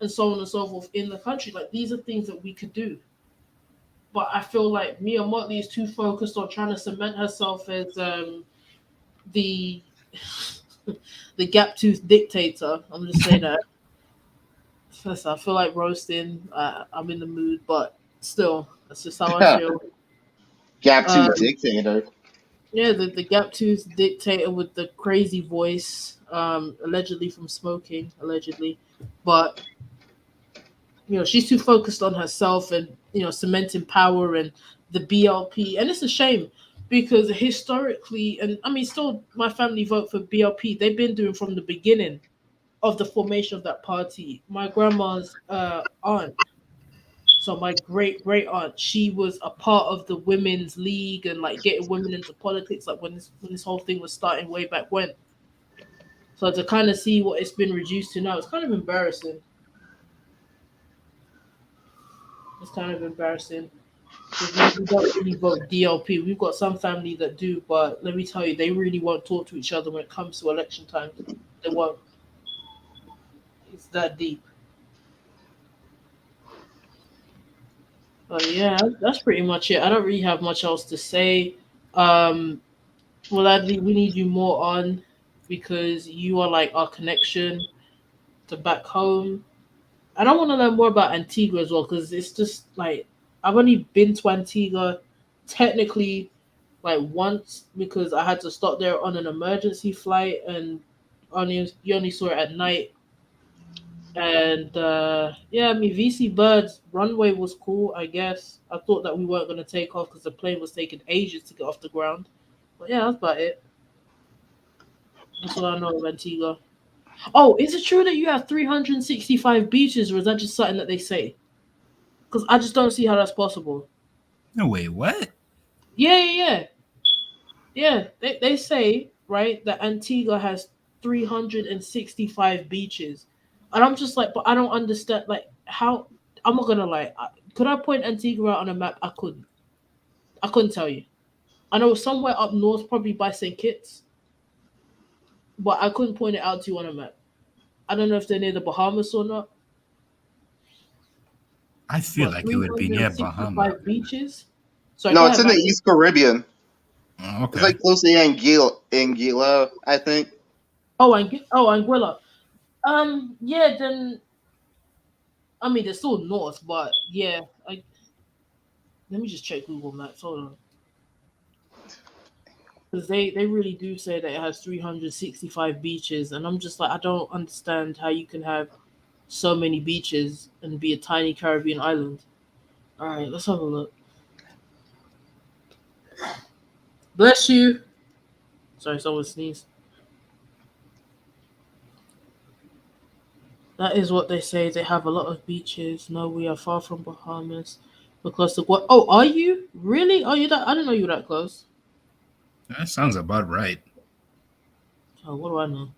and so on and so forth in the country. Like these are things that we could do. But I feel like Mia Motley is too focused on trying to cement herself as the the gap tooth dictator. I'm just saying that. First, I feel like roasting. I'm in the mood, but still, that's just how I feel. Gap Uh, tooth dictator. yeah, the gap tooth dictator with the crazy voice, allegedly from smoking, allegedly, but she's too focused on herself and cementing power and the BLP, and it's a shame because historically, and I mean, still, my family vote for BLP. They've been doing from the beginning of the formation of that party. My grandma's aunt, so my great great aunt, she was a part of the women's league and like getting women into politics, like when this whole thing was starting way back when. So to kind of see what it's been reduced to now, it's kind of embarrassing. It's kind of embarrassing because we don't really vote DLP. We've got some family that do, but let me tell you, they really won't talk to each other when it comes to election times. They won't. It's that deep. But yeah, that's pretty much it. I don't really have much else to say. Um, well, Adley, we need you more on because you are like our connection to back home. And I want to learn more about Antigua as well because it's just like I've only been to Antigua technically like once because I had to stop there on an emergency flight and you only saw it at night. And yeah, I mean VC Bird's runway was cool. I guess I thought that we weren't gonna take off because the plane was taking ages to get off the ground. But yeah, that's about it. That's all I know of Antigua. Oh, is it true that you have 365 beaches, or is that just something that they say? Because I just don't see how that's possible. No, wait, what? Yeah, yeah, yeah. Yeah, they say, right, that Antigua has 365 beaches. And I'm just like, but I don't understand, like, how. I'm not gonna lie. Could I point Antigua out on a map? I couldn't. I couldn't tell you. I know it's somewhere up north, probably by St. Kitts, but I couldn't point it out to you on a map. I don't know if they're near the Bahamas or not, I feel but like it would be near Bahama. 365 beaches? Sorry, No, go it's ahead, in the Michael. East Caribbean. Oh, It's okay. like close to Anguilla, I think. Anguilla. Yeah, then I mean they're still north, but yeah, let me just check Google Maps. Hold on, because they really do say that it has 365 beaches, and I'm just like I don't understand how you can have so many beaches and be a tiny Caribbean island. All right, let's have a look. Bless you. Sorry, someone sneezed. That is what they say. They have a lot of beaches. No, we are far from Bahamas. We're close to what? Oh, are you really? Are you that? I didn't know you were that close. That sounds about right. Oh, what do I know?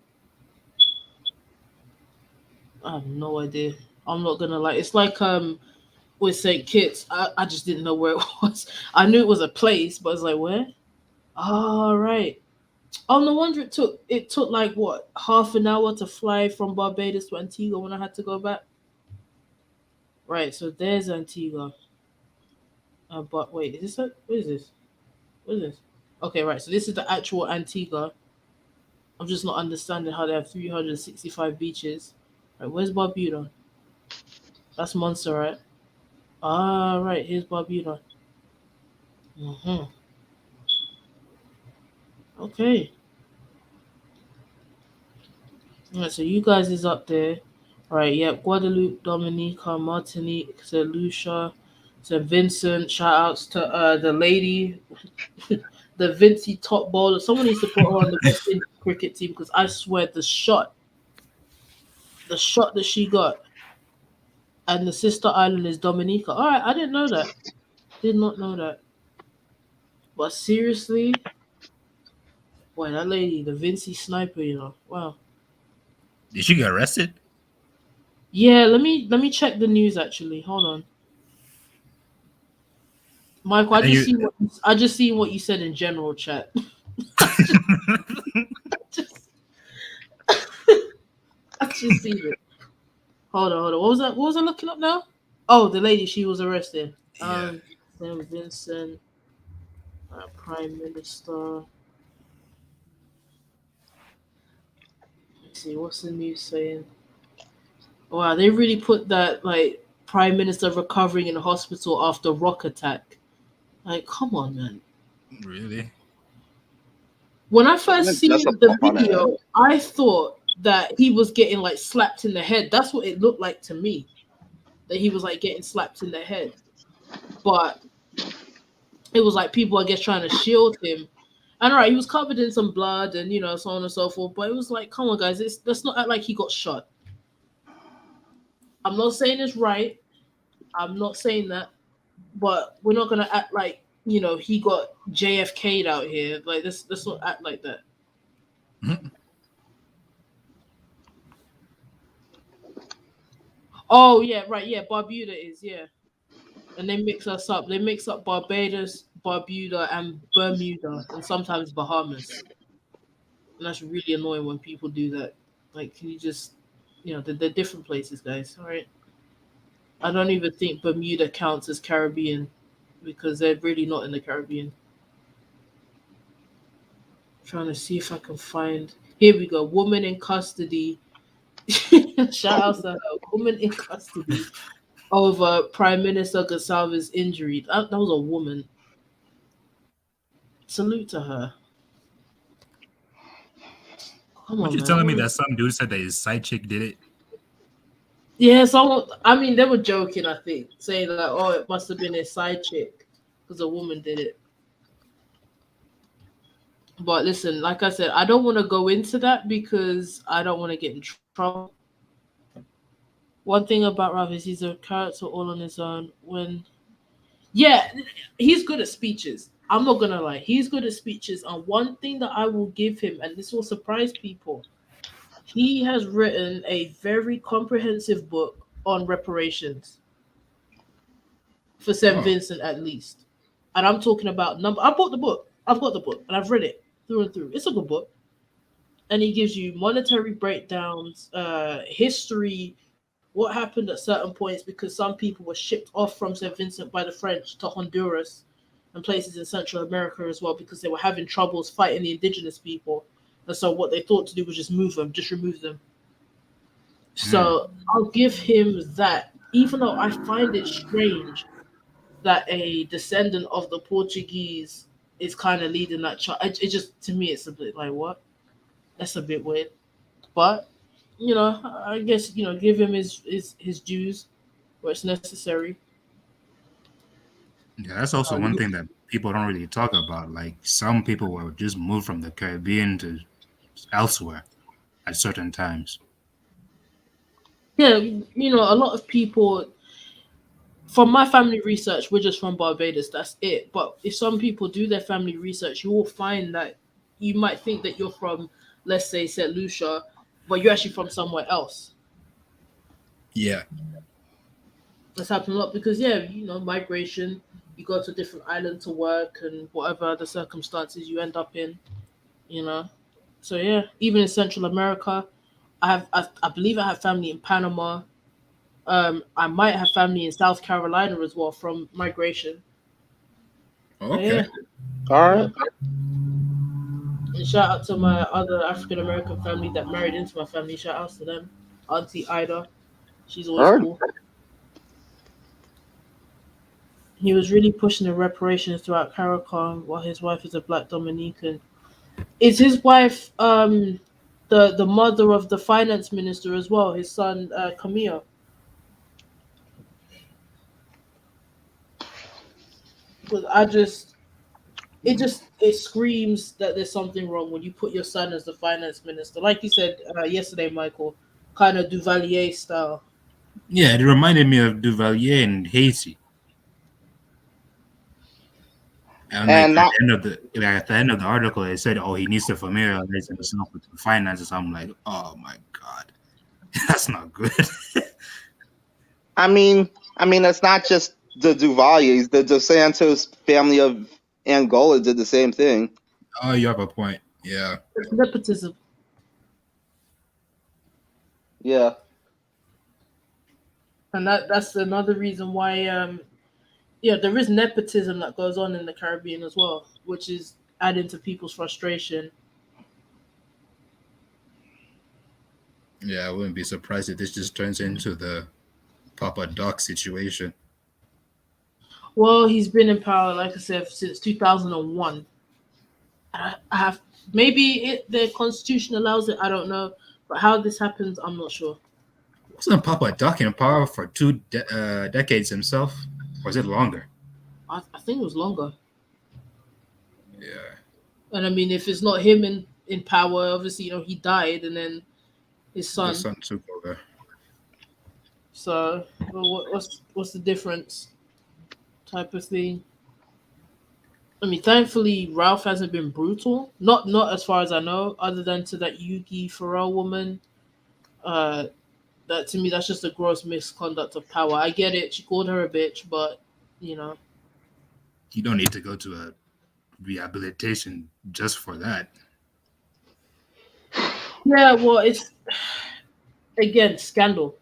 I have no idea. I'm not gonna lie. It's like with St. Kitts. I just didn't know where it was. I knew it was a place, but it's like where? All right. Oh, no wonder it took like what half an hour to fly from Barbados to Antigua when I had to go back. Right. So there's Antigua. But wait, is this it? What is this? What is this? Okay, right. So this is the actual Antigua. I'm just not understanding how they have 365 beaches. Right, where's Barbuda? That's Montserrat. Ah, right. Here's Barbuda. Mm-hmm. Okay. Alright, so you guys is up there. Right, yep. Guadeloupe, Dominica, Martinique, St. Lucia, St. Vincent. Shout outs to the lady, the Vincy Top Bowler. Someone needs to put her on the West Indies cricket team because I swear the shot that she got, and the sister island is Dominica. Alright, I didn't know that. Did not know that. But seriously, boy, that lady, the Vincy sniper, Wow. Did she get arrested? Yeah, let me check the news actually. Hold on. Michael, And then you. I just seen what you said in general chat. just I just seen it. Hold on. What was that? What was I looking up now? Oh, the lady, she was arrested. Yeah. St. Vincent, Prime Minister. Let's see, what's the news saying? Wow, they really put that like Prime Minister recovering in the hospital after rock attack. Like, come on, man. Really? When I first Just a seen the bump on the head. video, I thought that he was getting like slapped in the head. That's what it looked like to me. That he was like getting slapped in the head. But it was like people, I guess, trying to shield him. And all right, he was covered in some blood and so on and so forth. But it was like, come on, guys, let's not act like he got shot. I'm not saying it's right. I'm not saying that, but we're not gonna act like he got JFK'd out here. Like let's not act like that. Mhm. Oh yeah, right, yeah. Barbuda is and they mix us up. They mix up Barbados, Barbuda, and Bermuda, and sometimes Bahamas. And that's really annoying when people do that. Like, can you just, they're different places, guys. All right. I don't even think Bermuda counts as Caribbean because they're really not in the Caribbean. Trying to see if I can find. Here we go. Woman in custody. Shout out to her. Woman in custody over Prime Minister Gonsalves' injury. That was a woman. Salute to her. Come What on, you man. telling me that some dude said that his side chick did it? Yeah, someone. I mean, they were joking. I think saying like, "Oh, it must have been his side chick because a woman did it." But listen, like I said, I don't want to go into that because I don't want to get in trouble. One thing about Rav is he's a character all on his own. Yeah, he's good at speeches. I'm not gonna lie, he's good at speeches. And one thing that I will give him, and this will surprise people, he has written a very comprehensive book on reparations for St. Oh, Vincent at least. And I'm talking about number. I bought the book. I've got the book and I've read it through and through. It's a good book, and he gives you monetary breakdowns, history, what happened at certain points because some people were shipped off from St. Vincent by the French to Honduras and places in Central America as well because they were having troubles fighting the indigenous people. And so what they thought to do was just move them, just remove them. hmm. So I'll give him that, even though I find it strange that a descendant of the Portuguese is kind of leading that charge. It just, to me, it's a bit like, what? That's a bit weird. But I guess give him his dues where it's necessary. Yeah, that's also one thing that people don't really talk about. Like some people will just move from the Caribbean to elsewhere at certain times. Yeah, a lot of people from my family research, we're just from Barbados. That's it. But if some people do their family research, you will find that you might think that you're from, let's say, St. Lucia, but you're actually from somewhere else. Yeah. That's happened a lot because migration. You go to a different island to work and whatever the circumstances you end up in. You know, so yeah, even in Central America, I believe I have family in Panama. I might have family in South Carolina as well from migration. So Okay. yeah. All Yeah. right. And shout out to my other African American family that married into my family. Shout outs to them. Auntie Ida, she's always All right. cool. He was really pushing the reparations throughout CARICOM while his wife is a black Dominican. Is his wife the mother of the finance minister as well? His son Camille. Because it screams that there's something wrong when you put your son as the finance minister, like you said yesterday, Michael, kind of Duvalier style. Yeah, it reminded me of Duvalier and Haiti. And like And at not, the end of at the end of the article, it said, "Oh, he needs to familiarize himself with the finances." I'm like, "Oh my god, that's not good." I mean, it's not just the Duvaliers. The Dos Santos family of Angola did the same thing. Oh, you have a point. Yeah, It's nepotism, Yeah. and that's another reason why yeah, there is nepotism that goes on in the Caribbean as well, which is adding to people's frustration. yeah. I wouldn't be surprised if this just turns into the Papa Doc situation. Well, he's been in power, like I said, since 2001. I have maybe the constitution allows it. I don't know, but how this happens, I'm not sure. Wasn't Papa Doc in power for decades himself, or is it longer? I think it was longer. Yeah, And I mean, if it's not him in power, obviously, he died, and then his the son. son took over. So, well, what's the difference? Type of thing. I mean, thankfully, Ralph hasn't been brutal. Not as far as I know, other than to that Yugi Farrell woman. Uh, that to me, that's just a gross misconduct of power. I get it. She called her a bitch, but you know, You don't need to go to a rehabilitation just for that. yeah. Well, it's again scandal.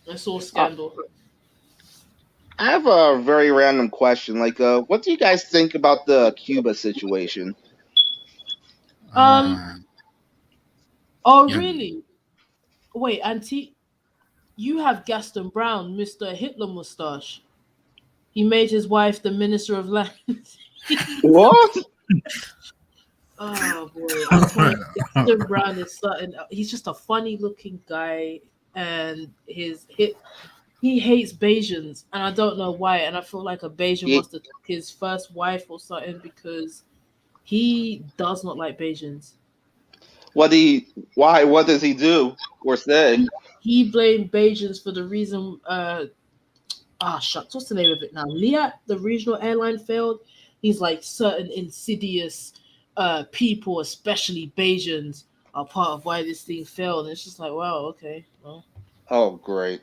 It's all Uh, scandal. I have a very random question. What do you guys think about the Cuba situation? Um. Uh, Oh, yeah, really? Wait, Auntie, you have Gaston Brown, Mister Hitler mustache. He made his wife the Minister of Land. What? Oh boy, I'm telling you, Gaston Brown is something. He's just a funny looking guy, and he hates Bajans, and I don't know why. And I feel like a Bajan He, must have took his first wife or something because he does not like Bajans. why? What does he do or say? He blamed Bajans for the reason. Shucks, what's the name of it now? Liat, the regional airline failed. He's like certain insidious people, especially Bajans, are part of why this thing failed. And it's just like, wow, okay, well, Oh, great.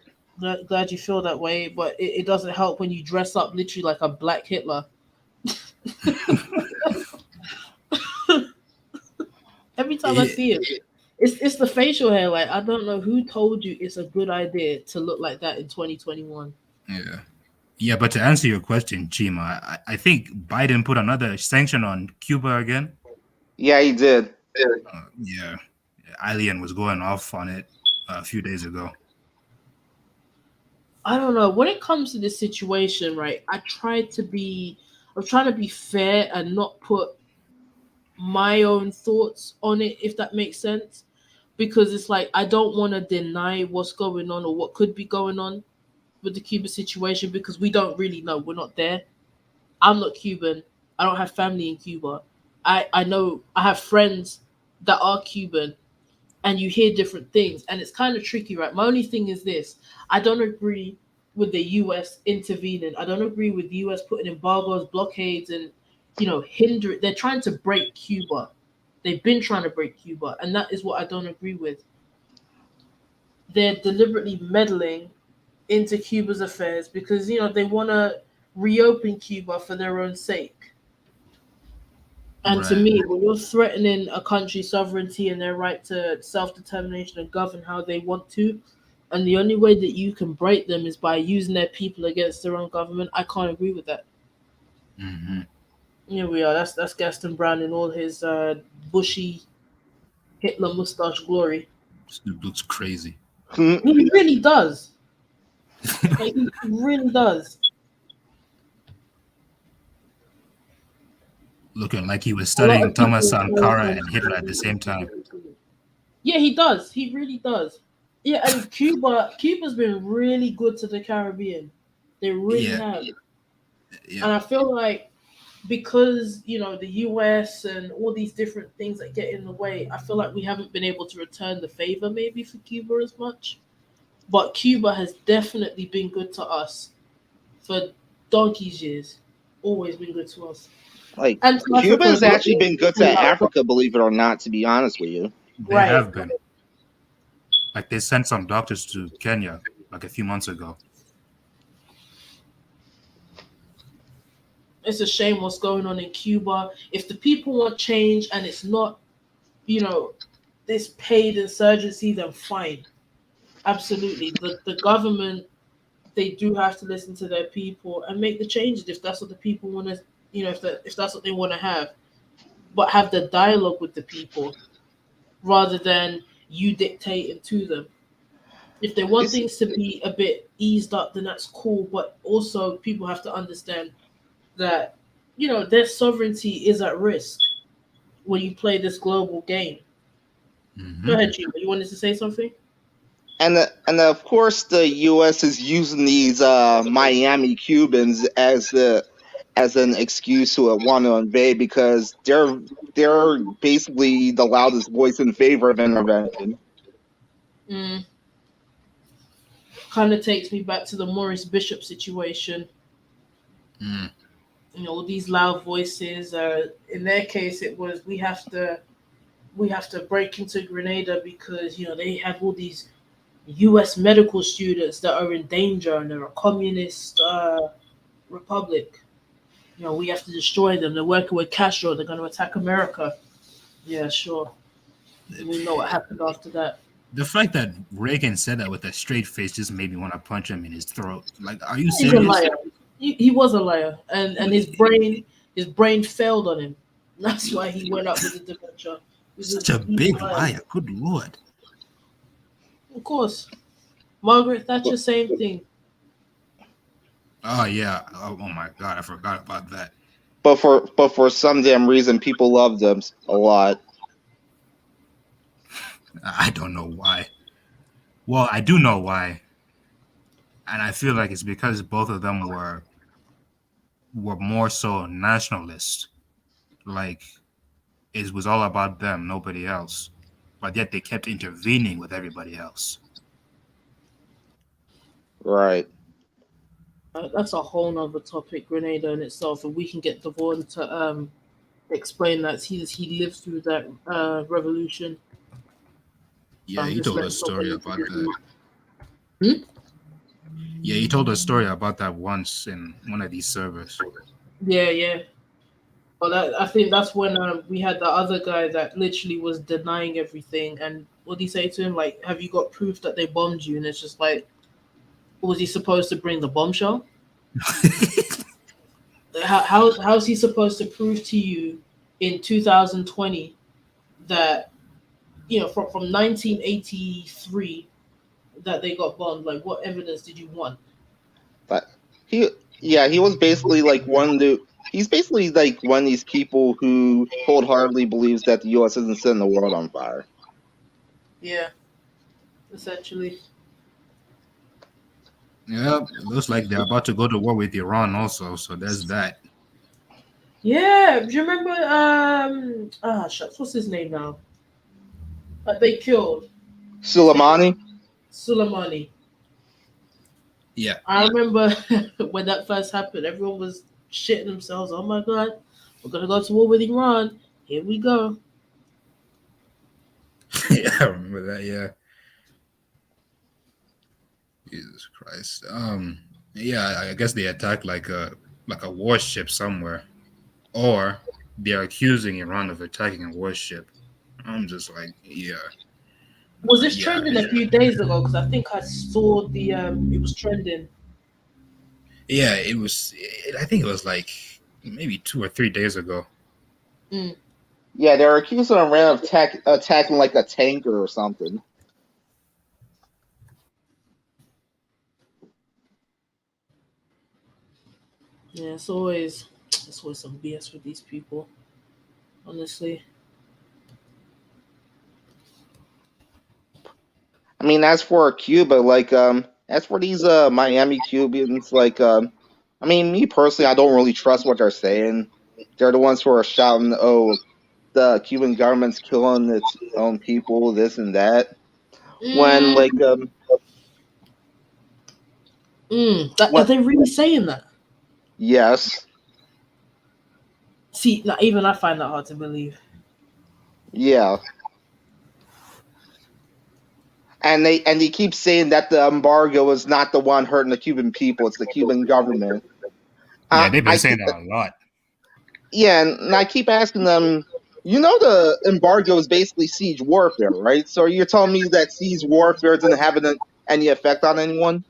glad you feel that way, but it doesn't help when you dress up literally like a black Hitler. Every time I yeah, see it, it's the facial hair. Like I don't know who told you it's a good idea to look like that in 2021. yeah. Yeah, but to answer your question, Chima, I think Biden put another sanction on Cuba again. Yeah, he did. Yeah, Alien was going off on it a few days ago. I don't know. When it comes to this situation, right? I'm trying to be fair and not put my own thoughts on it, if that makes sense. Because it's like I don't want to deny what's going on or what could be going on with the Cuba situation because we don't really know. We're not there. I'm not Cuban. I don't have family in Cuba. I know I have friends that are Cuban and you hear different things and it's kind of tricky, right? My only thing is this: I don't agree with the US intervening. I don't agree with the US putting embargoes, blockades, and hinder it. They're trying to break Cuba. They've been trying to break Cuba, and that is what I don't agree with. They're deliberately meddling into Cuba's affairs because they want to reopen Cuba for their own sake. And to Right. me, when you're threatening a country's sovereignty and their right to self determination and govern how they want to, and the only way that you can break them is by using their people against their own government. I can't agree with that. Mm-hmm. Here we are. That's Gaston Brown in all his bushy Hitler mustache glory. This dude looks crazy. He really does. Like he really does. Looking like he was A lot studying of people Thomas call Sankara him. and Hitler at the same time. Yeah, he does. He really does. Yeah, and Cuba's been really good to the Caribbean. They really Yeah, have. yeah. And I feel like because, the US and all these different things that get in the way, I feel like we haven't been able to return the favor maybe for Cuba as much. But Cuba has definitely been good to us for donkey's years. Always been good to us. Like And to Cuba Africa has as well. actually been good to Africa, believe it or not. To be honest with you, They Right. have been. Like they sent some doctors to Kenya like a few months ago. It's a shame what's going on in Cuba. If the people want change and it's not, this paid insurgency, then fine. Absolutely. The government, they do have to listen to their people and make the changes if that's what the people want to, if that's what they want to have. But have the dialogue with the people rather than you dictating to them. If they want it's things to be a bit eased up, then that's cool. But also, people have to understand that their sovereignty is at risk when you play this global game. Go Mm-hmm. ahead, Gina. You wanted to say something? and of course the U.S. is using these Miami Cubans as an excuse to want to invade because they're basically the loudest voice in favor of intervention. Mm. Kind of takes me back to the Maurice Bishop situation. Mm. All these loud voices. In their case, it was we have to break into Grenada because they have all these U.S. medical students that are in danger and they're a communist republic. We have to destroy them. They're working with Castro. They're going to attack America. Yeah, sure. We know what happened after that. The fact that Reagan said that with a straight face just made me want to punch him in his throat. Like, are you He's a serious? liar. He was a liar, and his brain failed on him. That's why he went up with the dementia. He's Such a he's big liar. Good lord. Of course, Margaret Thatcher, same thing. Oh yeah. Oh my god, I forgot about that. But for some damn reason, people love them a lot. I don't know why. Well, I do know why, and I feel like it's because both of them were more so nationalist. Like it was all about them, nobody else. But yet they kept intervening with everybody else. Right. That's a whole nother topic, Grenada in itself, and we can get Devon to explain that he lived through that revolution. Yeah, he Just told a letting story somebody about that. Hmm? Yeah, he told a story about that once in one of these servers. Yeah. Well, I think that's when we had the other guy that literally was denying everything. And what did he say to him? Like, have you got proof that they bombed you? And it's just like, was he supposed to bring the bombshell? How's he supposed to prove to you in 2020 that from 1983 that they got bombed? Like, what evidence did you want? But he was basically like he's basically like one of these people who wholeheartedly believes that the U.S. isn't setting the world on fire. Yeah, essentially. Yeah, it looks like they're about to go to war with Iran also, so there's that. Yeah, do you remember? Shucks, what's his name now? They killed Soleimani. Soleimani. Yeah. I remember when that first happened, everyone was shitting themselves. Oh my god, we're gonna go to war with Iran. Here we go. Yeah, I remember that, yeah. Jesus Christ. Yeah, I guess they attacked like a warship somewhere. Or they're accusing Iran of attacking a warship. I'm just like, yeah. Was this Yeah, trending a few days ago? Because I think I saw the it was trending. yeah. I think it was like maybe 2 or 3 days ago. Mm. Yeah, they're accusing Iran of attacking like a tanker or something. Yeah, it's always some BS with these people. Honestly, I mean, as for Cuba, like as for these Miami Cubans, like I mean, me personally, I don't really trust what they're saying. They're the ones who are shouting, "Oh, the Cuban government's killing its own people, this and that." When mm, like are what? they really saying that? Yes, See, like, even I find that hard to believe. yeah, and they keep saying that the embargo is not the one hurting the Cuban people; it's the Cuban government. Yeah, they've been I saying keep that a lot. Yeah, and I keep asking them, the embargo is basically siege warfare, right? So you're telling me that siege warfare didn't have any effect on anyone?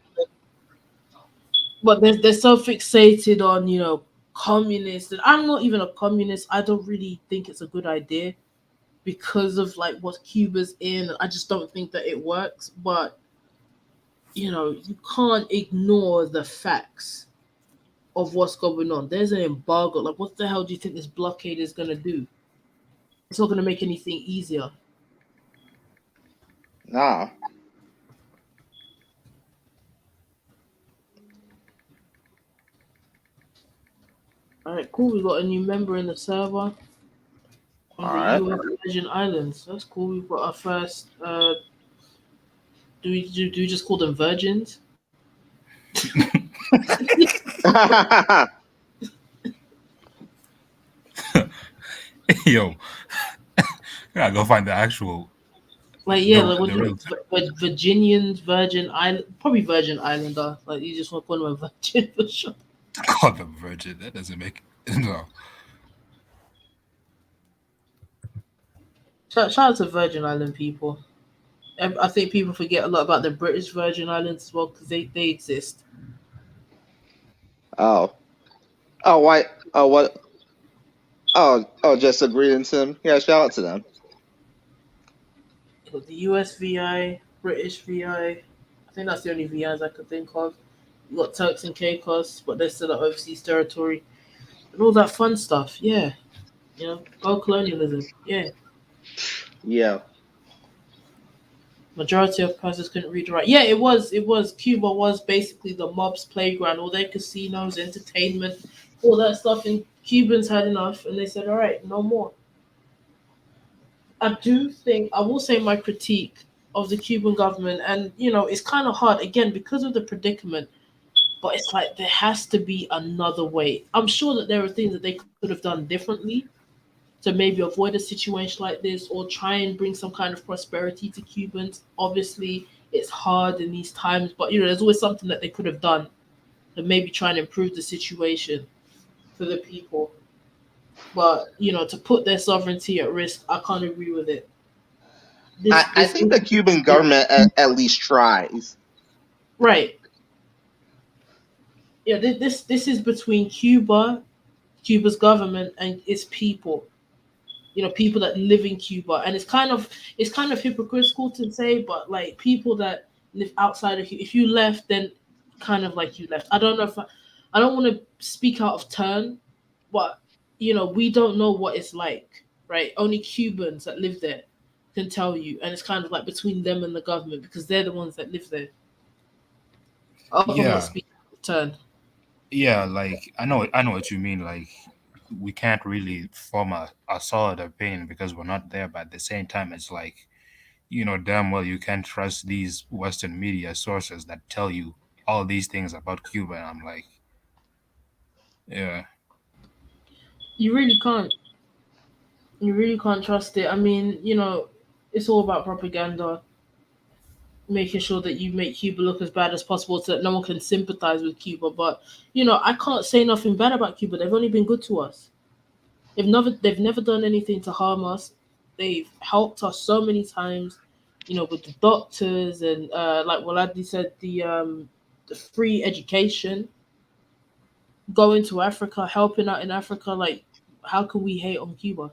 But they're so fixated on communists, and I'm not even a communist. I don't really think it's a good idea because of like what Cuba's in. I just don't think that it works. But you can't ignore the facts of what's going on. There's an embargo. Like, what the hell do you think this blockade is gonna do? It's not gonna make anything easier. Nah. All right, cool. We got a new member in the server All on the right. U.S. Virgin Islands. That's cool. We've got our first. Do we just call them virgins? Yo, gotta go find the actual Like, yeah, the like what the do real Virginians, Virgin Island, probably Virgin Islander. Like, you just want to call them a virgin for sure. call them virgin. That doesn't make no. Shout out to Virgin Island people. I think people forget a lot about the British Virgin Islands as well because they exist. Oh. Oh, why? Oh, what? Oh, just agreeing to them. Yeah, shout out to them. You got the US VI, British VI. I think that's the only VIs I could think of. You got Turks and Caicos, but they're still at overseas territory and all that fun stuff. Yeah, go colonialism. Yeah, Yeah. majority of persons couldn't read or write. Yeah, it was. It was. Cuba was basically the mob's playground. All their casinos, entertainment, all that stuff. And Cubans had enough, and they said, "All right, no more." I do think I will say my critique of the Cuban government, and it's kind of hard again because of the predicament. But it's like there has to be another way. I'm sure that there are things that they could have done differently to maybe avoid a situation like this or try and bring some kind of prosperity to Cubans. Obviously, it's hard in these times, but there's always something that they could have done to maybe try and improve the situation for the people. But to put their sovereignty at risk, I can't agree with it. I This think the Cuban government at least tries. right. Yeah, this is between Cuba's government and its people. People that live in Cuba, and it's kind of hypocritical to say, but like people that live outside of Cuba, if you left, then kind of like you left. I don't know if I don't want to speak out of turn, but we don't know what it's like, right? Only Cubans that live there can tell you, and it's kind of like between them and the government because they're the ones that live there. I hope I'm not Yeah, speaking out of turn. yeah. Like I know what you mean. Like we can't really form a solid opinion because we're not there. But at the same time, it's like damn well you can't trust these Western media sources that tell you all these things about Cuba. And I'm like, yeah, You really can't. You really can't trust it. I mean, it's all about propaganda, making sure that you make Cuba look as bad as possible so that no one can sympathize with Cuba. But I can't say nothing bad about Cuba. They've only been good to us. They've never done anything to harm us. They've helped us so many times. with the doctors and like Waladi said, the free education, going to Africa, helping out in Africa. Like, how can we hate on Cuba?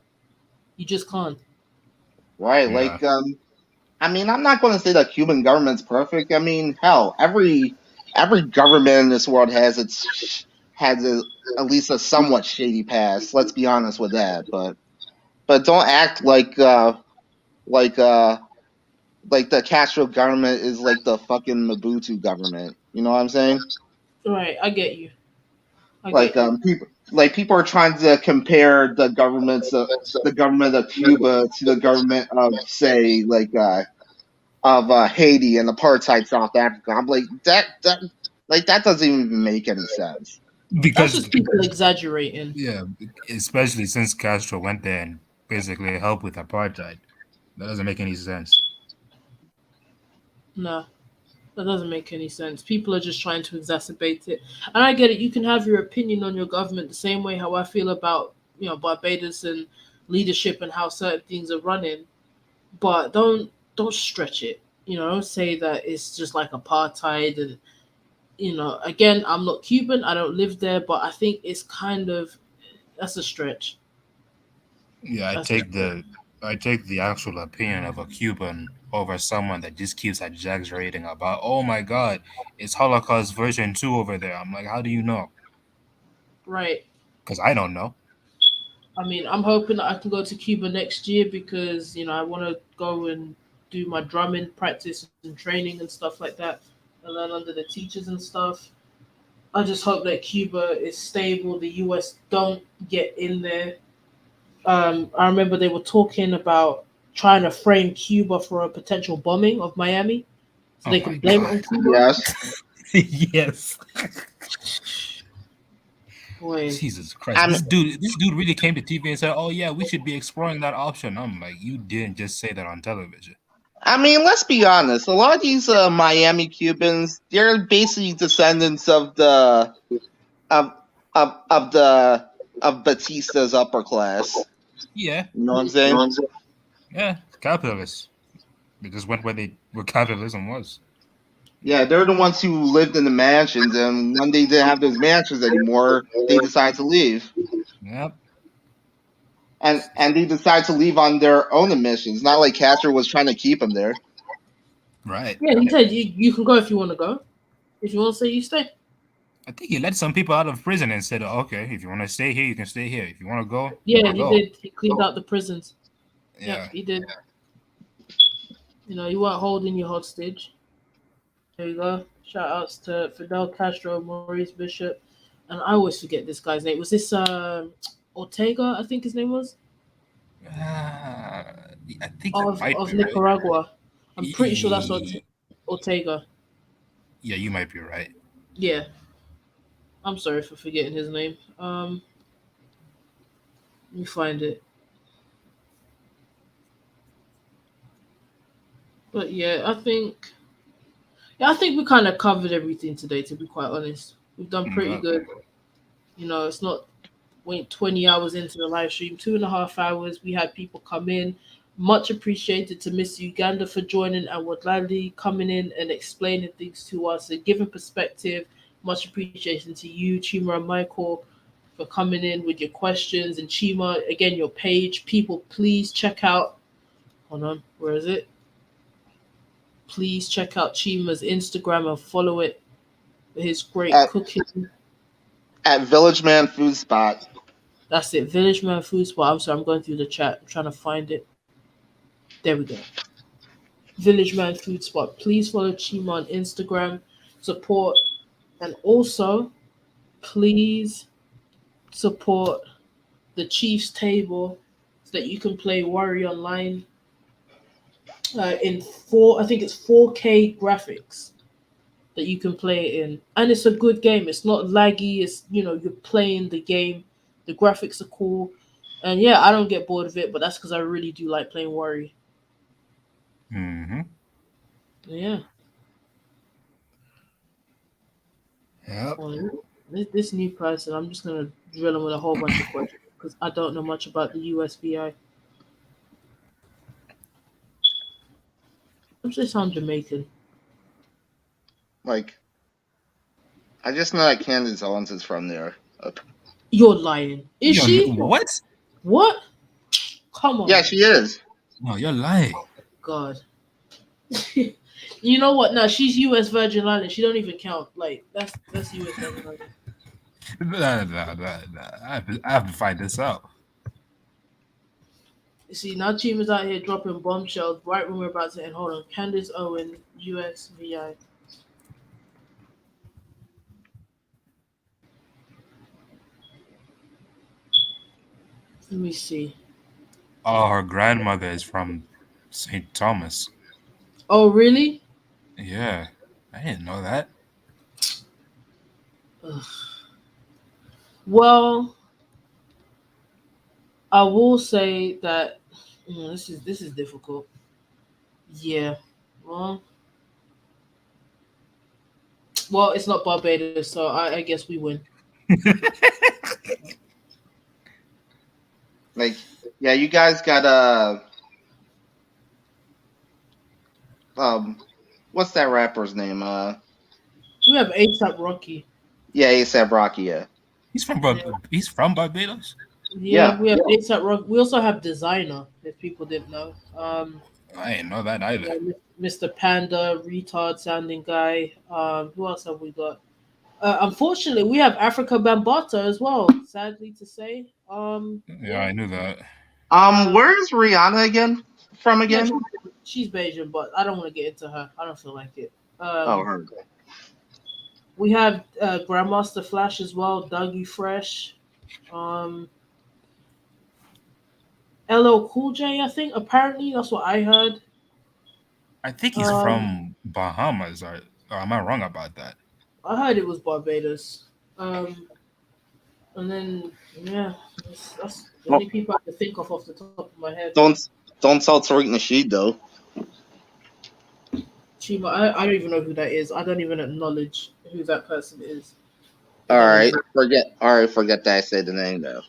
You just can't. Right? Yeah. I mean, I'm not going to say that Cuban government's perfect. I mean, hell, every government in this world at least a somewhat shady past. Let's be honest with that. But don't act like uh like the Castro government is like the fucking Mobutu government. You know what I'm saying? Right, I get you. I get you. People are trying to compare the government of Cuba to the government of say Haiti and apartheid South Africa. I'm like that doesn't even make any sense. That's Because just people exaggerating. yeah, especially since Castro went there and basically helped with apartheid. That doesn't make any sense. No, that doesn't make any sense. People are just trying to exacerbate it. And I get it. You can have your opinion on your government the same way how I feel about, Barbados and leadership and how certain things are running. But don't stretch it. Don't say that it's just like apartheid and again, I'm not Cuban, I don't live there, but I think it's kind of that's a stretch. Yeah, That's a stretch. I take the actual opinion of a Cuban over someone that just keeps exaggerating about, oh my God, it's Holocaust version 2 over there. I'm like, how do you know? Right. Because I don't know. I mean, I'm hoping that I can go to Cuba next year because I want to go and do my drumming practice and training and stuff like that, and learn under the teachers and stuff. I just hope that Cuba is stable. The U.S. don't get in there. I remember they were talking about trying to frame Cuba for a potential bombing of Miami, so Oh they my can blame it God. on Cuba. Yes. Yes. Boy, Jesus Christ. I'm This dude really came to TV and said, oh yeah, we should be exploring that option. I'm like, you didn't just say that on television. I mean, let's be honest. A lot of these Miami Cubans, they're basically descendants of of the of Batista's upper class. Yeah. You know what I'm saying? Yeah. Capitalists. They just went where capitalism was. Yeah, they're the ones who lived in the mansions, and when they didn't have those mansions anymore, they decided to leave, Yep. and they decided to leave on their own admissions. Not like Castro was trying to keep them there. Right. yeah, he said you can go if you want to go. If you want to stay, you stay. I think he let some people out of prison and said, okay, if you want to stay here, you can stay here. If you want to go, you Yeah, can he go. did. He cleaned out the prisons. Yep, Yeah. he did. You weren't holding your hostage. There you go. Shout outs to Fidel Castro, Maurice Bishop, and I always forget this guy's name. Was this Ortega? I think his name was I think you of might of be right. Nicaragua. I'm pretty sure that's Y- Ortega. Yeah, you might be right. Yeah, I'm sorry for forgetting his name. Let me find it. But yeah, I think we kind of covered everything today. To be quite honest, we've done pretty Yeah. good. It's not went 20 hours into the live stream, 2.5 hours. We had people come in. Much appreciated to Miss Uganda for joining and Wadladi coming in and explaining things to us and giving perspective. Much appreciation to you, Chima and Michael, for coming in with your questions. And Chima, again, your page. People, please check out. Hold on, where is it? Please check out Chima's Instagram and follow it for his great At cooking. at Village Man Food Spot. That's it. Village Man Food Spot. I'm sorry, I'm going through the chat. I'm trying to find it. There we go. Village Man Food Spot. Please follow Chima on Instagram. Support. And also, please support the Chiefs table so that you can play Worry Online in I think it's 4K graphics that you can play it in. And it's a good game. It's not laggy. You're playing the game. The graphics are cool. And yeah, I don't get bored of it, but that's because I really do like playing Worry. Mm-hmm. Yeah. Yep. Well, this new person, I'm just gonna drill him with a whole bunch of questions because I don't know much about the USVI. They sound Jamaican. Like, I just know that Candace Owens is from there. You're lying. Is Yo, she? what? What? Come Yeah, on. she is. No, you're lying. God. You know what? No, she's U.S. Virgin Islands. She don't even count. Like that's U.S. Virgin Islands. I have to find this out. You see, now team is out here dropping bombshells right when we're about to end. Hold on, Candace Owen, U.S. VI. Let me see. Oh, her grandmother is from St. Thomas. Oh, really? Yeah, I didn't know that. Ugh. Well, I will say that this is difficult. Yeah. Well, well, it's not Barbados, so I guess we win. Like, yeah, you guys got um, what's that rapper's name? We have ASAP Rocky. Yeah, ASAP Rocky. Yeah, Yeah. He's from Barbados. Yeah, yeah. we have ASAP Rocky. We also have Designer, if people didn't know. I didn't know that either. Yeah, Mr. Panda, retard sounding guy. Who else have we got? Unfortunately, we have Africa Bambata as well. Sadly to say. Yeah, Yeah. I knew that. Where's Rihanna again? From Yeah, again? she's Bayesian, but I don't want to get into her. I don't feel like it. Oh, her. We have Grandmaster Flash as well, Dougie Fresh, um, LL Cool J. I think apparently that's what I heard. I think he's Um, from Bahamas, or am I wrong about that? I heard it was Barbados. Um, and then yeah, that's the Well, only people I can think of off the top of my head. don't don't tell Tariq Nasheed though. Chima, I don't even know who that is. I don't even acknowledge who that person is. All If that makes right, sense. forget. All right, forget that I said the name though.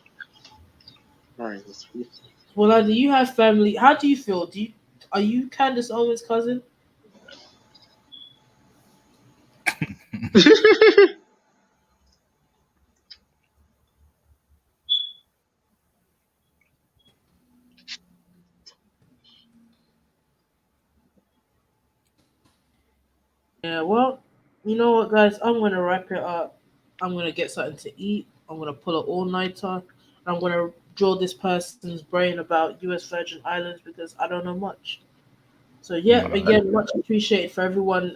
All right, let's see. Well, do you have family? How do you feel? Are you Candace Owens' cousin? Yeah, well, you know what, guys? I'm gonna wrap it up. I'm gonna get something to eat. I'm gonna pull an all-nighter. I'm gonna draw this person's brain about U.S. Virgin Islands because I don't know much. So yeah, No, again, much appreciated for everyone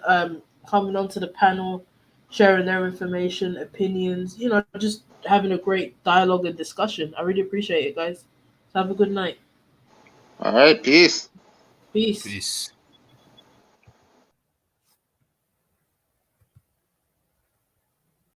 coming onto the panel, sharing their information, opinions. Just having a great dialogue and discussion. I really appreciate it, guys. So have a good night. All right, peace. Peace. peace.